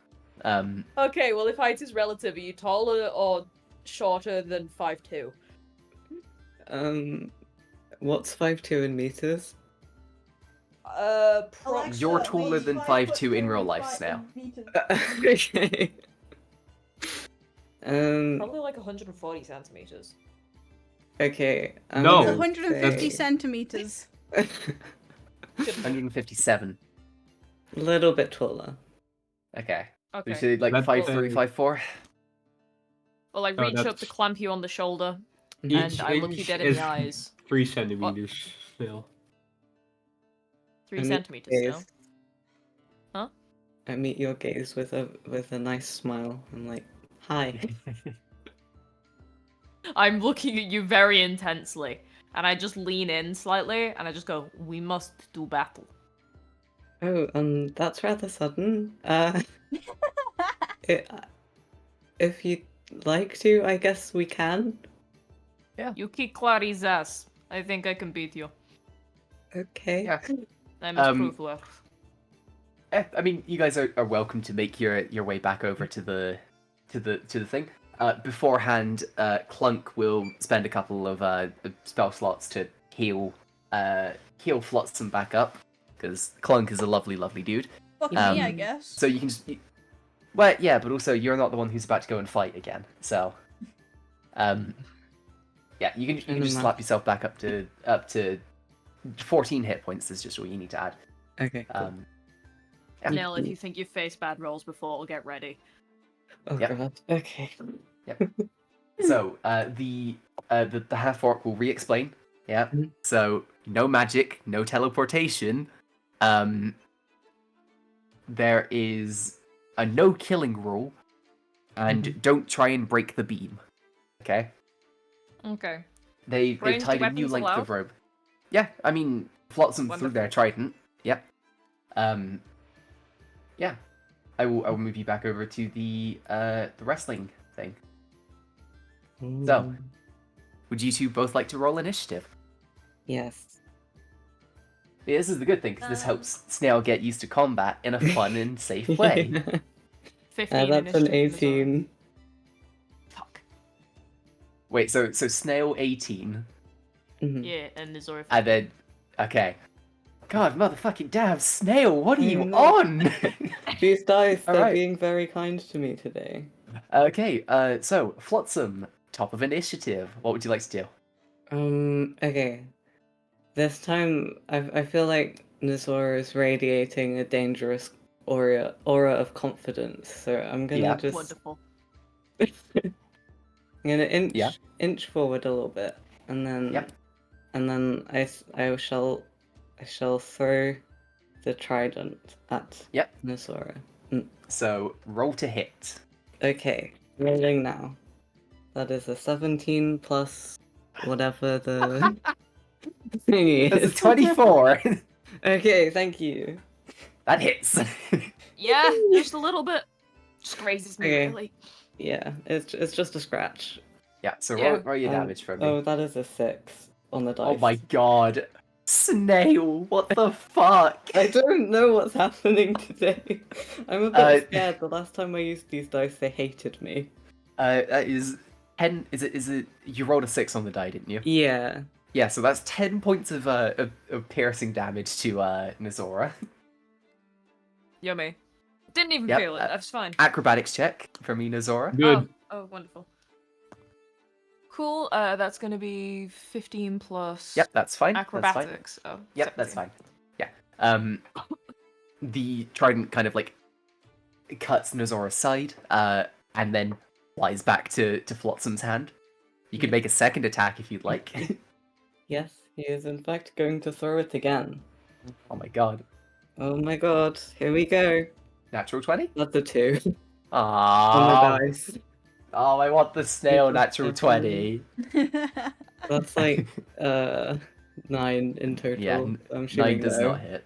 Okay, well, if height is relative, are you taller or shorter than 5'2"? What's 5'2" in meters? You're taller than 5'2" in real life, Snail. Okay. Probably like 140 centimeters. Okay. No. It's Oh, 150 say- centimeters. 157. Little bit taller. Okay. We Okay. should like That's 5'3", fine. 5'4". Well, I Oh, reach up to that's- clamp you on the shoulder, Each and I look you inch dead in is the eyes. 3 centimeters still. 3 I meet centimeters your now. gaze. Huh? I meet your gaze with a nice smile. I'm like, hi. I'm looking at you very intensely, and I just lean in slightly, and I just go, "We must do battle." Oh, that's rather sudden. If you'd like to, I guess we can. You kick Klarri's ass. I think I can beat you. Okay. Yeah. I'm his proof worth. I mean, you guys are welcome to make your way back over to the thing. Beforehand, Clunk will spend a couple of spell slots to heal Flotsam back up, because Clunk is a lovely, lovely dude. Fuck me, I guess. So you can just, well, yeah, but also you're not the one who's about to go and fight again. So, yeah, you can just slap yourself back up to 14 hit points. Is just all you need to add. Okay. Cool. Yeah. Nell, if you think you've faced bad rolls before, get ready. Oh Yep. god. Okay. Yep. So the half orc will re-explain. Yeah. Mhm. So no magic, no teleportation. There is a no killing rule, and don't try and break the beam. Okay. Okay. They Ranged tied a new weapons length allowed? of rope. Yeah, I mean, Flotsam through their trident. Yep. Yeah. I will move you back over to the wrestling thing. So, would you two both like to roll initiative? Yes. Yeah, this is the good thing, because this helps Snail get used to combat in a fun and safe way. 15 That's an initiative for Nazara. 18. Fuck. Wait, so Snail 18, Mhm. Yeah, and Nazara. and then, okay. God, motherfucking damn, Snail, what are you know. on? These dice, they're Alright. being very kind to me today. Okay, so, Flotsam, top of initiative. What would you like to do? Okay. This time, I feel like Nazor is radiating a dangerous aura of confidence, so I'm gonna Yeah. just... Wonderful. I'm gonna Yeah. inch forward a little bit, and then... Yep. And then I shall throw the trident at Yep. Nazora. So, roll to hit. Okay, rolling now. That is a 17 plus whatever the thingy That's a is. 24. Okay, thank you. That hits. Yeah, just a little bit. Just grazes me, Okay. really. Yeah, it's just a scratch. Yeah, so Yeah. roll your damage for me. Oh, that is a 6 on the dice. Oh my god. Snail, what the fuck? I don't know what's happening today. I'm a bit scared. The last time I used these dice, they hated me. That is 10. Is it? You rolled a 6 on the die, didn't you? Yeah. Yeah, so that's 10 points of piercing damage to Nazora. Yummy. Didn't even Yep, feel it. That's fine. Acrobatics check for me, Nazora. Good. Oh, wonderful. Cool. That's gonna be 15 plus. Yep, that's fine. Acrobatics. That's fine. Oh. Yep, that's fine. Yeah. The trident kind of like cuts Nazora's side, and then flies back to Flotsam's hand. You could make a second attack if you'd like. Yes, he is in fact going to throw it again. Oh my god. Oh my god, here we go. Natural 20? That's a 2 on Ah. the dice. Oh, I want the snail Super natural 20. That's like 9 in total. Yeah, I'm 9 shooting does low. not hit.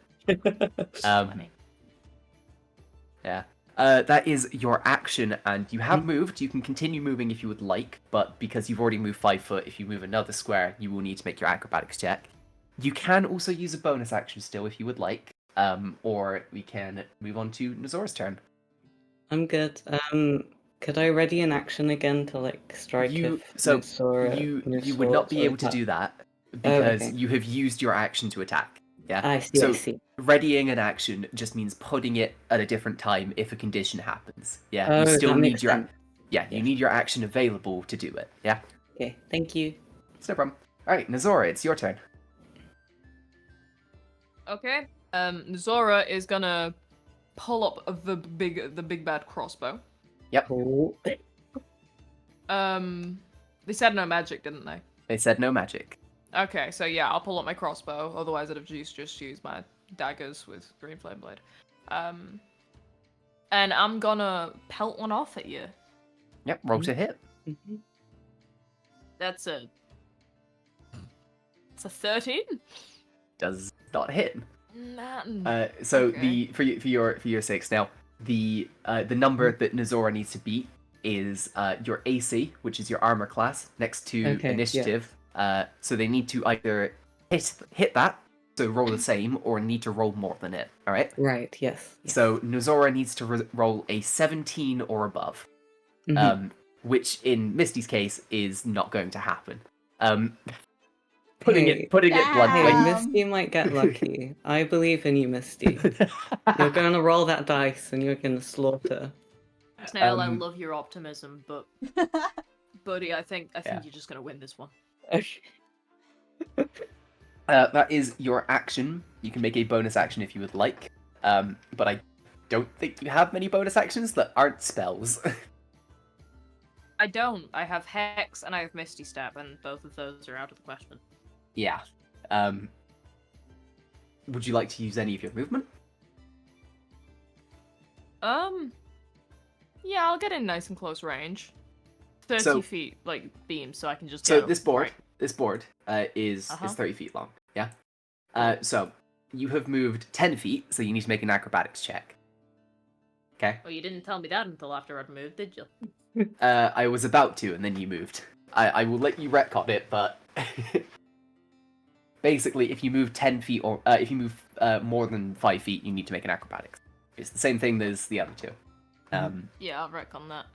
Yeah. That is your action, and you have moved. You can continue moving if you would like, but because you've already moved 5 foot, if you move another square, you will need to make your acrobatics check. You can also use a bonus action still if you would like, or we can move on to Nazora's turn. I'm good. Could I ready an action again to like strike You if so Nusora you moves would not forward be or able to attack? do that because okay. you have used your action to attack. Yeah. I see. So I see. readying an action just means putting it at a different time if a condition happens. Yeah. Oh, You still that need makes your sense. you Yeah. need your action available to do it. Yeah. Okay. Thank you. It's no problem. All right, Nazora, it's your turn. Okay. Zora is gonna pull up the big bad crossbow. Yep. Cool. They said no magic, didn't they? They said no magic. Okay, so yeah, I'll pull up my crossbow. Otherwise, I'd have just used my daggers with green flame blade. And I'm gonna pelt one off at you. Yep. Roll to hit. Mhm. It's a 13. Does not hit. Nah. So Okay. for your sakes now, the number that Nazora needs to beat is your AC, which is your armor class, next to Okay, yeah. initiative. So they need to either hit that, so roll the same, or need to roll more than it. All right. Right. Yes. So Nozora needs to roll a 17 or above, Mhm. which in Misty's case is not going to happen. Hey, Putting it bluntly. Damn. Misty might get lucky. I believe in you, Misty. You're gonna roll that dice and you're gonna slaughter. Snail, I Um, love your optimism, but buddy, I think Yeah. you're just gonna win this one. That is your action. You can make a bonus action if you would like, but I don't think you have many bonus actions that aren't spells. I don't. I have Hex and I have Misty Step, and both of those are out of the question. Yeah. Would you like to use any of your movement? Yeah, I'll get in nice and close range. 30 So- feet, like, beam, so I can just So go. this board, Right. is Uh-huh. 30 feet long. Yeah. So you have moved 10 feet, so you need to make an acrobatics check. Okay. Oh, you didn't tell me that until after I'd moved, did you? I was about to, and then you moved. I will let you retcon it, but basically, if you move 10 feet or if you move more than 5 feet, you need to make an acrobatics. It's the same thing as the other two. Yeah, I'll retcon that.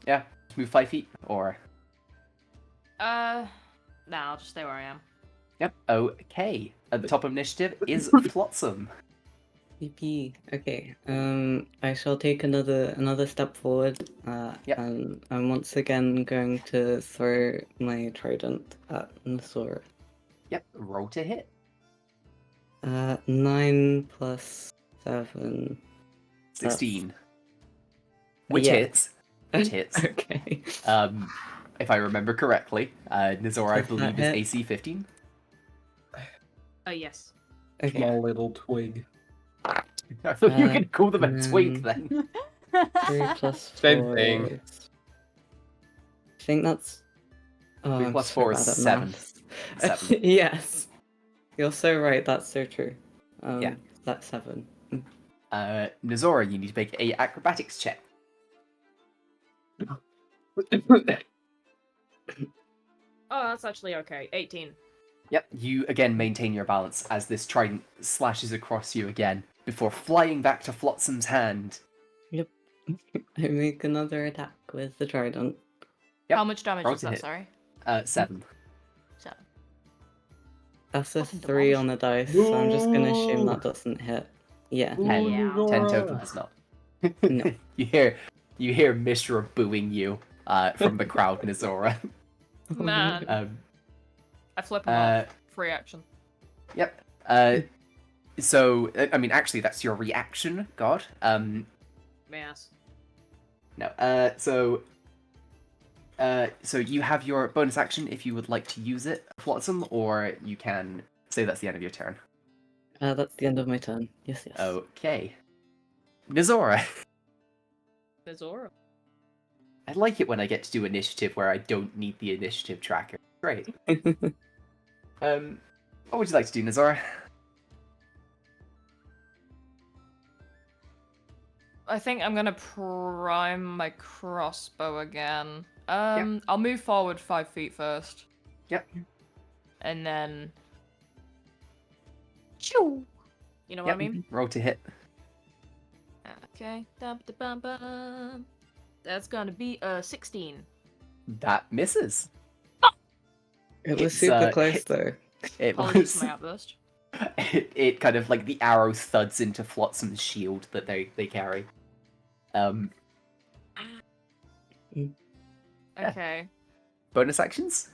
Yeah, just move 5 feet or. Nah, I'll just stay where I am. Yep. Okay. At the top of initiative is Flotsam. PP. Okay. I shall take another step forward. Yep. And I'm once again going to throw my trident at Nasora. Yep. Roll to hit. 9 plus 7. 16. Which Yeah. hits. Which hits. Okay. If I remember correctly, Nizora, I Does that believe, is hit? AC 15. Yes. Okay. Small little twig. I thought you Uh, could call them a twig mm. then. 3 plus 4. Same thing. I think that's. Oh, 3 I'm plus so 4 is bad at 7. maths. 7. Yes. You're so right, that's so true. Yeah. That's 7. Nizora, you need to make a acrobatics check. Oh, that's actually okay. 18. Yep, you again maintain your balance as this trident slashes across you again before flying back to Flotsam's hand. I make another attack with the trident. Yep, How much damage roll is to that, hit. sorry? 7. 7. That's a Fucking 3 on the dice, so I'm just gonna assume No. that doesn't hit. Yeah. 10. Yeah. 10 total does not. No. You hear Mishra booing you from the crowd, Nizora. Man. I flip him Uh, off. Free action. Yep. So I mean, actually, that's your reaction, God. Mass. No. So you have your bonus action if you would like to use it, Flotsam, or you can say that's the end of your turn. That's the end of my turn. Yes, yes. Okay. Nizora. Nizora. I like it when I get to do initiative where I don't need the initiative tracker. Great. What would you like to do, Nizora? I think I'm gonna prime my crossbow again. I'll move forward 5 feet first. Yep. And then... Choo! You know what I Yep. mean? Roll to hit. Okay. Dum-da-bum-bum. That's gonna be 16. That misses. It was It's, super close hit- though. It Apologies was. for my outburst. It kind of like the arrow thuds into Flotsam's shield that they carry. Yeah. Okay. Bonus actions?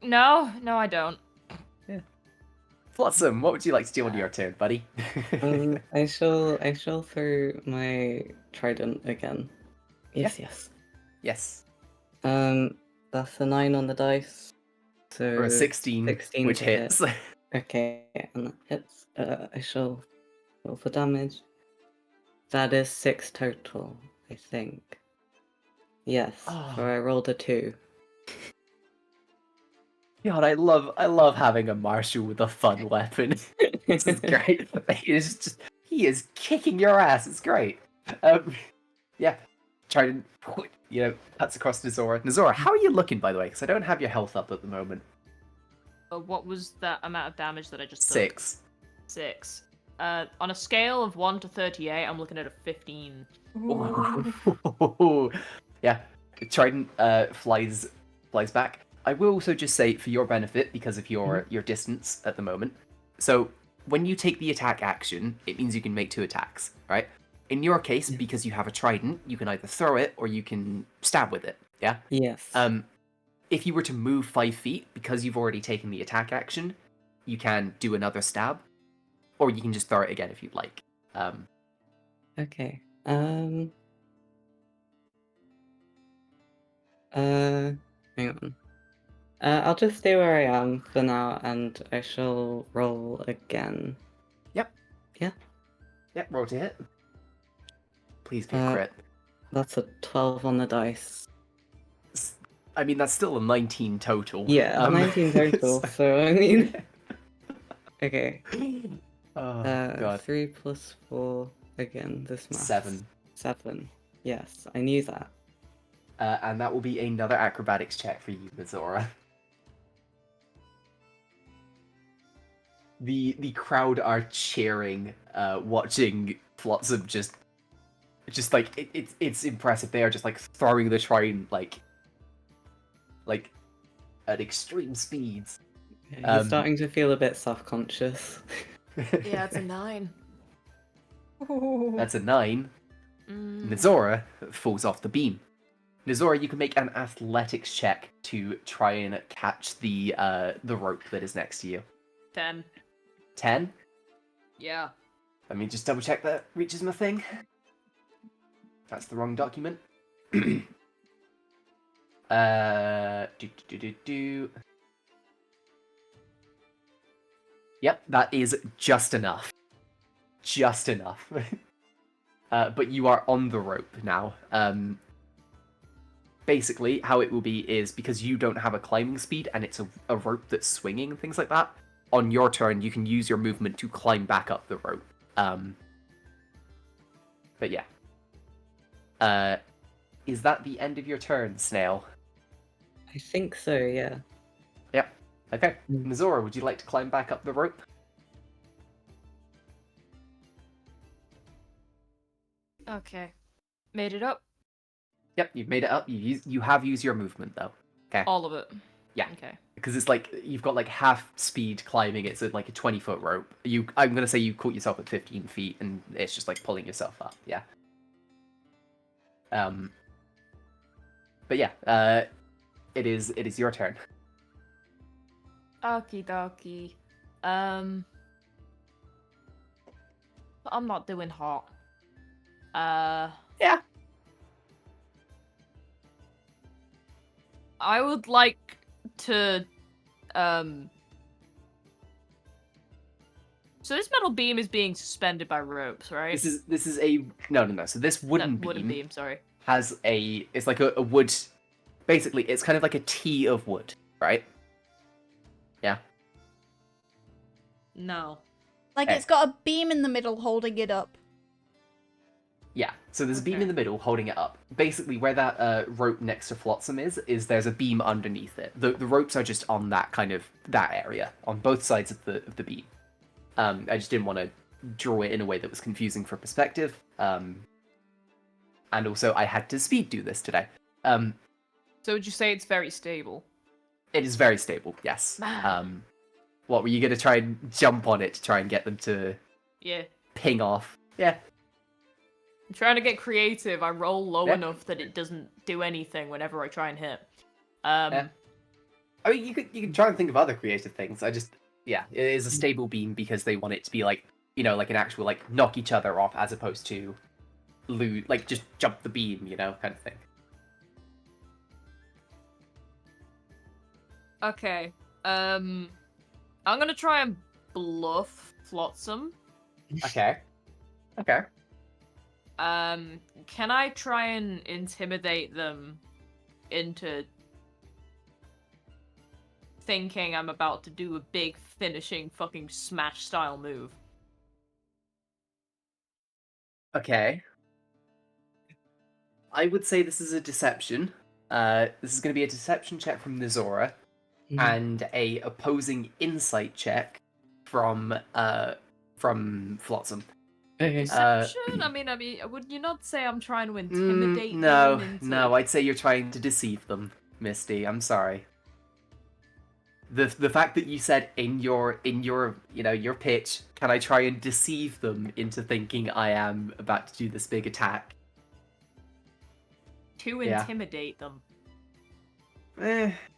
No, I don't. Flotsam, what would you like to do on your turn, buddy? I shall throw my trident again. Yes, yes. Yes. That's a 9 on the dice. So Or a 16, 16 which to hit. hits. Okay, and that hits. I shall roll for damage. That is 6 total, I think. Yes, Oh. so I rolled a 2. God, I love having a marshal with a fun weapon. This is great. He is kicking your ass. It's great. Yeah. Trident cuts across Nazora. Nazora, how are you looking, by the way? Because I don't have your health up at the moment. What was that amount of damage that I just took? 6. 6. On a scale of 1 to 38, I'm looking at a 15. Yeah, Trident flies back. I will also just say, for your benefit, because of your distance at the moment. So when you take the attack action, it means you can make 2 attacks, right? In your case, because you have a trident, you can either throw it or you can stab with it. Yeah. Yes. If you were to move 5 feet, because you've already taken the attack action, you can do another stab, or you can just throw it again if you'd like. Okay. Hang on. I'll just stay where I am for now, and I shall roll again. Yep. Yeah. Yep. Roll to hit. Please be a Uh, crit. That's a 12 on the dice. I mean, that's still a 19 total. Yeah, 19 total, so I mean... Okay. Oh, God. 3 plus 4, again, this math. 7. 7. Yes, I knew that. And that will be another acrobatics check for you, Mizora. The crowd are cheering, watching Flotsam just like it's impressive. They are just like throwing the trident like at extreme speeds. He's starting to feel a bit self-conscious. Yeah, it's a 9. That's a 9. Nizora falls off the beam. Nizora, you can make an athletics check to try and catch the rope that is next to you. 10. 10? Yeah. Let me just double check that reaches my thing. That's the wrong document. Yep, that is just enough. Just enough. But you are on the rope now. Basically, how it will be is because you don't have a climbing speed and it's a rope that's swinging and things like that, on your turn, you can use your movement to climb back up the rope. But yeah. Is that the end of your turn, Snail? I think so, yeah. Yep. Okay. Mizora, would you like to climb back up the rope? Okay. Made it up. Yep, you've made it up. You have used your movement, though. Okay. All of it. Yeah. Okay. Because it's like, you've got like half speed climbing. It's like a 20-foot rope. I'm going to say you caught yourself at 15 feet, and it's just like pulling yourself up. Yeah. But yeah, it is your turn. Okie dokie. I'm not doing hot. Yeah. I would like to, So this metal beam is being suspended by ropes, right? This is a no. So this wooden beam sorry. has it's like a wood. Basically, it's kind of like a T of wood, right? Yeah. No. Like Hey. it's got a beam in the middle holding it up. Yeah, so there's a beam Okay. in the middle holding it up. Basically, where that rope next to Flotsam is there's a beam underneath it. The ropes are just on that area, on both sides of the beam. I just didn't want to draw it in a way that was confusing for perspective. And also, I had to speed do this today. So would you say it's very stable? It is very stable, yes. What, were you going to try and jump on it to try and get them to Yeah. ping off? Yeah. I'm trying to get creative. I roll low Yeah. enough that it doesn't do anything whenever I try and hit. Yeah. I mean, you could try and think of other creative things. It is a stable beam because they want it to be like, like an actual like knock each other off as opposed to like just jump the beam, kind of thing. Okay. I'm gonna try and bluff Flotsam. Okay. Okay. Can I try and intimidate them into thinking I'm about to do a big finishing fucking smash style move? Okay. I would say this is a deception. This is going to be a deception check from Nizora and a opposing insight check from Flotsam. Okay. Deception? I mean, would you not say I'm trying to intimidate them into... No, I'd say you're trying to deceive them, Misty. I'm sorry. The fact that you said in your your pitch, can I try and deceive them into thinking I am about to do this big attack? To Yeah. intimidate them.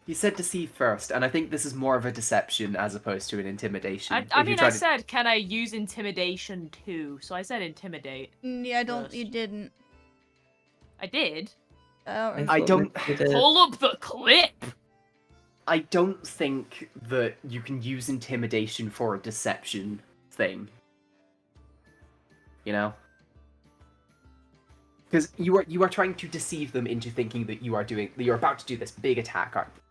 You said deceive first, and I think this is more of a deception as opposed to an intimidation. I If you're mean, I trying to- said, can I use intimidation too? So I said intimidate. Yeah, I don't. Yes. You didn't. I did. I don't- Pull up the clip! I don't think that you can use intimidation for a deception thing. You know? Because you are trying to deceive them into thinking that you're about to do this big attack, aren't you?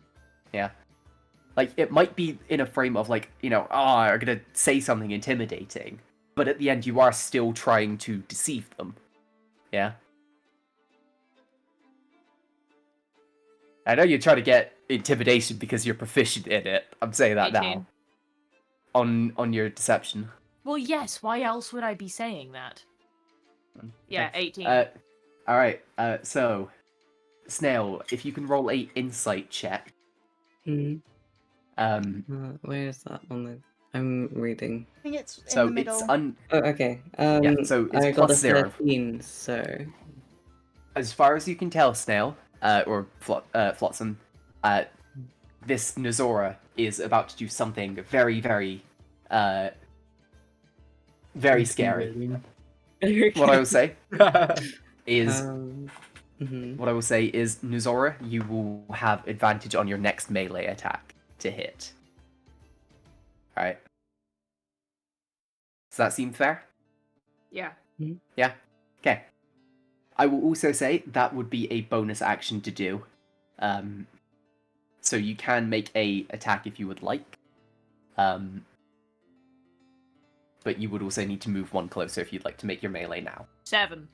Yeah. Like, it might be in a frame of like, you're gonna say something intimidating, but at the end you are still trying to deceive them. Yeah? I know you try to get intimidation because you're proficient in it. I'm saying that 18. now. On your deception. Well, yes, why else would I be saying that? Yeah, 18. Alright, so... Snail, if you can roll a insight check. Where is that on the... I'm reading. I think it's in So the middle. it's Oh, okay. Yeah, so it's I got a plus 0. 13, so... As far as you can tell, Snail, or Flotsam, this Nizora is about to do something very, very, very scary. What I will say is, what I will say is, Nizora, you will have advantage on your next melee attack to hit. Alright. Does that seem fair? Yeah. Yeah? Okay. I will also say that would be a bonus action to do. So you can make a attack if you would like. But you would also need to move one closer if you'd like to make your melee now. 7.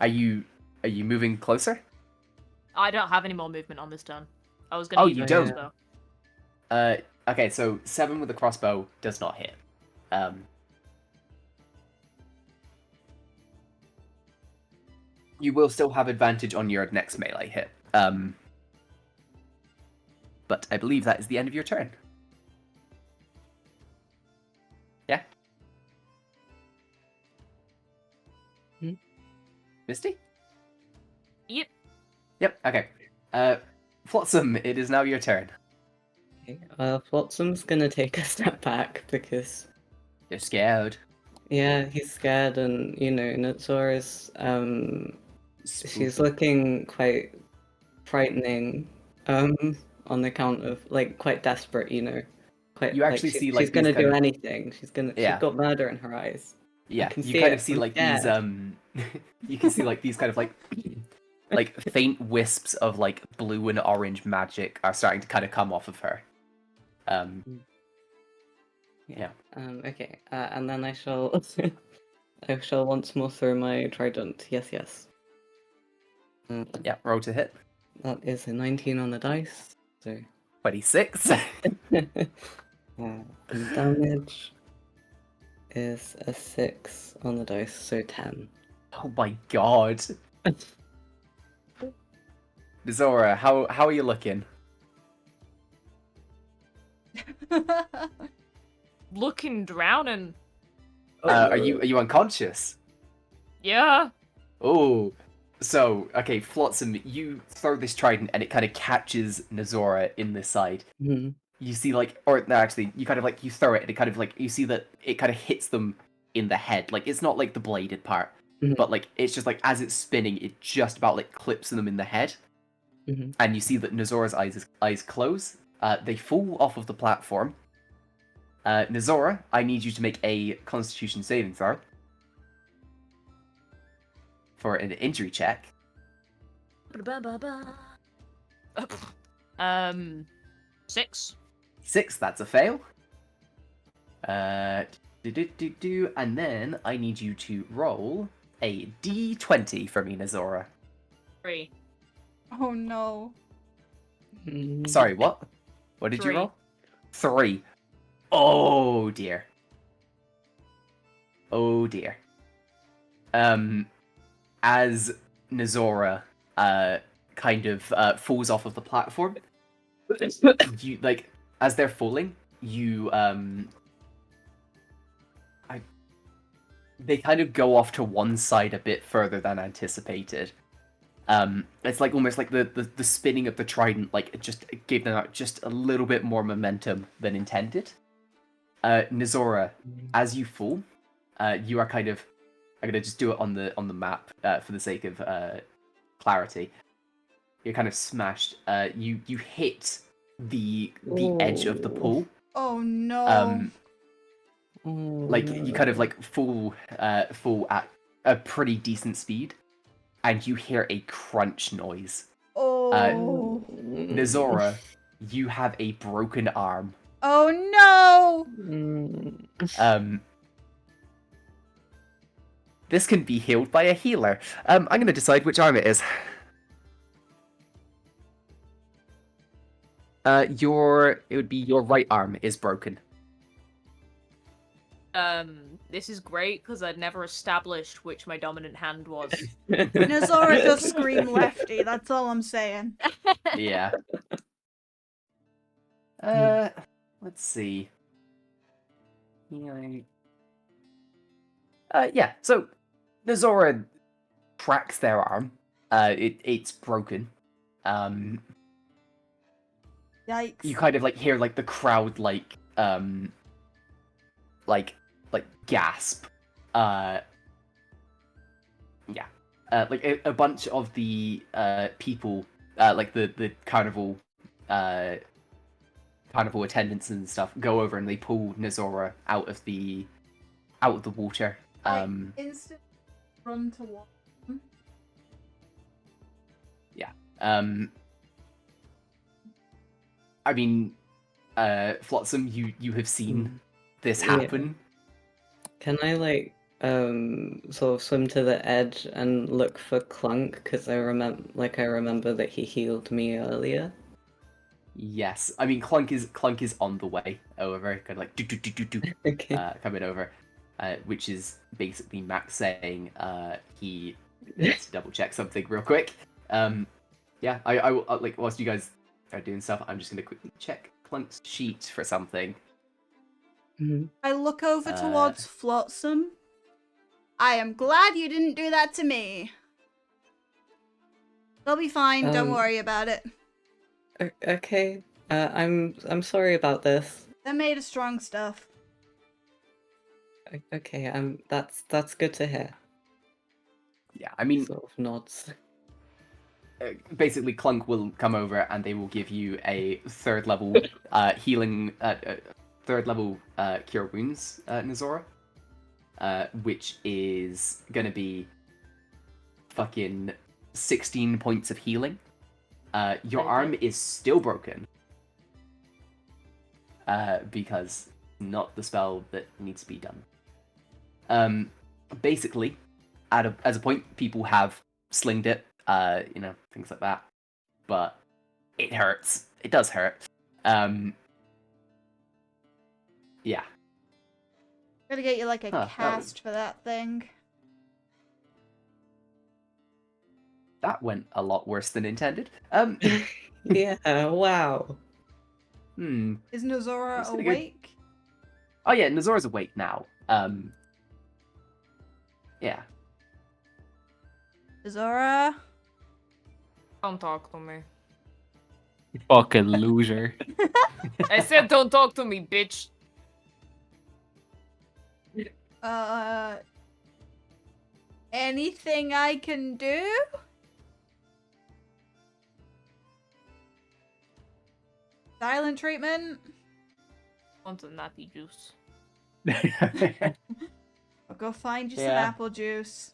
Are you moving closer? I don't have any more movement on this turn. I was gonna use you my don't? crossbow. Okay, so 7 with a crossbow does not hit. You will still have advantage on your next melee hit. But I believe that is the end of your turn. Yeah? Misty? Yep. Yep, okay. Flotsam, it is now your turn. Okay, Flotsam's gonna take a step back because... You're scared. Yeah, he's scared and, Natsora's, she's Spooky. looking quite frightening, on account of, quite desperate, Quite, You actually see, she's these gonna kind do of- anything. She's Yeah. got murder in her eyes. Yeah, can you see kind it, of see I'm like these scared. you can see like these kind of like faint wisps of like blue and orange magic are starting to kind of come off of her. Yeah. Okay, and then I shall I shall once more throw my trident. Yes. Yeah, roll to hit. That is a 19 on the dice. So 26. and damage is a 6 on the dice, so 10. Oh my god. Zora, how are you looking? Looking drowning. Are you unconscious? Yeah. Oh. So, okay, Flotsam, you throw this trident and it kind of catches Nazora in the side. Mhm. You see you kind of you throw it and it kind of you see that it kind of hits them in the head. Like, it's not like the bladed part, Mhm. but it's just as it's spinning, it just about clips them in the head. Mhm. And you see that Nazora's eyes close. They fall off of the platform. Nazora, I need you to make a Constitution saving throw for an injury check. 6. 6, that's a fail. And then I need you to roll a D20 for me, Nazora. 3. Oh no. Sorry, what? What did you 3. roll? 3. Oh dear. Oh dear. As Nazora kind of falls off of the platform, you like as they're falling, you they kind of go off to one side a bit further than anticipated. It's like almost like the spinning of the trident, like it just gave them just a little bit more momentum than intended. Nazora, as you fall, you are kind of. I'm gonna just do it on the map for the sake of clarity. You're kind of smashed. You hit the edge of the pool. Oh no. Like you kind of like fall at a pretty decent speed, and you hear a crunch noise. Oh. Nazora, you have a broken arm. Oh no. This can be healed by a healer. I'm gonna decide which arm it is. It would be your right arm is broken. This is great because I'd never established which my dominant hand was. Nazora does scream lefty, that's all I'm saying. Yeah. Let's see. Yeah. So Nazora cracks their arm. It's broken. Yikes. You kind of like hear like the crowd like gasp. Yeah. Like a bunch of the people, like the carnival attendants and stuff, go over and they pull Nazora out of the water. I instantly run towards him. Yeah. I mean, Flotsam, you have seen this happen. Can I like sort of swim to the edge and look for Clunk because I remember that he healed me earlier. Yes, I mean Clunk is on the way over, kind of like do Okay. coming over, which is basically Max saying he needs to double check something real quick. Yeah, I will like whilst you guys are doing stuff, I'm just gonna quickly check Clunk's sheet for something. I look over towards Flotsam. I am glad you didn't do that to me. They'll be fine, don't worry about it. Okay. I'm sorry about this. They're made of strong stuff. Okay. That's good to hear. Yeah, I mean, Sort of nods. basically Clunk will come over and they will give you a third level healing, third level cure wounds, Nazora, which is gonna be fucking 16 points of healing. Your arm is still broken because not the spell that needs to be done. Basically, as a point, people have slinged it, things like that, but it hurts. It does hurt. Yeah. Gotta get you like a Huh, cast for that thing. That went a lot worse than intended. Yeah. Wow. Is Nazora Just gonna go- awake? Oh yeah, Nazora's awake now. Yeah. Nazora? Don't talk to me. Fucking loser. I said don't talk to me, bitch. Anything I can do? Silent treatment? Want a natty juice. I'll go find you some Yeah. apple juice.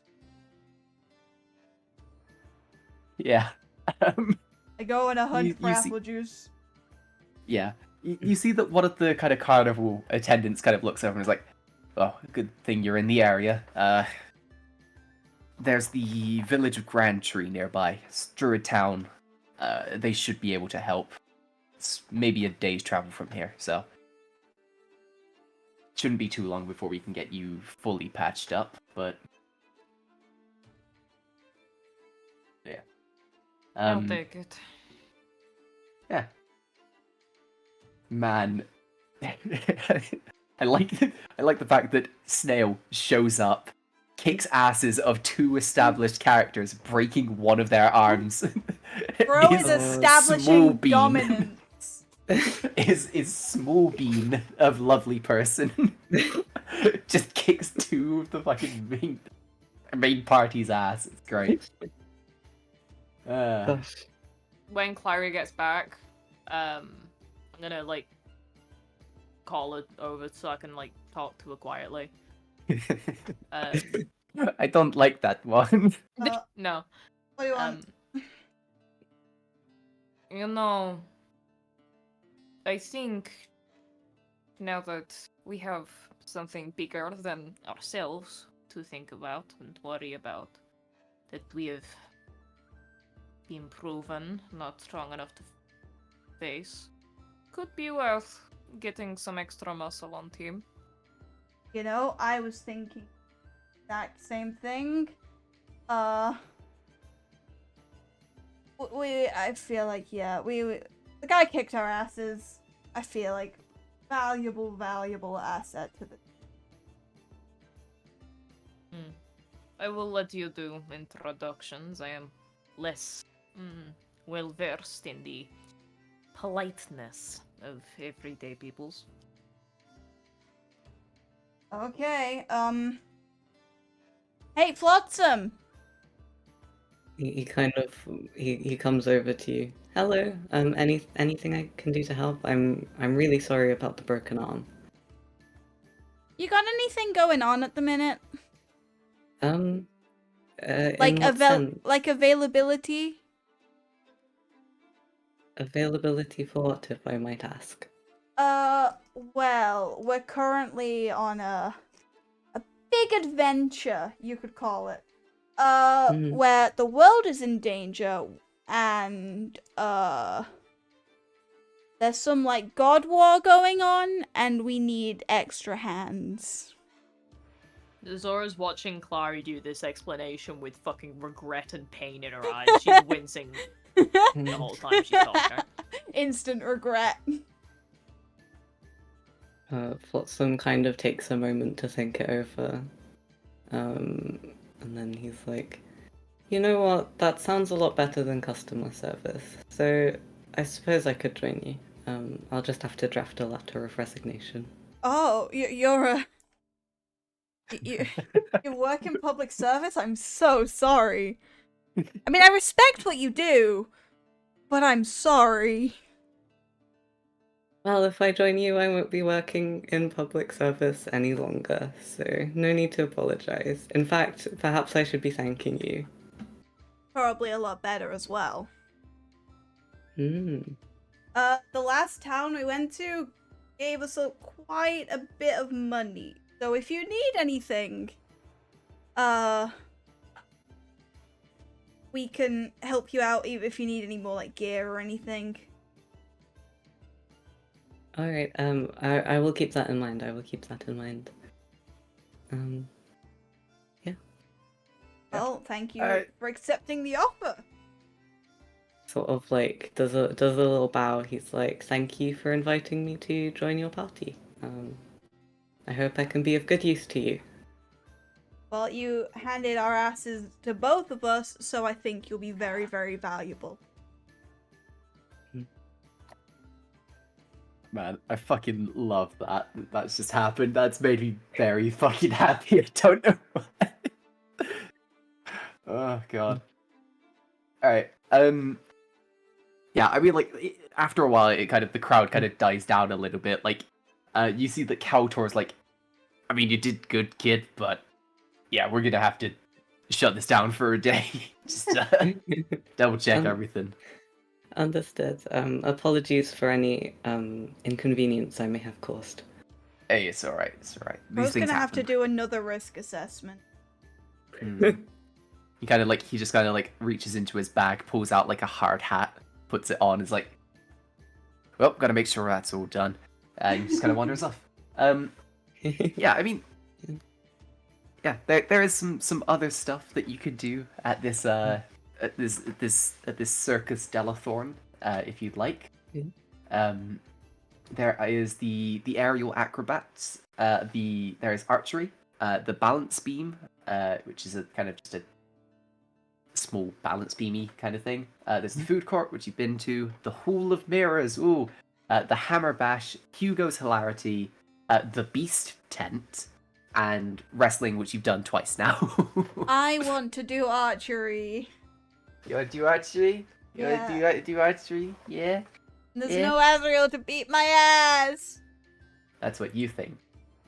Yeah. I go on a hunt You- for you see- apple juice. Yeah. You see that one of the kind of carnival attendants kind of looks over and is like, "Oh, good thing you're in the area. there's the village of Grand Tree nearby. It's Druid Town. They should be able to help. It's maybe a day's travel from here, so shouldn't be too long before we can get you fully patched up. But yeah, I'll take it. yeah, man. I like the fact that Snail shows up, kicks asses of 2 established characters, breaking one of their arms. Bro is Small establishing bean. dominance. is small bean of lovely person just kicks 2 of the fucking main party's ass. It's great. Gosh. When Klarri gets back, I'm gonna like call it over so I can like talk to her quietly. I don't like that one. No. What do you want? You know, I think now that we have something bigger than ourselves to think about and worry about, that we have been proven not strong enough to face, could be worth getting some extra muscle on team. You know, I was thinking exact same thing. I feel like, yeah, the guy kicked our asses. I feel like valuable asset to the. I will let you do introductions. I am less well versed in the politeness of everyday peoples. Okay, hey, Flotsam! He kind of he comes over to you. Hello. Anything I can do to help? I'm really sorry about the broken arm. You got anything going on at the minute? In Like what sense? like availability? Availability for what, if I might ask? Well, we're currently on a big adventure, you could call it. Where the world is in danger, and, there's some, like, god war going on, and we need extra hands. Zora's watching Klarri do this explanation with fucking regret and pain in her eyes. She's wincing the whole time she's talking. Instant regret. Flotsam kind of takes a moment to think it over. And then he's like, you know what? That sounds a lot better than customer service. So I suppose I could join you. I'll just have to draft a letter of resignation. Oh, you work in public service? I'm so sorry. I mean, I respect what you do, but I'm sorry. Well, if I join you, I won't be working in public service any longer, so no need to apologize. In fact, perhaps I should be thanking you. Probably a lot better as well. Hmm. The last town we went to gave us quite a bit of money. So if you need anything, we can help you out even if you need any more like gear or anything. Alright, I will keep that in mind. Yeah. Well, thank you for accepting the offer. Sort of like does a little bow. He's like, thank you for inviting me to join your party. I hope I can be of good use to you. Well, you handed our asses to both of us, so I think you'll be very, very valuable. Man, I fucking love that. That's just happened. That's made me very fucking happy. I don't know why. Oh god. Alright. Yeah, I mean, like, after a while, the crowd kind of dies down a little bit. Like, you see that Kaltor's like, I mean, you did good, kid, but yeah, we're gonna have to shut this down for a day. Just double check everything. Understood. Apologies for any inconvenience I may have caused. Hey, it's alright, it's alright. I was These things gonna have to happen. do another risk assessment. he just kind of like reaches into his bag, pulls out like a hard hat, puts it on, is like, well, gotta make sure that's all done. And just kind of wanders off. Yeah, I mean, yeah, there is some other stuff that you could do at this Circus Delathorn, if you'd like. There is the aerial acrobats. There is archery. The balance beam, which is a kind of just a small balance beamy kind of thing. There's the food court, which you've been to. The Hall of Mirrors. Ooh. The Hammer Bash. Hugo's Hilarity. The Beast Tent. And wrestling, which you've done twice now. I want to do archery. You want to do archery? You Yeah. want to do archery? Yeah? There's Yeah. no Azrael to beat my ass. That's what you think.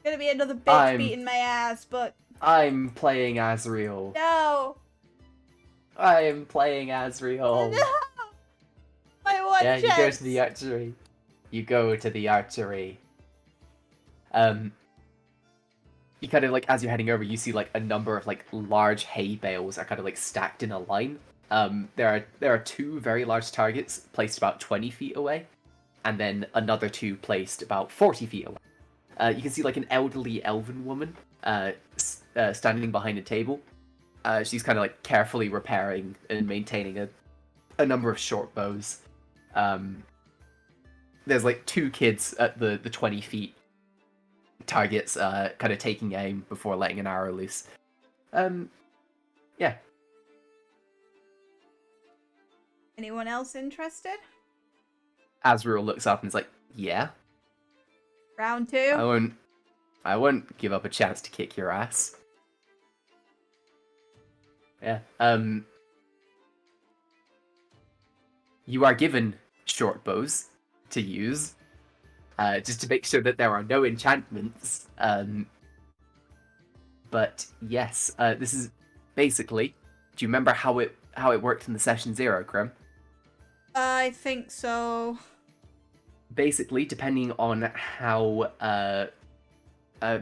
Gonna be another bitch I'm- beating my ass, but I'm playing Azrael. no. I am playing Azrael. No. My one Yeah, you go chance. to the archery. You go to the archery. You kind of like, as you're heading over, you see like a number of like large hay bales are kind of like stacked in a line. There are two very large targets placed about 20 feet away, and then another two placed about 40 feet away. You can see like an elderly elven woman standing behind a table. She's kind of like carefully repairing and maintaining a number of short bows. There's like two kids at the 20 feet targets kind of taking aim before letting an arrow loose. Yeah. Anyone else interested? Azrael looks up and is like, yeah, Round two. I won't give up a chance to kick your ass. Yeah. You are given short bows to use, just to make sure that there are no enchantments. But yes, this is basically. Do you remember how it worked in the session 0, Grim? I think so. Basically, depending on how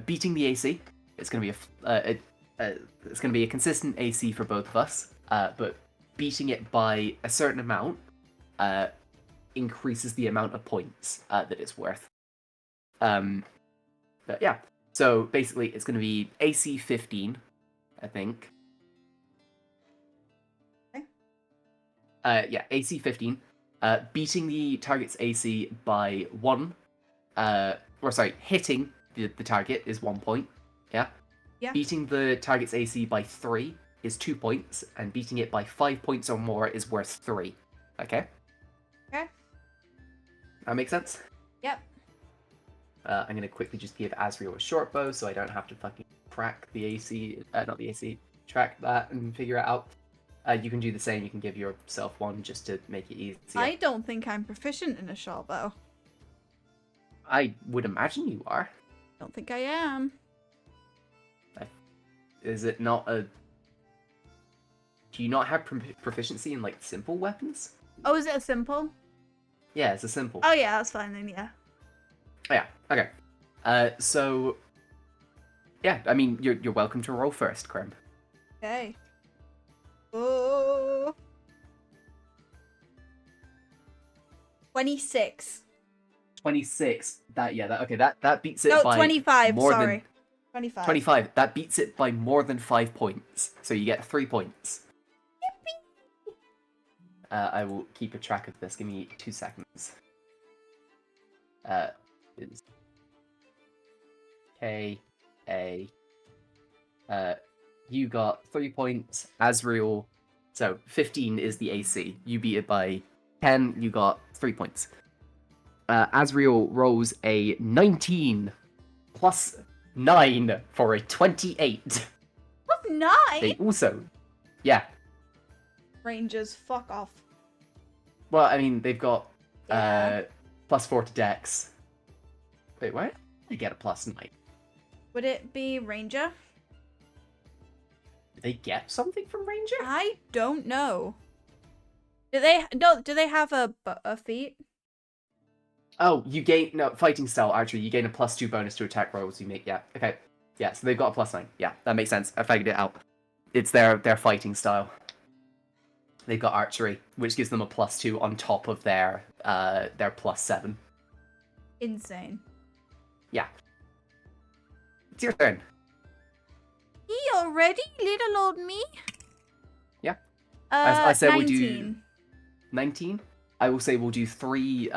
beating the AC, it's going to be it's going to be a consistent AC for both of us. But beating it by a certain amount increases the amount of points that it's worth. But yeah, so basically, it's going to be AC 15, I think. Yeah, AC 15. Beating the target's AC by 1. Hitting the target is 1 point. Yeah? Yeah. Beating the target's AC by 3 is 2 points, and beating it by 5 points or more is worth 3. Okay? Okay. That makes sense? Yep. I'm gonna quickly just give Azrael a short bow so I don't have to fucking track the AC, not the AC, track that and figure it out. You can do the same. You can give yourself one just to make it easier. I don't think I'm proficient in a short bow. I would imagine you are. Don't think I am. Is it not a... Do you not have proficiency in, like, simple weapons? Oh, is it a simple? Yeah, it's a simple. Oh yeah, that's fine then, yeah. Oh, yeah, okay. So... Yeah, I mean, you're welcome to roll first, Krim. Okay. Oh. 26. 26. That beats it No, by 25, more sorry. than... 25. 25. That beats it by more than 5 points. So you get 3 points. I will keep a track of this. Give me 2 seconds. Is K A. You got 3 points. Azrael. So 15 is the AC. You beat it by 10. You got 3 points. Azrael rolls a 19 plus 9 for a 28. Plus 9? They also, yeah. Rangers, fuck off. Well, I mean, they've got Yeah. plus 4 to Dex. Wait, where did they get a plus 9? Would it be Ranger? Did they get something from Ranger? I don't know. Do they have a feat? Oh, you gain fighting style archery. You gain a plus 2 bonus to attack rolls you make. Yeah, okay, yeah. So they've got a plus 9. Yeah, that makes sense. I figured it out. It's their fighting style. They've got archery, which gives them a +2 on top of their +7. Insane. Yeah. It's your turn. He already, little old me. Yeah. I said 19. we'll do 19. I will say we'll do three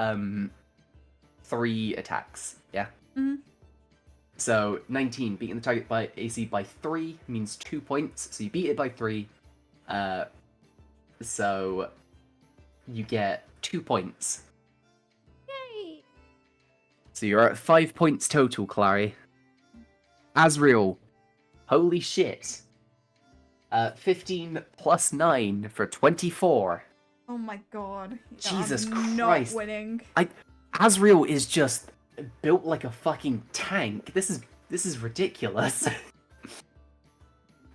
attacks. Yeah. Mhm. So 19, beating the target by AC by 3 means 2 points. So you beat it by 3. So you get 2 points. Yay. So you're at 5 points total, Klarri. Asriel, holy shit. 15 plus 9 for 24. Oh my god. Yeah, Jesus I'm Christ. not winning. Asriel is just built like a fucking tank. This is ridiculous.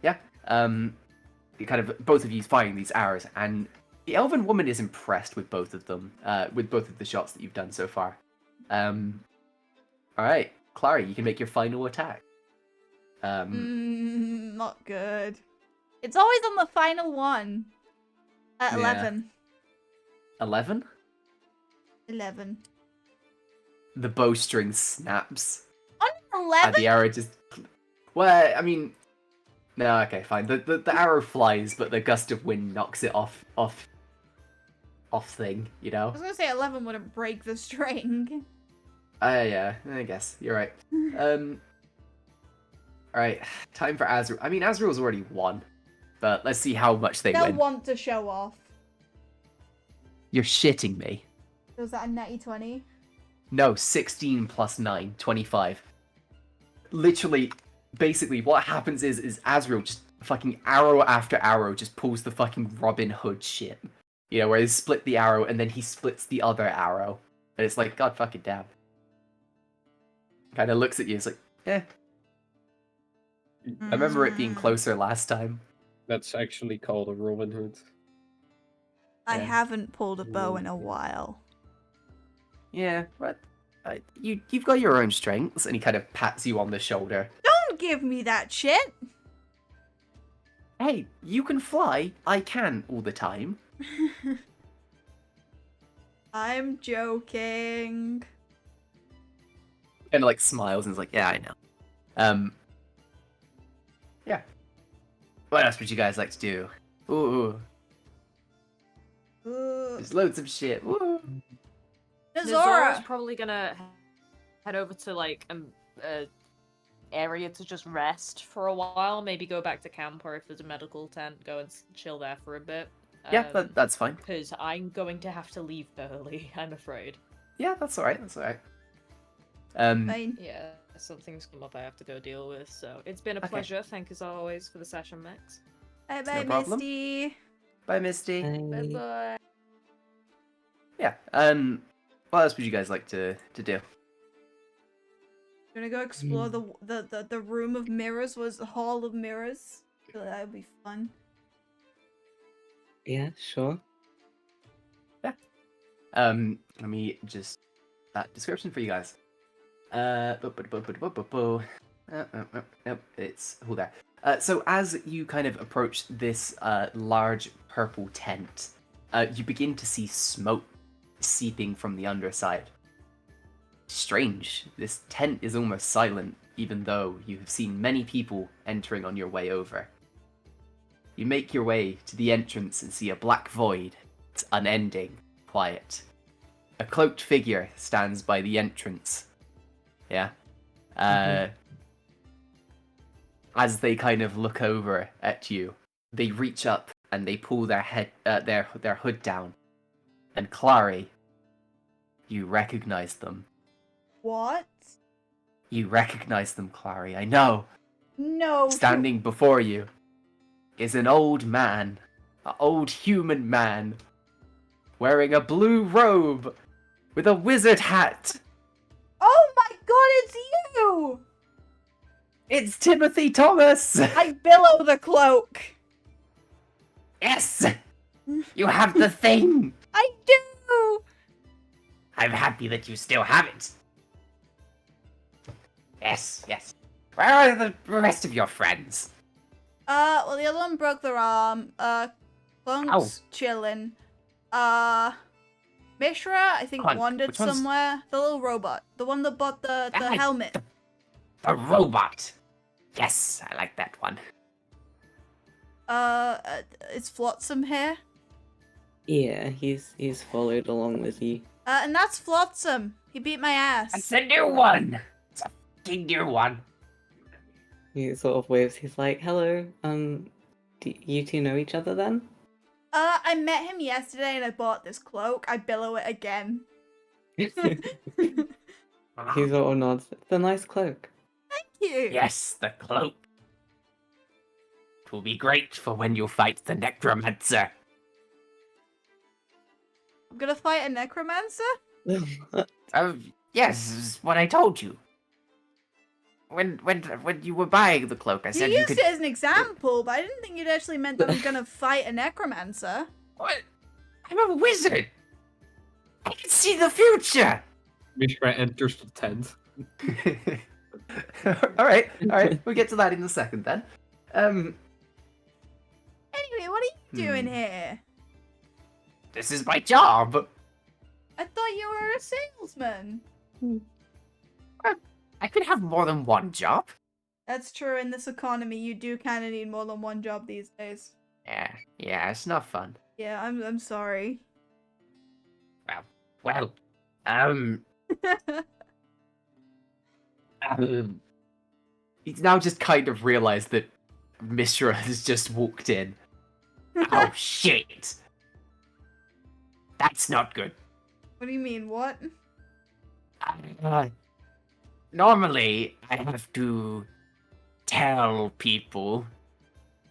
Yeah. You kind of both of you firing these arrows, and the elven woman is impressed with both of them, with both of the shots that you've done so far. All right, Klarri, you can make your final attack. Not good. It's always on the final one. At Yeah. 11. 11. 11. The bowstring snaps. On 11? And the arrow just. Well, I mean, no, okay, fine. The arrow flies, but the gust of wind knocks it off thing. You I know. was gonna say 11 wouldn't break the string. Yeah, I guess you're right. All right, time for Azrael. I mean, Azrael's already won, but let's see how much they They'll win. want to show off. You're shitting me. Was that a natty 20? No, 16 plus 9, 25. Literally, basically, what happens is Azrael just fucking arrow after arrow just pulls the fucking Robin Hood shit. You know, where they split the arrow and then he splits the other arrow. And it's like, god fucking damn. Kind of looks at you, it's like, eh. I remember it being closer last time. That's actually called a Robin Hood. I Yeah. haven't pulled a bow in a while. Yeah, but you've got your own strengths, and he kind of pats you on the shoulder. Don't give me that shit! Hey, you can fly. I can all the time. I'm joking. Kind of like smiles and is like, yeah, I know. Yeah. What else would you guys like to do? Ooh, there's loads of shit. Woo. Zora's Zora! probably gonna head over to like a area to just rest for a while. Maybe go back to camp, or if there's a medical tent, go and chill there for a bit. Yeah, that's fine. Because I'm going to have to leave early. I'm afraid. Yeah, that's alright. That's alright. Fine. Yeah, something's come up I have to go deal with. So it's been a Okay. pleasure. Thank you as always for the session, Max. Bye no bye, problem. Misty. Bye, Misty. Bye bye. Yeah. What else would you guys like to do? Gonna go explore the room of mirrors. Was the hall of mirrors? I feel like that would be fun. Yeah, sure. Let me just that description for you guys. Nope, it's all there. So as you kind of approach this large purple tent, you begin to see smoke seeping from the underside. Strange, this tent is almost silent, even though you have seen many people entering on your way over. You make your way to the entrance and see a black void. It's unending, quiet. A cloaked figure stands by the entrance. Yeah. As they kind of look over at you, they reach up and they pull their head, their hood down. And Klarri, you recognize them. What? You recognize them, Klarri. I know. No. Standing before you is an old man, an old human man, wearing a blue robe with a wizard hat. Oh my god, it's you! It's Timothy Thomas! I billow the cloak. Yes! You have the thing! I do! I'm happy that you still have it. Yes, yes. Where are the rest of your friends? Well, the other one broke their arm. Clunk's chilling. Mishra, I think, Clunk, wandered which one's- somewhere. The little robot. The one that bought the Ah, helmet. The robot. Yes, I like that one. Is Flotsam here? Yeah, he's followed along with you. And that's Flotsam. He beat my ass. It's a new one. It's a fucking new one. He sort of waves. He's like, "Hello. Do you two know each other then?" I met him yesterday and I bought this cloak. I billow it again. He sort of nods. It's a nice cloak. Thank you. Yes, the cloak. It will be great for when you fight the necromancer. I'm gonna fight a necromancer? Yes, is what I told you. When you were buying the cloak, I You said you used could. it as an example, but I didn't think you'd actually meant that I'm gonna fight a necromancer. What? I'm a wizard. I can see the future. Mishra enters the tent. all right. We'll get to that in a second then. Anyway, what are you doing here? This is my job. I thought you were a salesman. I could have more than one job. That's true. In this economy, you do kind of need more than one job these days. Yeah, it's not fun. Yeah, I'm sorry. Well, he's now just kind of realized that Mishra has just walked in. Oh shit! That's not good. What do you mean? What? Normally, I have to tell people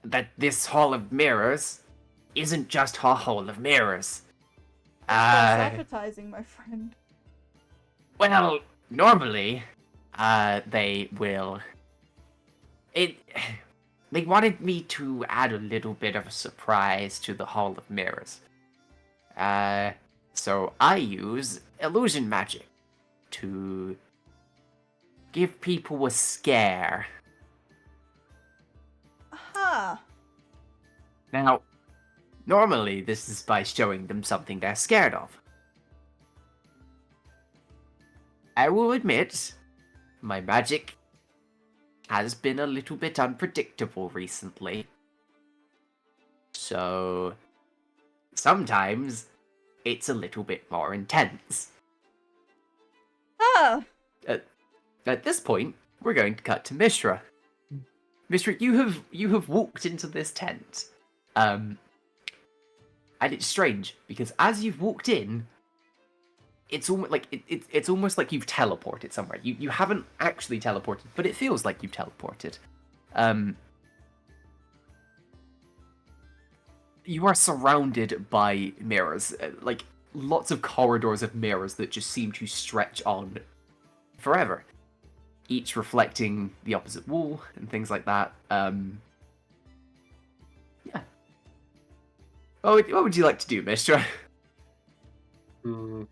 that this Hall of Mirrors isn't just a Hall of Mirrors. That's appetizing, my friend. Well, normally, they will. They wanted me to add a little bit of a surprise to the Hall of Mirrors. So I use illusion magic to give people a scare. Huh. Now, normally this is by showing them something they're scared of. I will admit, my magic has been a little bit unpredictable recently. So, sometimes it's a little bit more intense. Huh. At this point, we're going to cut to Mishra. Mishra, you have walked into this tent. And it's strange because as you've walked in, it's almost like it's almost like you've teleported somewhere. You haven't actually teleported, but it feels like you've teleported. You are surrounded by mirrors, like lots of corridors of mirrors that just seem to stretch on forever, each reflecting the opposite wall and things like that. Yeah. What would you like to do, Mishra? Go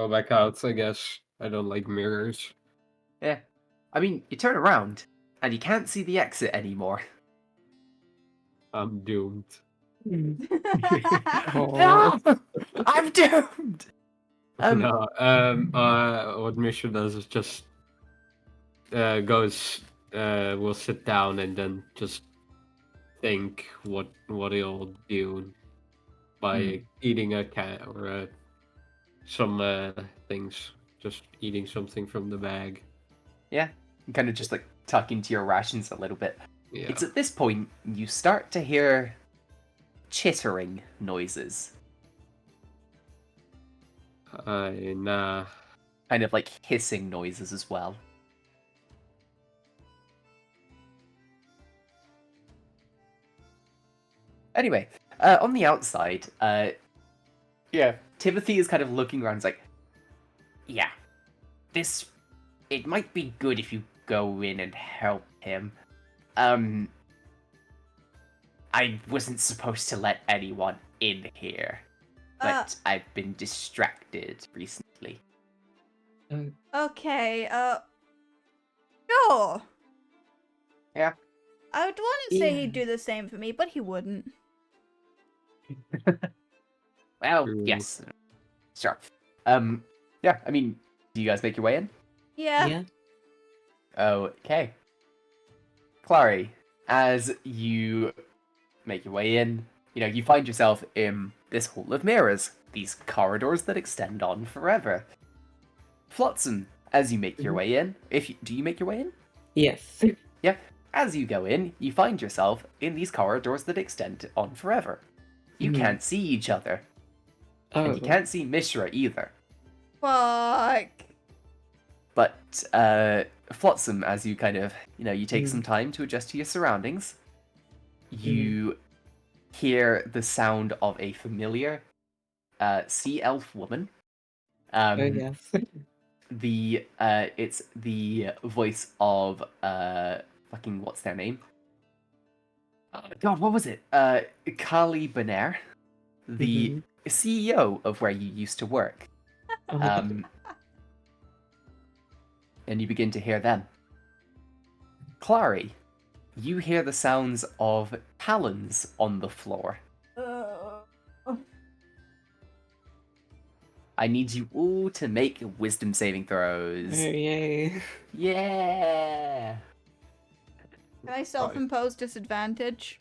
back out, I guess. I don't like mirrors. Yeah. I mean, you turn around, and you can't see the exit anymore. I'm doomed. No! I'm doomed! No, what Mishra does is just will sit down and then just think what he'll do by eating a cat or some things, just eating something from the bag. Yeah, kind of just like tuck into your rations a little bit. Yeah. It's at this point you start to hear chittering noises. Nah. Kind of like hissing noises as well. Anyway, on the outside, yeah, Timothy is kind of looking around. He's like, yeah, it might be good if you go in and help him. I wasn't supposed to let anyone in here, but I've been distracted recently. Okay, sure. Yeah. I would want to say Yeah. he'd do the same for me, but he wouldn't. Well, True. yes. Sure. Yeah, I mean, do you guys make your way in? Yeah. Yeah. Okay. Klarri, as you make your way in, you find yourself in this hall of mirrors, these corridors that extend on forever. Flotsam, as you make your Mhm. way in, do you make your way in? Yes. Yep. As you go in, you find yourself in these corridors that extend on forever. You Mhm. can't see each other, and you Oh. can't see Mishra either. Fuck. But Flotsam, as you kind of, you take some time to adjust to your surroundings, you hear the sound of a familiar sea elf woman. Oh yes. It's the voice of fucking what's their name? Oh, God, what was it? Kali Benair, the Mhm. CEO of where you used to work. Oh. And you begin to hear them. Klarri, you hear the sounds of talons on the floor. I need you all to make wisdom saving throws. Oh yay. Yeah! Can I self-impose disadvantage?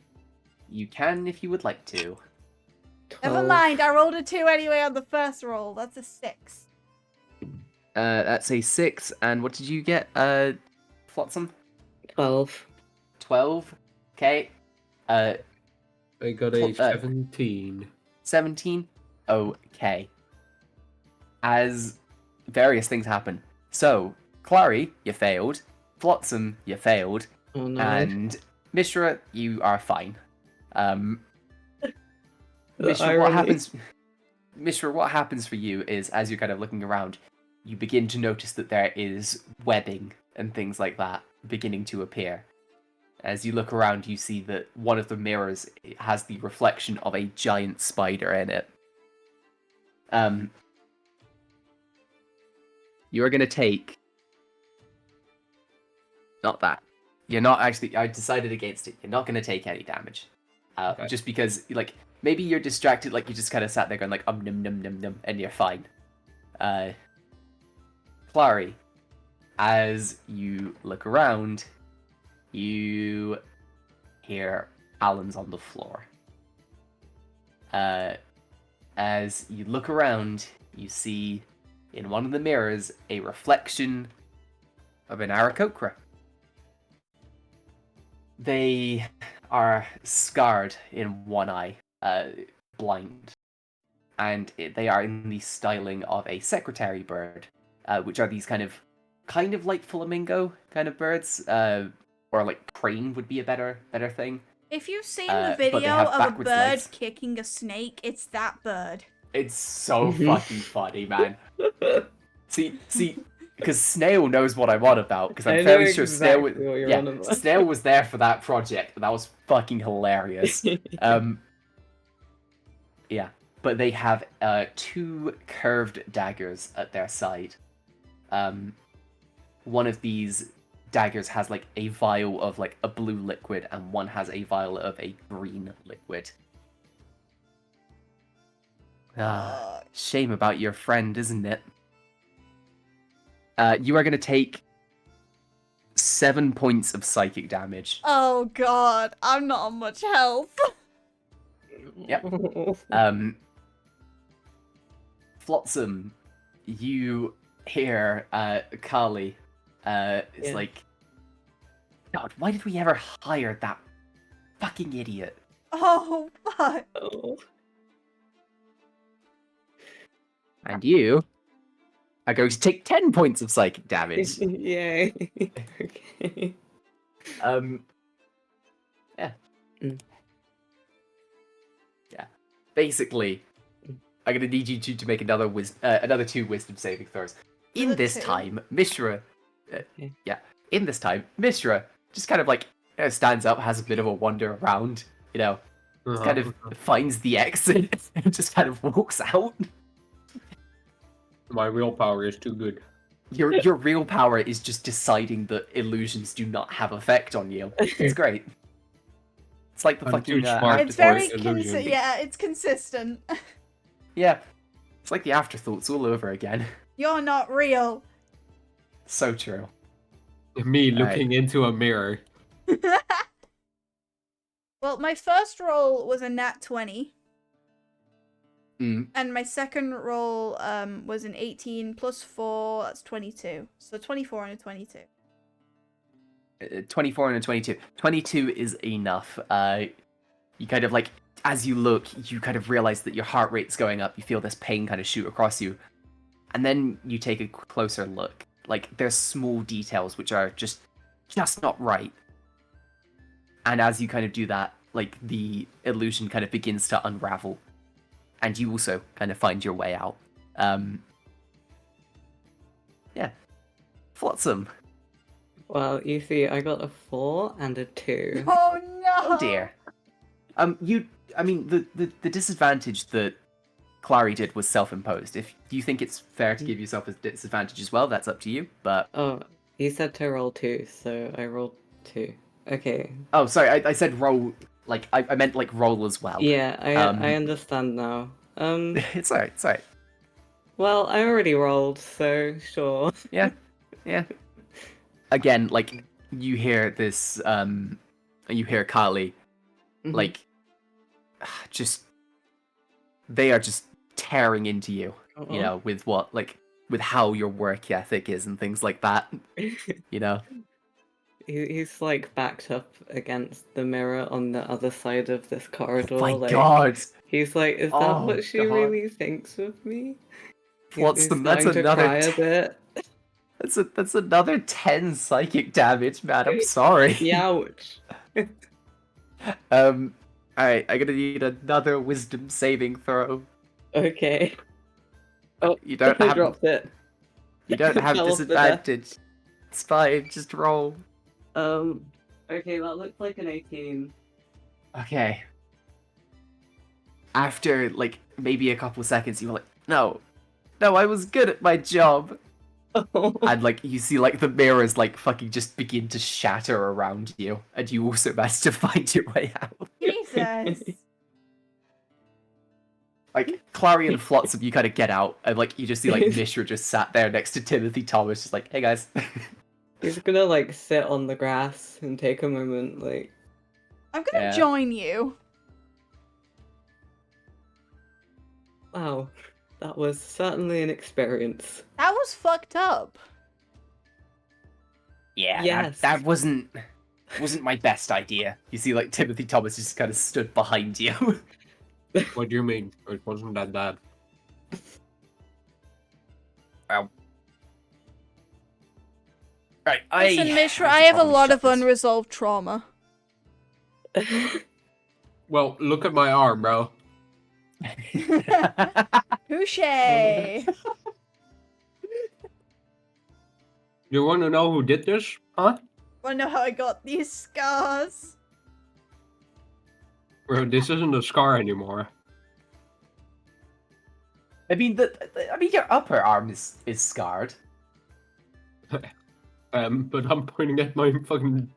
You can if you would like to. Never 12. mind, I rolled a 2 anyway on the first roll. That's a 6. That's a 6, and what did you get, Flotsam? 12. 12? Okay. I got a Cl- uh, 17. 17? Okay. As various things happen. So, Klarri, you failed. Flotsam, you failed. Oh no. And Mishra, you are fine. The Mishra, what irony. happens? Mishra, what happens for you is, as you're kind of looking around, you begin to notice that there is webbing and things like that beginning to appear. As you look around, you see that one of the mirrors has the reflection of a giant spider in it. You are going to take... Not that. You're not actually... I decided against it. You're not going to take any damage. Okay. Just because, like, maybe you're distracted, like, you just kind of sat there going, like, num, num, num, num, and you're fine. Klarri, as you look around, you hear talons on the floor. As you look around, you see in one of the mirrors a reflection of an Aarakocra. They are scarred in one eye, blind, and they are in the styling of a secretary bird, which are these kind of like flamingo kind of birds, or like crane would be a better thing. If you've seen But the they video have of a backwards bird legs. kicking a snake, it's that bird. It's so fucking funny, man. See, because Snail knows what I'm on about, because I I'm know fairly sure Snail was, exactly what you're on about. Snail was there for that project, and that was fucking hilarious. Yeah, but they have 2 curved daggers at their side. One of these daggers has like a vial of like a blue liquid, and one has a vial of a green liquid. Ah, shame about your friend, isn't it? You are going to take 7 points of psychic damage. Oh god, I'm not on much health. Yep. Flotsam, you hear Kali. It's Yeah. like, God, why did we ever hire that fucking idiot? Oh fuck. Oh. And you are going to take 10 points of psychic damage. Yay. Okay. Yeah. Mm. Yeah. Basically, I'm gonna need you to make another 2 wisdom saving throws. In Another this 2? time, Mishra, Okay. in this time, Mishra just kind of like stands up, has a bit of a wander around, just kind of finds the exit and just kind of walks out. My willpower is too good. Your real power is just deciding that illusions do not have effect on you. It's great. It's like the I'm fucking too smart It's for very illusion. yeah, it's consistent. Yeah. It's like the afterthoughts all over again. You're not real. So true. Me Alright. looking into a mirror. Well, my first roll was a nat 20. Mm. And my second roll was an 18 plus 4, that's 22. So 24 and a 22. 24 and a 22. 22 is enough. You kind of like, as you look, you kind of realize that your heart rate's going up. You feel this pain kind of shoot across you. And then you take a closer look. Like, there's small details which are just not right. And as you kind of do that, like, the illusion kind of begins to unravel. And you also kind of find your way out. Yeah. Flotsam. Well, you see, I got a 4 and a 2. Oh no! Oh dear. The disadvantage that Klarri did was self-imposed. If you think it's fair to give yourself a disadvantage as well, that's up to you. But Oh, you said to roll 2, so I rolled 2. Okay. oh, sorry, I said roll. Like I meant like roll as well. Yeah, I Um, understand now. It's alright. It's alright. Well, I already rolled, so sure. Yeah. Again, like you hear this. You hear Kali, Mhm. like, just they are just tearing into you. Uh-oh. You know, with how your work ethic is and things like that. You know. He's like backed up against the mirror on the other side of this corridor. My like, God. He's like, is that Oh, what she God. really thinks of me? What's He's the? That's starting to another. cry a bit. That's another 10 psychic damage, man. I'm sorry. Youch. Alright, I'm gonna need another wisdom saving throw. Okay. Oh, You don't I have dropped it. you don't have Fell off the desk. disadvantage. It's fine, just roll. Okay, that looks like an 18. Okay. After like maybe a couple seconds, you were like, no, I was good at my job. And like you see like the mirrors like fucking just begin to shatter around you, and you also manage to find your way out. Jesus. Like Klarri and Flotsam, you kind of get out, and like you just see like Mishra just sat there next to Timothy Thomas, just like, hey guys. He's gonna like sit on the grass and take a moment, like. I'm gonna Yeah. join you. Wow, that was certainly an experience. That was fucked up. Yeah, Yes. that wasn't my best idea. You see, like Timothy Thomas just kind of stood behind you. What do you mean? It wasn't that bad. Right, Listen, Mishra, I have a lot of unresolved trauma. Well, look at my arm, bro. Touche. You want to know who did this? Huh? Wanna know how I got these scars? Bro, this isn't a scar anymore. I mean, your upper arm is scarred. But I'm pointing at my fucking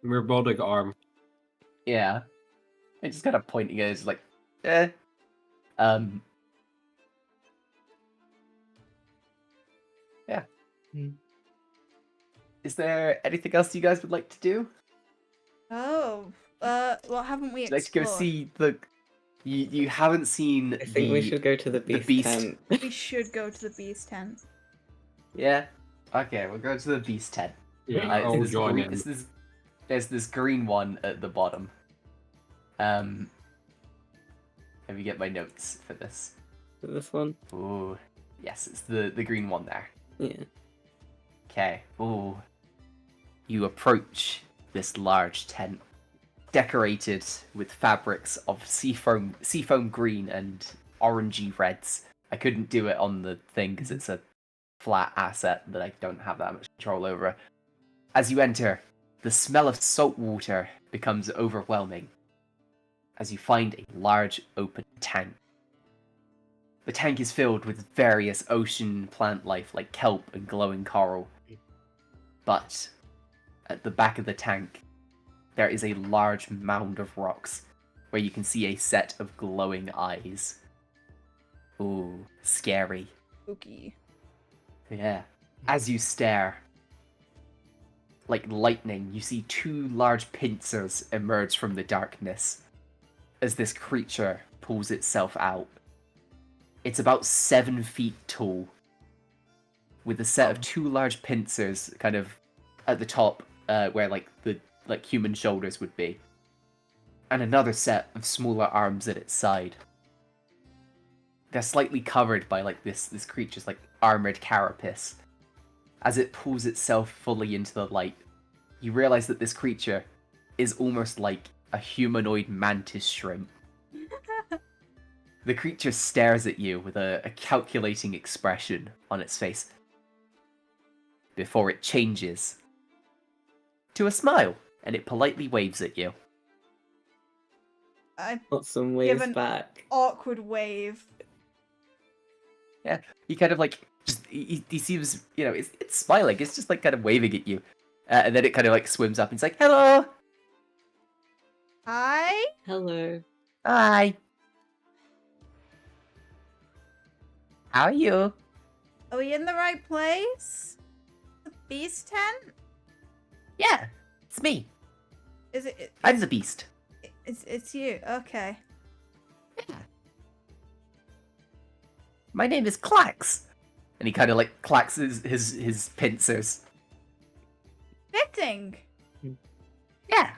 robotic arm. Yeah, I'm just kind of pointing at it, it's like, eh. Yeah. Is there anything else you guys would like to do? Oh, what haven't we Would you like to go explored? see the? You haven't seen. I think we should go to the beast tent. We should go to the beast tent. Yeah. Okay, we'll go to the beast tent. Yeah, It's I'll this join green- in. There's this green one at the bottom. Let me get my notes for this. This one? Ooh, yes, it's the green one there. Yeah. Okay. Ooh. You approach this large tent, decorated with fabrics of seafoam green and orangey reds. I couldn't do it on the thing because it's a flat asset that I don't have that much control over. As you enter, the smell of salt water becomes overwhelming as you find a large open tank. The tank is filled with various ocean plant life like kelp and glowing coral. But at the back of the tank, there is a large mound of rocks where you can see a set of glowing eyes. Ooh, scary. Spooky. Yeah. As you stare, like lightning, you see two large pincers emerge from the darkness as this creature pulls itself out. It's about 7 feet tall, with a set of two large pincers kind of at the top, where the human shoulders would be, and another set of smaller arms at its side. They're slightly covered by this creature's armored carapace. As it pulls itself fully into the light, you realize that this creature is almost like a humanoid mantis shrimp. The creature stares at you with a calculating expression on its face, before it changes to a smile, and it politely waves at you. I Flotsam give waves an back. awkward wave. Yeah, he kind of he seems, it's smiling, it's just kind of waving at you. And then it kind of swims up and it's like, hello! Hi? Hello. Hi! How are you? Are we in the right place? The beast tent? Yeah, it's me. Is it? I'm the beast. It's you. Okay. Yeah. My name is Clax. And he kind of clacks his pincers. Fitting. Yeah.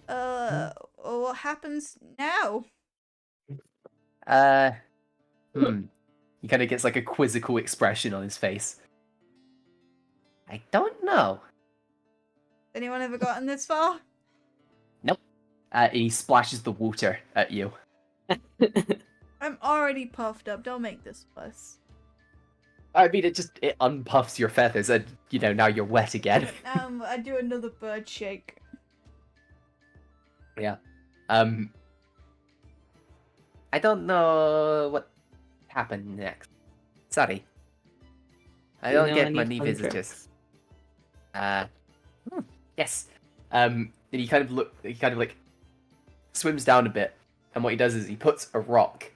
What happens now? He kind of gets a quizzical expression on his face. I don't know. Anyone ever gotten this far? Nope. And he splashes the water at you. I'm already puffed up. Don't make this fuss. I mean, it unpuffs your feathers, and now you're wet again. I do another bird shake. Yeah. I don't know what happened next. Sorry. I don't get many visitors. Yes. And he kind of swims down a bit, and what he does is he puts a rock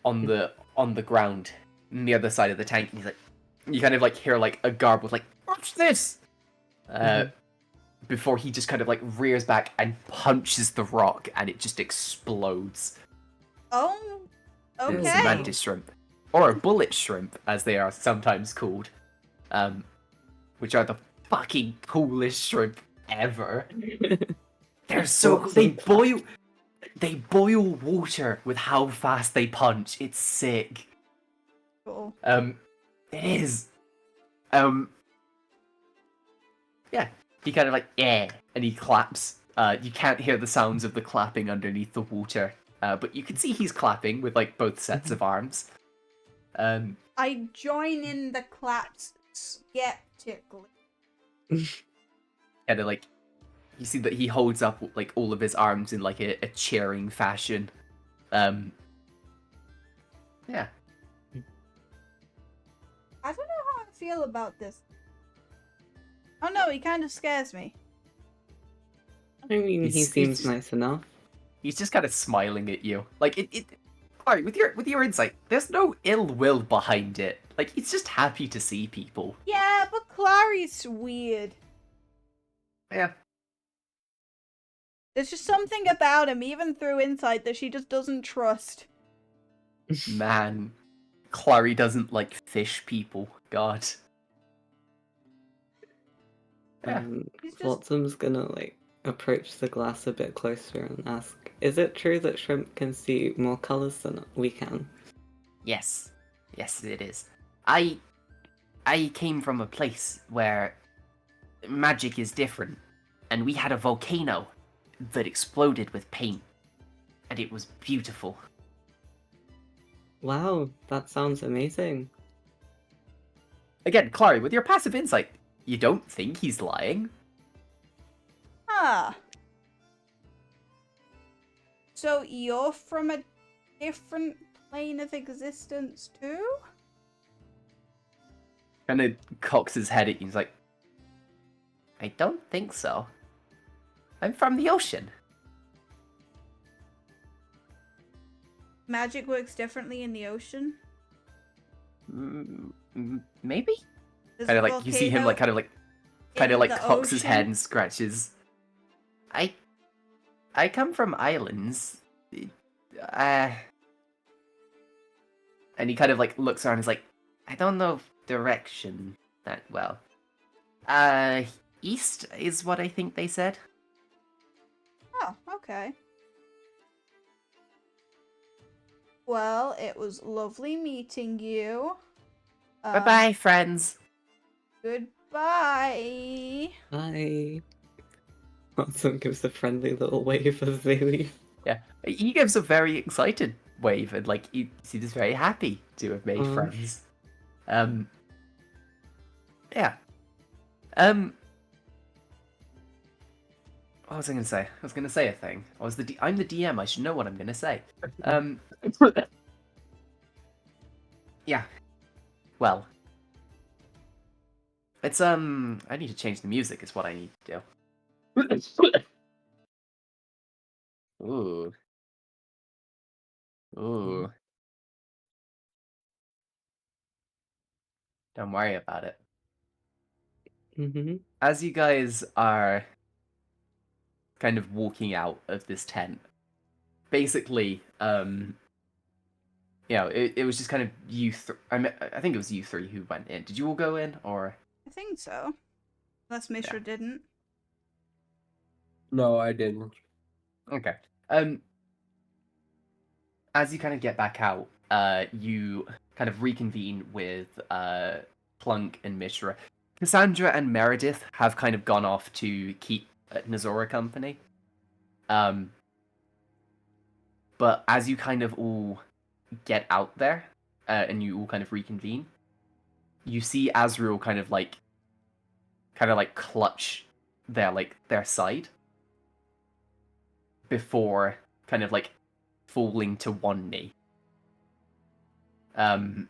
on the ground on the other side of the tank, and he's you kind of hear a garble watch this, before he just kind of rears back and punches the rock, and it just explodes. Oh, It's a okay. mantis shrimp, or a bullet shrimp as they are sometimes called, which are the fucking coolest shrimp ever. They're so cool. They boil water with how fast they punch. It's sick. Cool. It is. Yeah. He kind of yeah, and he claps. You can't hear the sounds of the clapping underneath the water, but you can see he's clapping with both sets of arms. I join in the claps skeptically. Kind of you see that he holds up all of his arms in a cheering fashion. Yeah. I don't know how I feel about this. Oh no, he kind of scares me. I mean, he He's seems just- nice enough. He's just kind of smiling at you. Alright, with your insight, there's no ill will behind it. He's just happy to see people. Yeah, but Klarri's weird. Yeah. There's just something about him, even through insight, that she just doesn't trust. Man, Klarri doesn't like fish people. God. Yeah. He's just- Flotsam's gonna approach the glass a bit closer and ask, is it true that shrimp can see more colors than we can? Yes. Yes, it is. I came from a place where magic is different, and we had a volcano that exploded with paint, and it was beautiful. Wow, that sounds amazing. Again, Klarri, with your passive insight, you don't think he's lying? Ah. So you're from a different plane of existence too? Kind of cocks his head at you. He's like, I don't think so. I'm from the ocean. Magic works differently in the ocean. Maybe? There's Kind a of like, you see him like, volcano kind of in like the cocks his head ocean. and scratches. I come from islands. And he kind of like looks around and is like, I don't know direction that well. East is what I think they said. Oh, okay. Well, it was lovely meeting you. Bye bye, friends. Goodbye. Bye. Watson gives a friendly little wave as they leave. Yeah, he gives a very excited wave and like he seems very happy to have made friends. Yeah. What was I gonna say? I was gonna say a thing. I'm the DM. I should know what I'm gonna say. Yeah. Well. It's I need to change the music. Is what I need to do. Ooh. Ooh. Don't worry about it. Mm-hmm. As you guys are kind of walking out of this tent, basically, it was just kind of you. I think it was you three who went in. Did you all go in, or? I think so. Unless Mishra didn't. No, I didn't. Okay. As you kind of get back out, you kind of reconvene with Plunk and Mishra. Cassandra and Meredith have kind of gone off to keep Nazora company. But as you kind of all get out there, and you all kind of reconvene, you see Azrael kind of like clutch their side before kind of like falling to one knee. Hey.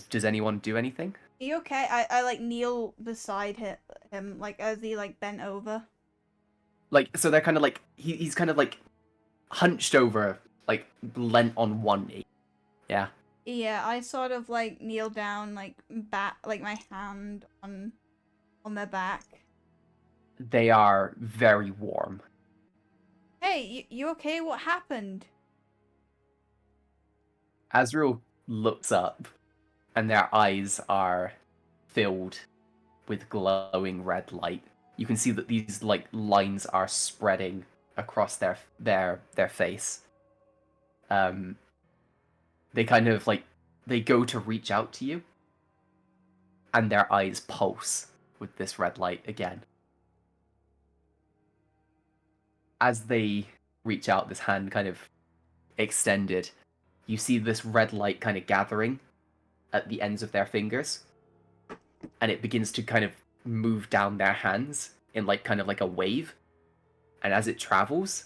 Does anyone do anything? Are you okay? I like kneel beside him like as he like bent over. Like, so they're kind of like he's kind of like hunched over, like leant on one knee. Yeah. Yeah, I sort of like kneel down, like back, like my hand on their back. They are very warm. Hey, you okay? What happened? Azrael looks up, and their eyes are filled with glowing red light. You can see that these like lines are spreading across their face. They kind of like they go to reach out to you, and their eyes pulse with this red light again. As they reach out, this hand kind of extended, you see this red light kind of gathering at the ends of their fingers, and it begins to kind of move down their hands in like kind of like a wave. And as it travels,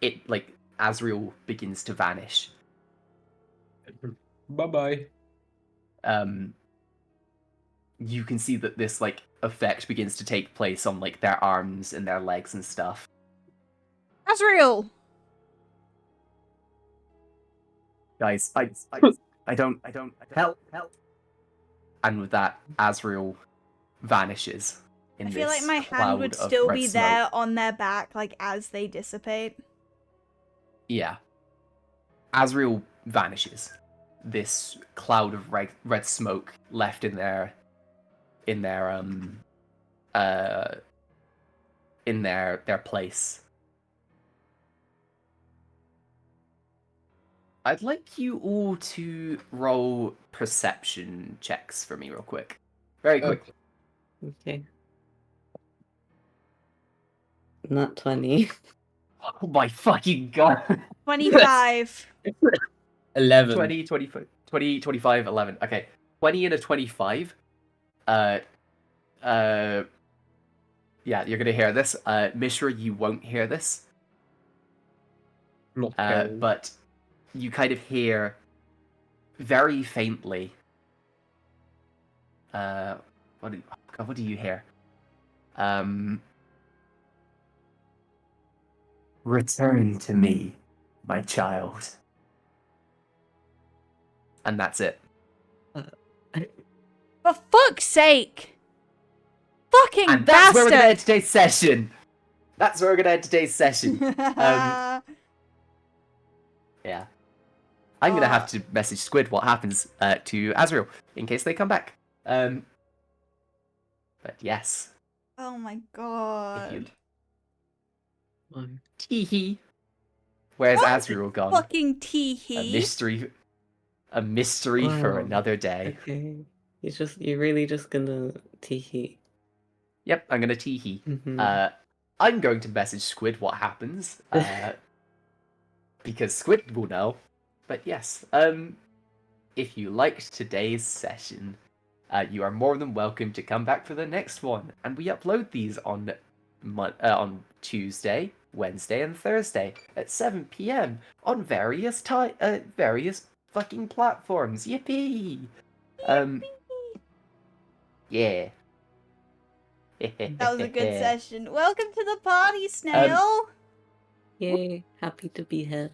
it like Azrael begins to vanish. Bye-bye. You can see that this like effect begins to take place on like their arms and their legs and stuff. Azrael! Guys, I don't help. And with that, Azrael vanishes in I feel like this my cloud hand would of still red be smoke. there on their back, like as they dissipate. Yeah. Azrael vanishes. This cloud of red smoke left in their place. I'd like you all to roll perception checks for me real quick. Very quick. Okay. Not 20. Oh my fucking god. 25. 11. 20, 25, 11. Okay. 20 and a 25. Yeah, Yeah, you're gonna hear this. Mishra, you won't hear this. Not caring. But you kind of hear very faintly. What do you hear? Return to me, my child. And that's it. For fuck's sake! Fucking And that's where we're gonna end bastard! today's session. That's where we're gonna end today's session. Yeah. I'm gonna have to message Squid what happens to Azrael in case they come back. But yes. Oh my If god. you... One. Teehee. Where's What? Azrael gone? Fucking A teehee. mystery. A mystery for Wow. another day. Okay. You're really just gonna teehee. Yep, I'm gonna teehee. Mhm. I'm going to message Squid what happens. Because Squid will know. But yes, if you liked today's session, you are more than welcome to come back for the next one. And we upload these on Tuesday, Wednesday, and Thursday at 7 p.m. on various fucking platforms. Yippee! Yeah. That was a good session. Welcome to the party, Snail! Yay! Happy to be here.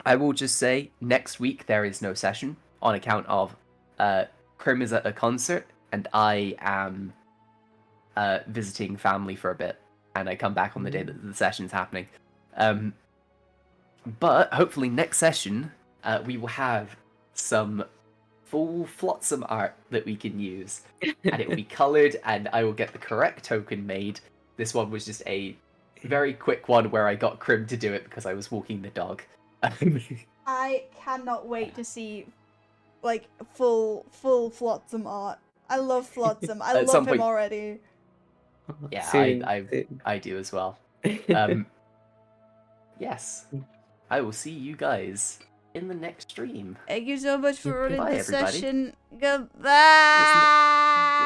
I will just say, next week there is no session on account of Krim is at a concert and I am visiting family for a bit, and I come back on the day that the session's happening. But hopefully next session we will have some full flotsam art that we can use, and it will be coloured, and I will get the correct token made. This one was just a very quick one where I got Krim to do it because I was walking the dog. I cannot wait to see, like, full Flotsam art. I love Flotsam. I At some love him point- already. Yeah, Soon. I do as well. Yes, I will see you guys in the next stream. Thank you so much for running Goodbye, this everybody. session. Goodbye!